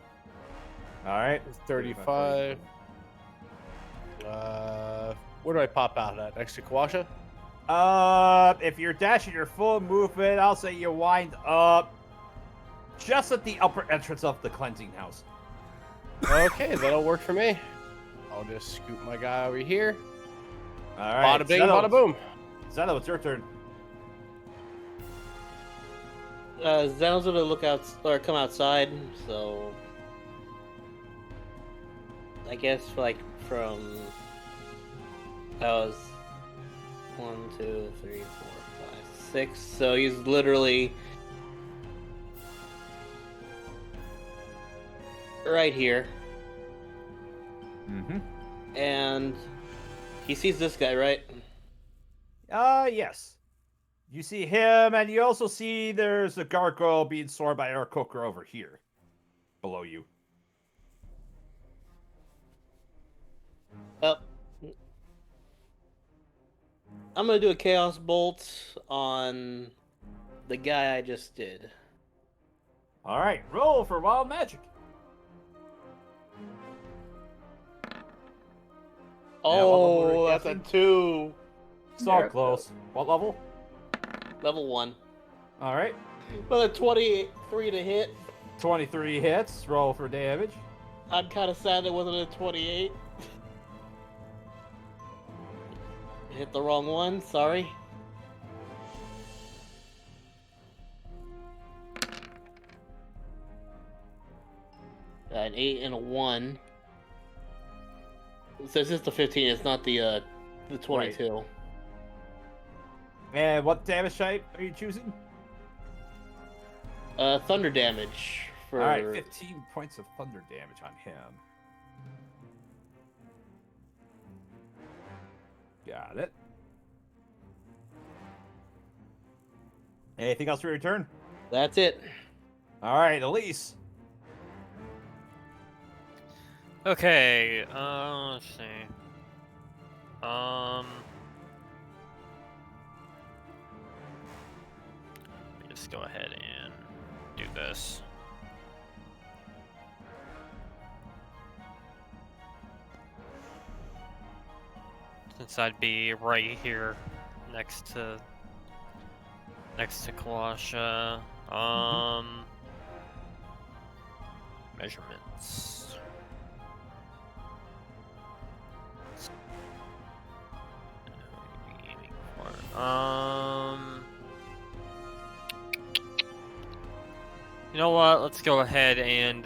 All right. 35. Where do I pop out at? Next to Kawasha? If you're dashing your full movement, I'll say you wind up just at the upper entrance of the cleansing house. Okay, that'll work for me. I'll just scoop my guy over here. All right. Bada bing, bada boom. Zeno, it's your turn. Zeno's gonna look out or come outside, so I guess like from that was 1, 2, 3, 4, 5, 6. So he's literally right here, and he sees this guy, right? Yes. You see him, and you also see there's a gargoyle being soared by Air Coker over here, below you. I'm gonna do a chaos bolt on the guy I just did. All right, roll for wild magic. Oh, that's a 2. So close. What level? Level 1. All right. Well, a 23 to hit. 23 hits. Roll for damage. I'm kind of sad it wasn't a 28. Hit the wrong one, sorry. An 8 and a 1. So it's just the 15, it's not the 22. Right. And what damage type are you choosing? Thunder damage. For... All right, 15 points of thunder damage on him. Got it. Anything else for your turn? That's it. All right, Elise. Okay, let's see. Just go ahead and do this. Since I'd be right here next to Kalasha. Measurements. You know what? Let's go ahead and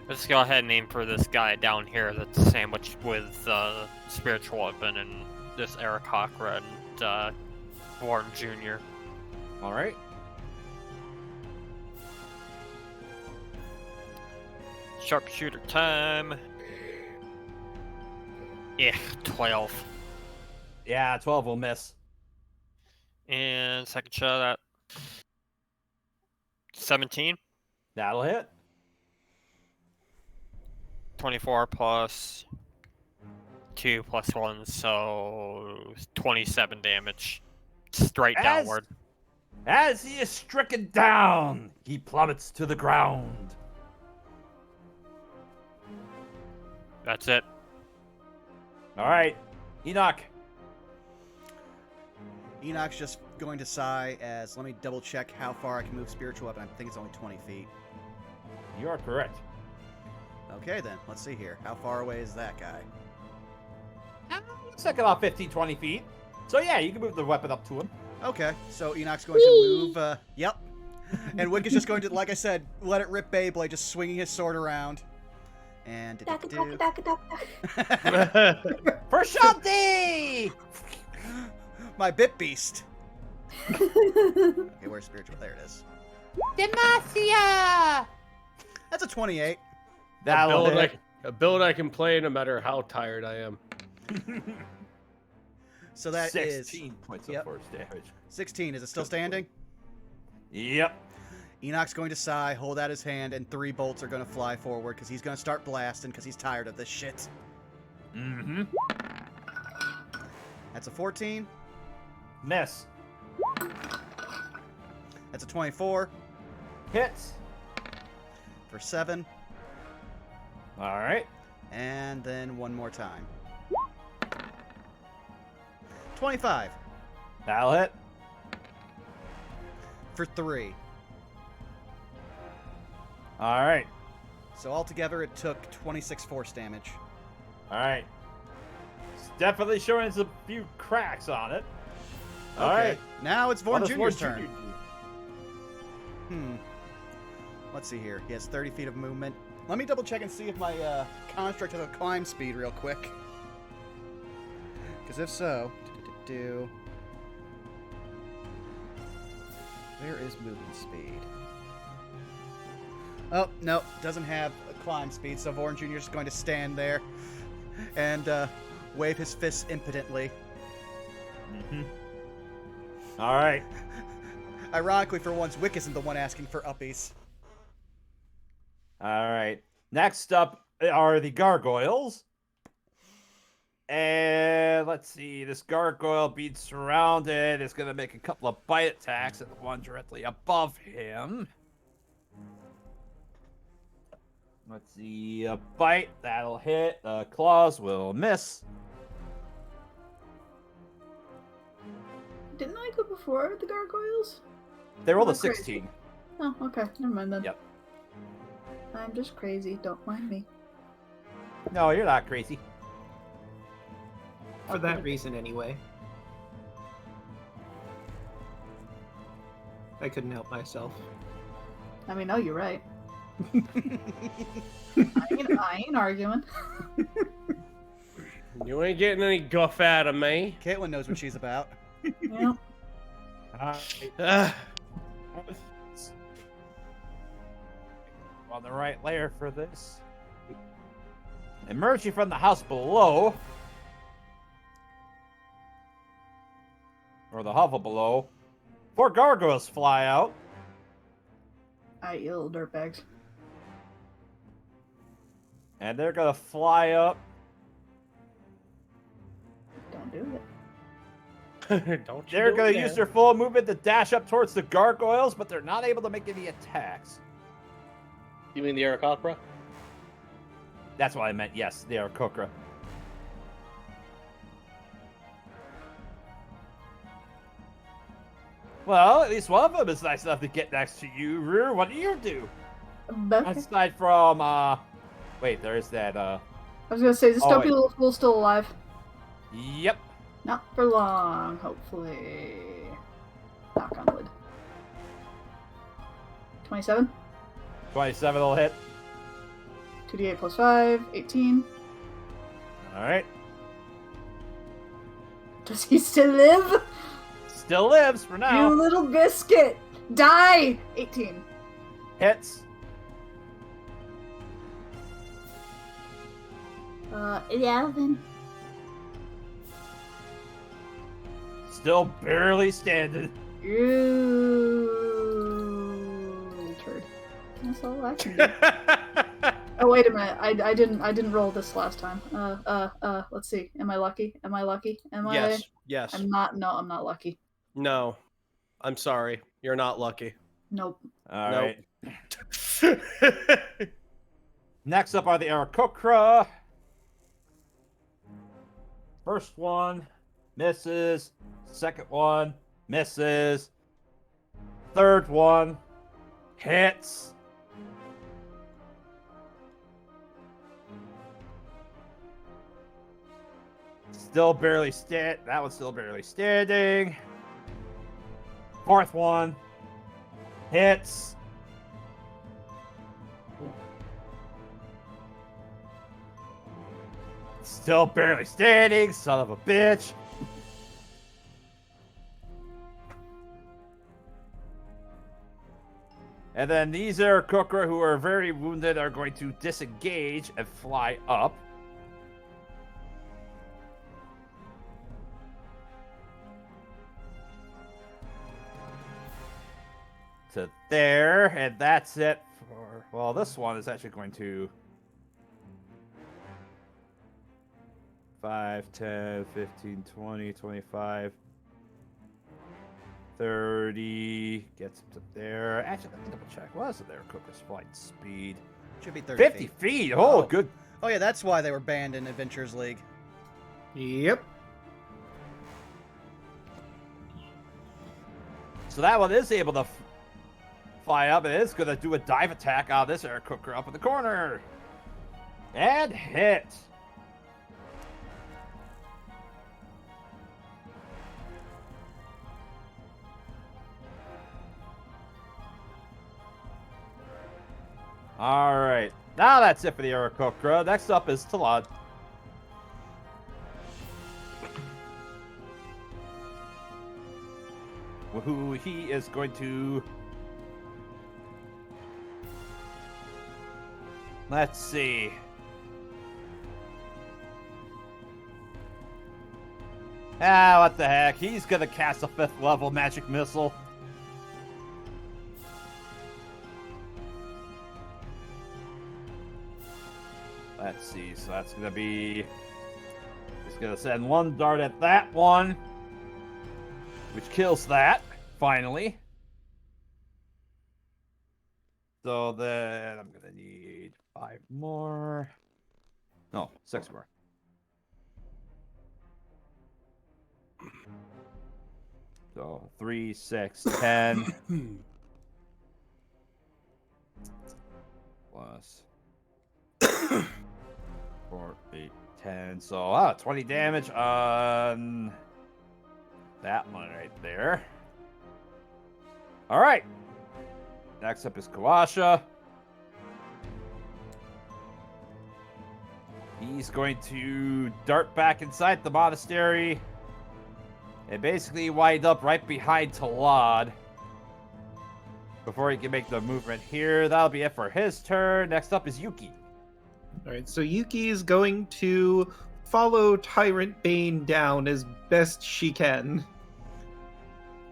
let's go ahead and aim for this guy down here that's sandwiched with spiritual weapon and this Eric Cochran and Warren Jr. All right. Sharpshooter time. Yeah, 12. Yeah, 12 will miss. And second shot at 17. That'll hit. 24 plus 2 plus 1, so 27 damage. Straight downward. As he is stricken down, he plummets to the ground. That's it. All right, Enoch. Enoch's just going to sigh as, let me double check how far I can move spiritual weapon. I think it's only 20 feet. You are correct. Okay then, let's see here. How far away is that guy? Looks like about 15, 20 feet. So yeah, you can move the weapon up to him. Okay, so Enoch's going to move, yep. And Wick is just going to, like I said, let it rip Beyblade, just swinging his sword around. And... For Shanti! My bit beast! Okay, where's spiritual? There it is. Demacia! That's a 28. A build I can play no matter how tired I am. So that 16 is... points yep. of force damage. 16. Is it still standing? Yep. Enoch's going to sigh, hold out his hand, and 3 bolts are going to fly forward because he's going to start blasting because he's tired of this shit. Mm-hmm. That's a 14. Miss. That's a 24 Hits. for 7. All right. And then one more time. 25 That'll hit. for 3. All right. So altogether, it took 26 force damage. All right. It's definitely showing a few cracks on it. All Okay. right. Now it's Vorn What does Jr.'s Vorn turn. Jr. do? Let's see here. He has 30 feet of movement. Let me double check and see if my construct has a climb speed real quick. Because if so, where is movement speed? Oh, no, doesn't have a climb speed, so Vorn Jr. is going to stand there and wave his fists impotently. All right. Ironically, for once, Wick isn't the one asking for uppies. All right. Next up are the gargoyles. And let's see. This gargoyle being surrounded is going to make a couple of bite attacks at the one directly above him. Let's see. A bite. That'll hit. Claws will miss. Didn't I go before the gargoyles? They rolled a Oh, great. 16. Oh, okay. Never mind then. Yep. I'm just crazy. Don't mind me. No, you're not crazy. For that reason, anyway. I couldn't help myself. I mean, no, you're right. I ain't arguing. You ain't getting any guff out of me. Caitlin knows what she's about. Yeah. Ugh. On the right layer for this. Emerging from the house below, or the hovel below, 4 gargoyles fly out. Alright, you little dirtbags. And they're gonna fly up. Don't do it. Don't you They're do gonna it, use man. their full movement to dash up towards the gargoyles, but they're not able to make any attacks. You mean the Aarakocra? That's what I meant, yes, they are Kokra. Well, at least one of them is nice enough to get next to you, Rue. What do you do? Okay. Aside from, wait, there is that, I was gonna say, is this Oh, dopey wait. little fool still alive? Yep. Not for long, hopefully. Knock on wood. 27? 27 will hit. 2d8 plus 5, 18. Alright. Does he still live? Still lives for You now. little biscuit! Die! 18. Hits. 11. Still barely standing. You turd. That's all I can do. Oh wait a minute, I didn't roll this last time. Let's see. Am I lucky? Am I lucky? Am Yes. I? Yes. I'm not. No, I'm not lucky. No. I'm sorry. You're not lucky. Nope. Alright. Next up are the Aarakocra. First one misses. Second one misses. Third one hits. Still barely that one's still barely standing. Fourth one hits. Still barely standing, son of a bitch. And then these Aarakocra who are very wounded are going to disengage and fly up. To there, and that's it for, well, this one is actually going to 5, 10, 15, 20, 25. 30. Gets up there. Actually, let me double check. What is it there? Cooker's flight speed. Should be 30 50 feet. feet. Oh, good. Oh, yeah, that's why they were banned in Adventures League. Yep. So that one is able to fly up. It is going to do a dive attack on this air cooker up in the corner. And hit. All right. Now that's it for the Aarakocra. Next up is Talad. Who he is going to... Let's see. What the heck. He's going to cast a 5th level magic missile. Let's see. So that's going to be... He's going to send one dart at that one, which kills that, finally. So then I'm going to need 5 more. No, 6 more. So 3, 6, 10. Plus 4, 8, 10. So 20 damage on that one right there. All right. Next up is Kawasha. He's going to dart back inside the monastery and basically wind up right behind Talad before he can make the movement here. That'll be it for his turn. Next up is Yuki. All right, so Yuki is going to follow Tyrant Bane down as best she can.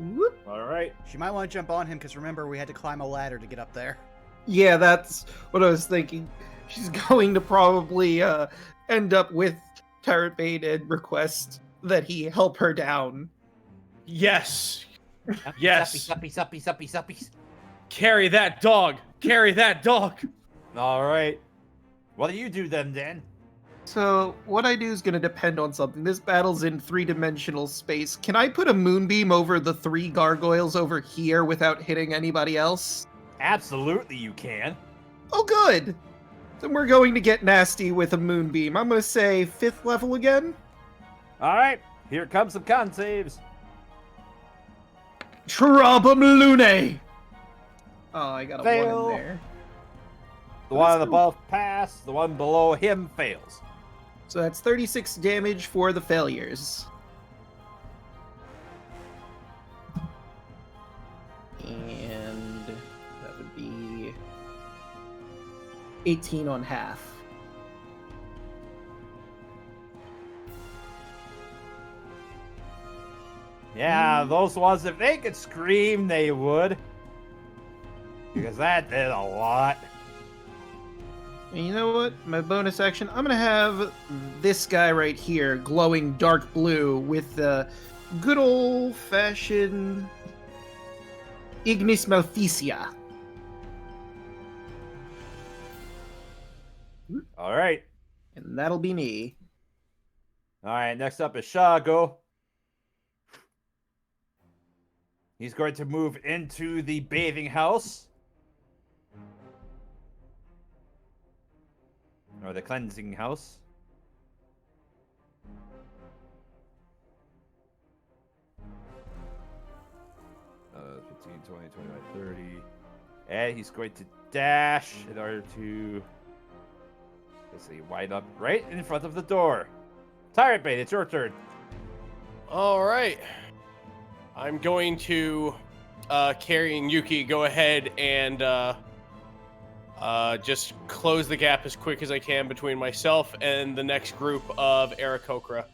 Whoop. All right. She might want to jump on him because remember, we had to climb a ladder to get up there. Yeah, that's what I was thinking. She's going to probably end up with Tyrant Bane and request that he help her down. Yes. Yes. Suppies. Carry that dog. Carry that dog. All right. What do you do then, Dan? So, what I do is going to depend on something. This battle's in 3-dimensional space. Can I put a moonbeam over the 3 gargoyles over here without hitting anybody else? Absolutely you can. Oh, good! Then we're going to get nasty with a moonbeam. I'm going to say 5th level again. All right. Here comes some con saves. Trabum Lune! Oh, I got a Fail. 1 in there. The one above pass. The one below him fails. So that's 36 damage for the failures. And that would be 18 on half. Yeah, those ones, if they could scream, they would. Because that did a lot. And you know what? My bonus action, I'm going to have this guy right here glowing dark blue with the good old-fashioned Ignis Maleficia. All right. And that'll be me. All right, next up is Shago. He's going to move into the bathing house. Or the cleansing house. 15, 20, 25, 30. And he's going to dash in order to basically wind up right in front of the door. Tyrant Bait, it's your turn. All right. I'm going to, carrying Yuki, go ahead and just close the gap as quick as I can between myself and the next group of Aarakocra.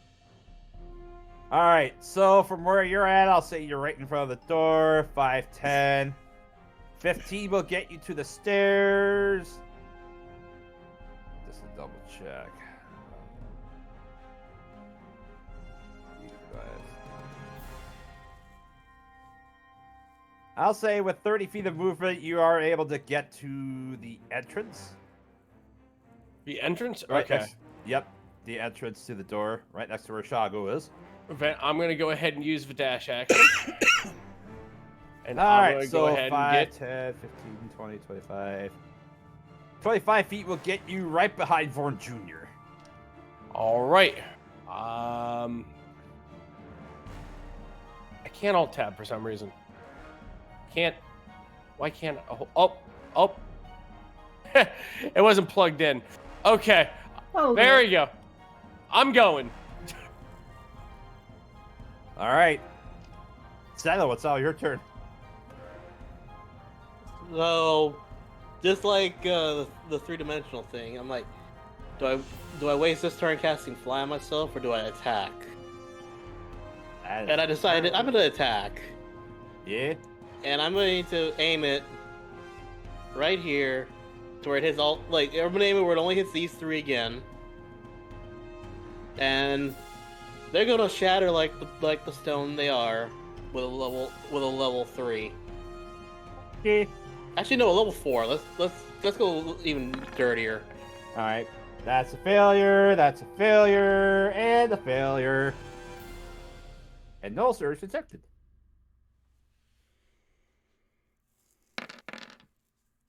All right, so from where you're at, I'll say you're right in front of the door. 5, 10. 15 will get you to the stairs. Just a double check. I'll say with 30 feet of movement, you are able to get to the entrance. The entrance? Right Okay. Yep, the entrance to the door, right next to where Shago is. I'm going to go ahead and use the dash action. And All I'm right, going to so go ahead 5, and get... 10, 15, 20, 25. 25 feet will get you right behind Vorn Jr. All right. I can't alt tab for some reason. Can't. Why can't? Oh. It wasn't plugged in. Okay. Oh, There we go. I'm going. All right. Silo, it's all your turn. So, just like the three-dimensional thing, I'm like, do I waste this turn casting fly on myself, or do I attack? And I decided I'm gonna attack. Yeah. And I'm going to aim it right here to where it hits all. Like, I'm gonna aim it where it only hits these three again. And they're gonna shatter like the stone they are with a level 3. Yeah. Actually, no, a level 4. Let's go even dirtier. All right. That's a failure. That's a failure, and a failure. And no surge detected.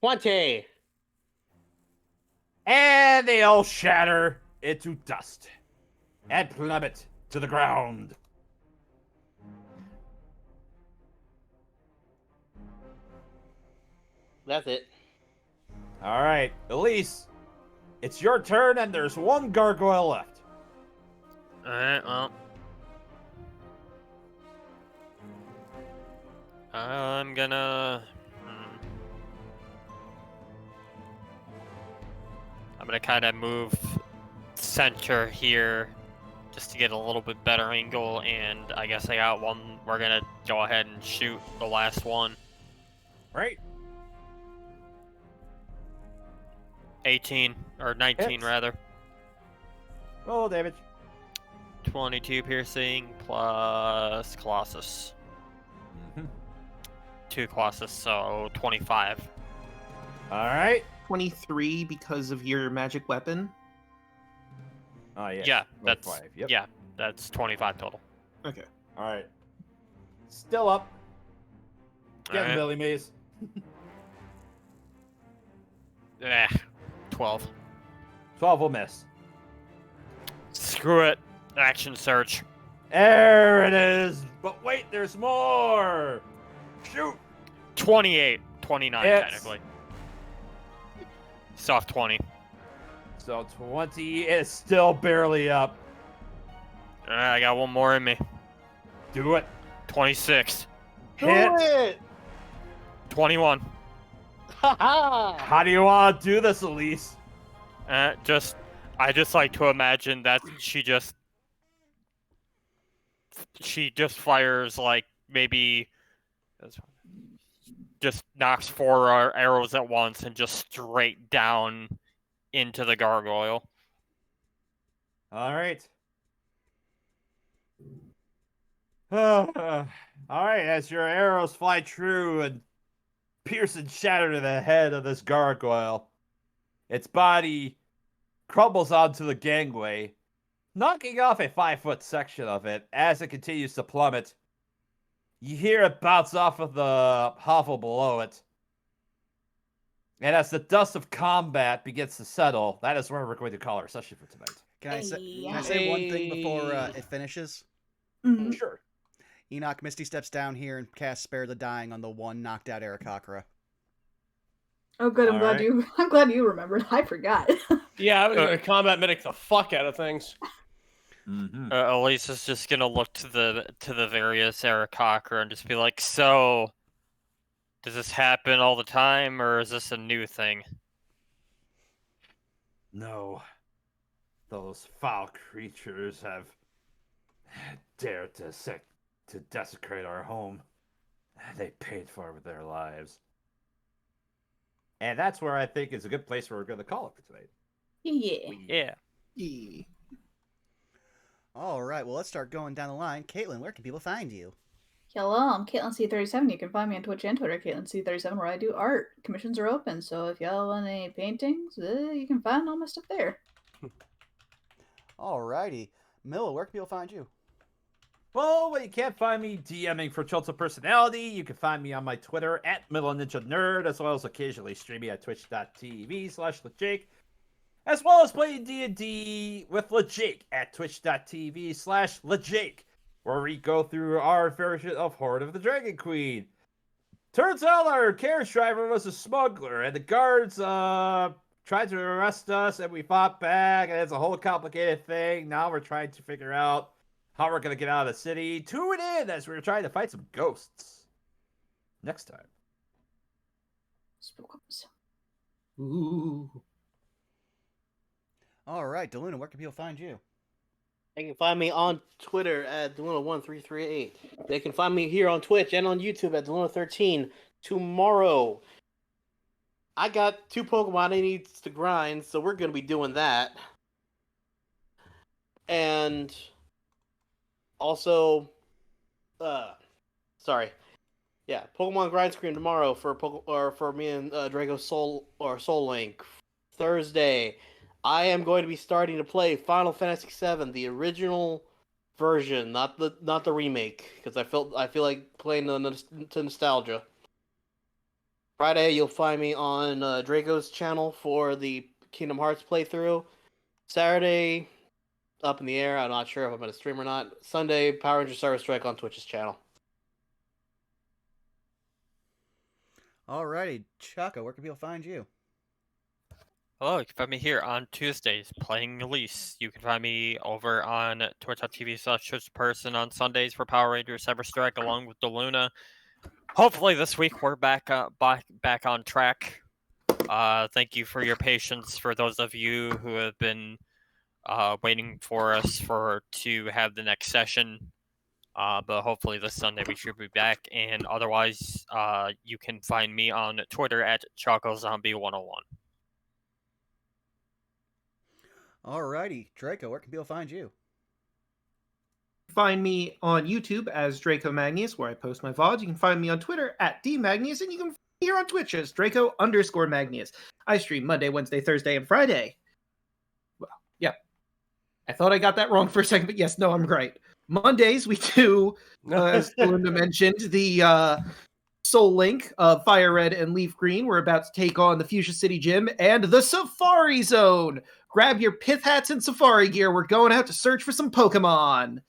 20. And they all shatter into dust and plummet to the ground. That's it. All right, Elise, it's your turn, and there's one gargoyle left. Alright, well. I'm gonna... I'm gonna kind of move center here just to get a little bit better angle, and I guess I got one. We're gonna go ahead and shoot the last one. Right. 18, or 19 Hits. rather. Roll damage. 22 piercing plus Colossus. 2 Colossus, so 25. All right. 23 because of your magic weapon. Oh yeah. Yeah, Roll that's 5. Yep. yeah, that's 25 total. Okay. All right. Still up. Get Alright. Billy Maze. 12. 12 will miss. Screw it. Action surge. There it is. But wait, there's more. Shoot. 28. 29 Hits. technically. Soft 20. So 20 is still barely up. I got one more in me. Do it. 26. Do Hit. it! 21. Haha! How do you want to do this, Elise? I just like to imagine that she just fires like maybe just knocks 4 arrows at once and just straight down into the gargoyle. All right. All right, as your arrows fly true and pierce and shatter to the head of this gargoyle, its body crumbles onto the gangway, knocking off a 5-foot section of it. As it continues to plummet, you hear it bounce off of the hovel below it. And as the dust of combat begins to settle, that is where we're going to call our session for tonight. Can I say one thing before it finishes? Mhm. Sure. Enoch Misty steps down here and casts Spare the Dying on the one knocked out Arakakra. Oh, good. I'm All glad right. you. I'm glad you remembered. I forgot. Yeah, I was gonna combat medic the fuck out of things. Mm-hmm. Elise is just gonna look to the various Arakakra and just be like, so, does this happen all the time, or is this a new thing? No. Those foul creatures have dared to desecrate our home. They paid for it with their lives. And that's where I think is a good place where we're going to call it for tonight. Yeah. Yeah. Yeah. All right, well, let's start going down the line. Caitlin, where can people find you? Hello, I'm CaitlynC37. You can find me on Twitch and Twitter, CaitlynC37, where I do art. Commissions are open, so if y'all want any paintings, you can find all my stuff there. Alrighty. Milla, where can people find you? Well, when you can't find me DMing for Chult of Personality, you can find me on my Twitter at MillaNinjaNerd, as well as occasionally streaming at twitch.tv/LeJake, as well as playing D&D with LeJake at twitch.tv/LeJake, where we go through our version of Horde of the Dragon Queen. Turns out our carriage driver was a smuggler, and the guards tried to arrest us, and we fought back, and it's a whole complicated thing. Now we're trying to figure out how we're going to get out of the city. Tune in as we're trying to fight some ghosts. Next time. Spookums. Ooh. Alright, Deluna, where can people find you? They can find me on Twitter at Deluna1338. They can find me here on Twitch and on YouTube at Deluna13. Tomorrow, I got 2 Pokemon I need to grind, so we're going to be doing that. And also, Pokemon grind screen tomorrow for me and Draco Soul Link. Thursday, I am going to be starting to play Final Fantasy VII, the original version, not the remake, because I feel like playing to nostalgia. Friday, you'll find me on Draco's channel for the Kingdom Hearts playthrough. Saturday, up in the air. I'm not sure if I'm going to stream or not. Sunday, Power Ranger Star Strike on Twitch's channel. Alrighty, Chaka, where can people find you? Hello, you can find me here on Tuesdays playing Elise. You can find me over on twitch.tv/person on Sundays for Power Rangers Cyber Strike along with Deluna. Hopefully this week we're back on track. Thank you for your patience for those of you who have been waiting for us to have the next session. But hopefully this Sunday we should be back. And otherwise, you can find me on Twitter at ChocoZombie101. Alrighty, Draco, where can people find you? Find me on YouTube as Draco Magnus, where I post my VODs. You can find me on Twitter at DMagnus, and you can find me here on Twitch as Draco_Magnus. I stream Monday, Wednesday, Thursday, and Friday. Well, yeah. I thought I got that wrong for a second, but yes, no, I'm right. Mondays, we do, as Linda mentioned, the Soul Link of Fire Red and Leaf Green. We're about to take on the Fuchsia City Gym and the Safari Zone. Grab your pith hats and safari gear. We're going out to search for some Pokemon.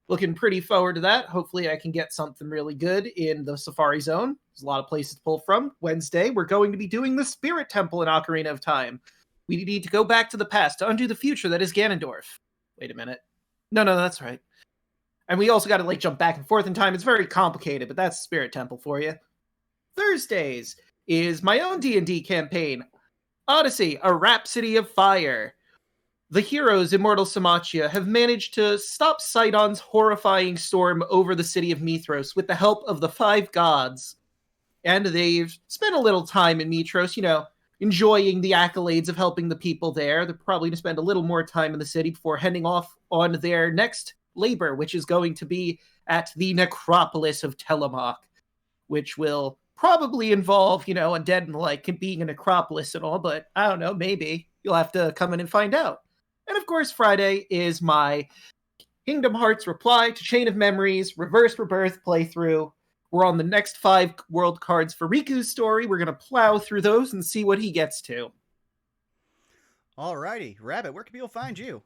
Looking pretty forward to that. Hopefully I can get something really good in the Safari Zone. There's a lot of places to pull from. Wednesday, we're going to be doing the Spirit Temple in Ocarina of Time. We need to go back to the past to undo the future that is Ganondorf. Wait a minute. No, that's right. And we also got to jump back and forth in time. It's very complicated, but that's Spirit Temple for you. Thursdays is my own D&D campaign, Odyssey, a Rhapsody of Fire. The heroes, Immortal Samachia, have managed to stop Sidon's horrifying storm over the city of Mithros with the help of the 5 gods. And they've spent a little time in Mithros, enjoying the accolades of helping the people there. They're probably going to spend a little more time in the city before heading off on their next labor, which is going to be at the necropolis of Telemach, which will probably involve, undead and being a necropolis and all, but I don't know, maybe. You'll have to come in and find out. And of course, Friday is my Kingdom Hearts Reply to Chain of Memories Reverse Rebirth playthrough. We're on the next 5 world cards for Riku's story. We're going to plow through those and see what he gets to. Alrighty, Rabbit, where can people find you?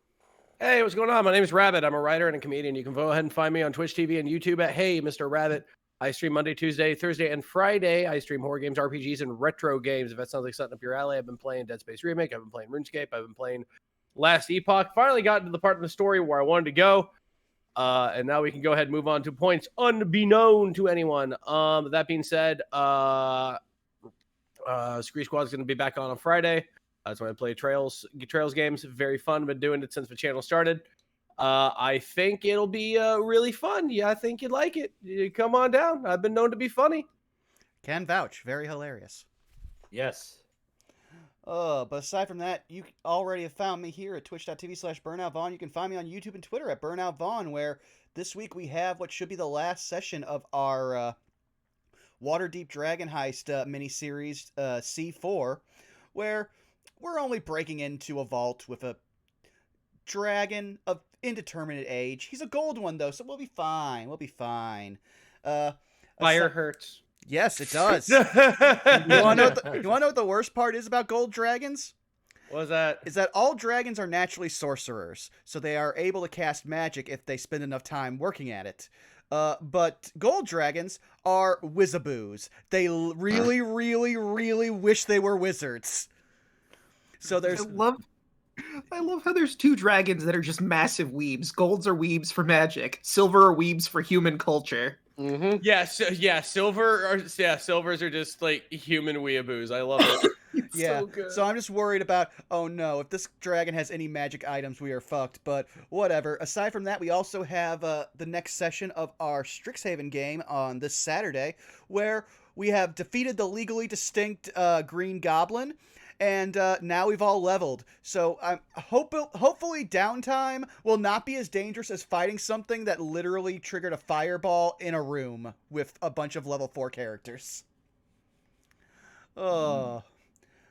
Hey, what's going on? My name is Rabbit. I'm a writer and a comedian. You can go ahead and find me on Twitch TV and YouTube at Hey Mr. Rabbit. I stream Monday, Tuesday, Thursday, and Friday. I stream horror games, RPGs, and retro games. If that sounds like something up your alley, I've been playing Dead Space Remake. I've been playing RuneScape. I've been playing Last Epoch. Finally got to the part of the story where I wanted to go. And now we can go ahead and move on to points unbeknown to anyone. That being said, Scree Squad is going to be back on Friday. That's when I play Trails games. Very fun. Been doing it since the channel started. I think it'll be really fun. Yeah, I think you'd like it. You come on down. I've been known to be funny. Can vouch. Very hilarious. Yes. But aside from that, you already have found me here at twitch.tv/BurnoutVaughn. You can find me on YouTube and Twitter at BurnoutVaughn, where this week we have what should be the last session of our Waterdeep Dragon Heist miniseries C4, where we're only breaking into a vault with a dragon of indeterminate age. He's a gold one, though, so we'll be fine. We'll be fine. Fire hurts. Yes, it does. You want to know what the worst part is about gold dragons? What was that? Is that all dragons are naturally sorcerers, so they are able to cast magic if they spend enough time working at it. But gold dragons are wizaboos. They really, really, really wish they were wizards. So there's... I love how there's two dragons that are just massive weebs. Golds are weebs for magic. Silver are weebs for human culture. Mm-hmm. Silvers are just like human weeaboos. I love it. Yeah, so I'm just worried about, oh no, if this dragon has any magic items, we are fucked, but whatever. Aside from that, we also have the next session of our Strixhaven game on this Saturday, where we have defeated the legally distinct Green Goblin, and now we've all leveled. So hopefully downtime will not be as dangerous as fighting something that literally triggered a fireball in a room with a bunch of level 4 characters. Oh...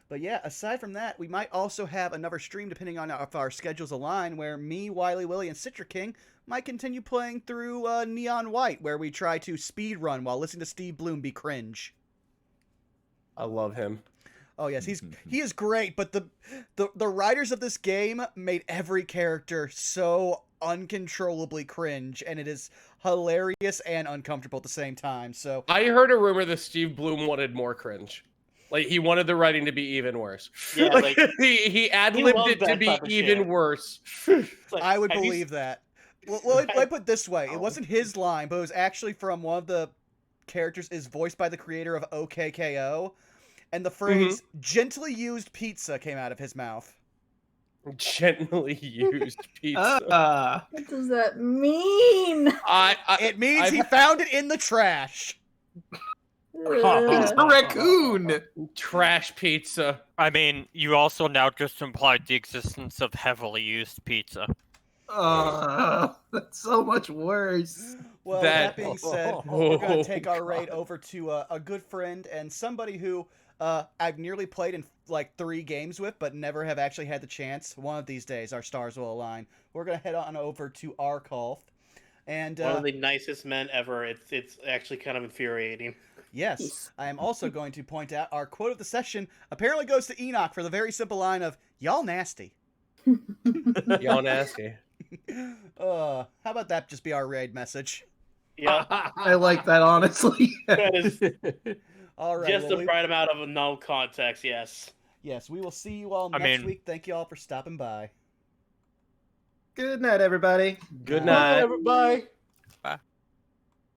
But yeah, aside from that, we might also have another stream, depending on if our schedules align, where me, Wily Willy, and Citra King might continue playing through Neon White, where we try to speed run while listening to Steve Bloom be cringe. I love him. Oh yes, he is great, but the writers of this game made every character so uncontrollably cringe, and it is hilarious and uncomfortable at the same time. So I heard a rumor that Steve Bloom wanted more cringe. Like, he wanted the writing to be even worse. Yeah, like he ad-libbed it to be even worse. Like, I would believe that. Well, let me put it this way. It wasn't his line, but it was actually from one of the characters is voiced by the creator of OKKO, and the phrase, gently used pizza, came out of his mouth. Gently used pizza. What does that mean? It means he found it in the trash. It's a raccoon! Trash pizza. I mean, you also now just implied the existence of heavily used pizza. That's so much worse. Well, that being said, we're going to take our raid over to a good friend and somebody who I've nearly played in like 3 games with, but never have actually had the chance. One of these days, our stars will align. We're going to head on over to Arkolf. And one of the nicest men ever. It's actually kind of infuriating. Yes, I am also going to point out our quote of the session apparently goes to Enoch for the very simple line of, y'all nasty. Y'all nasty. How about that just be our raid message? Yeah. I like that, honestly. That is all right, just a right amount of no context, yes. Yes, we will see you all next week. Thank you all for stopping by. Good night, everybody. Good night, everybody.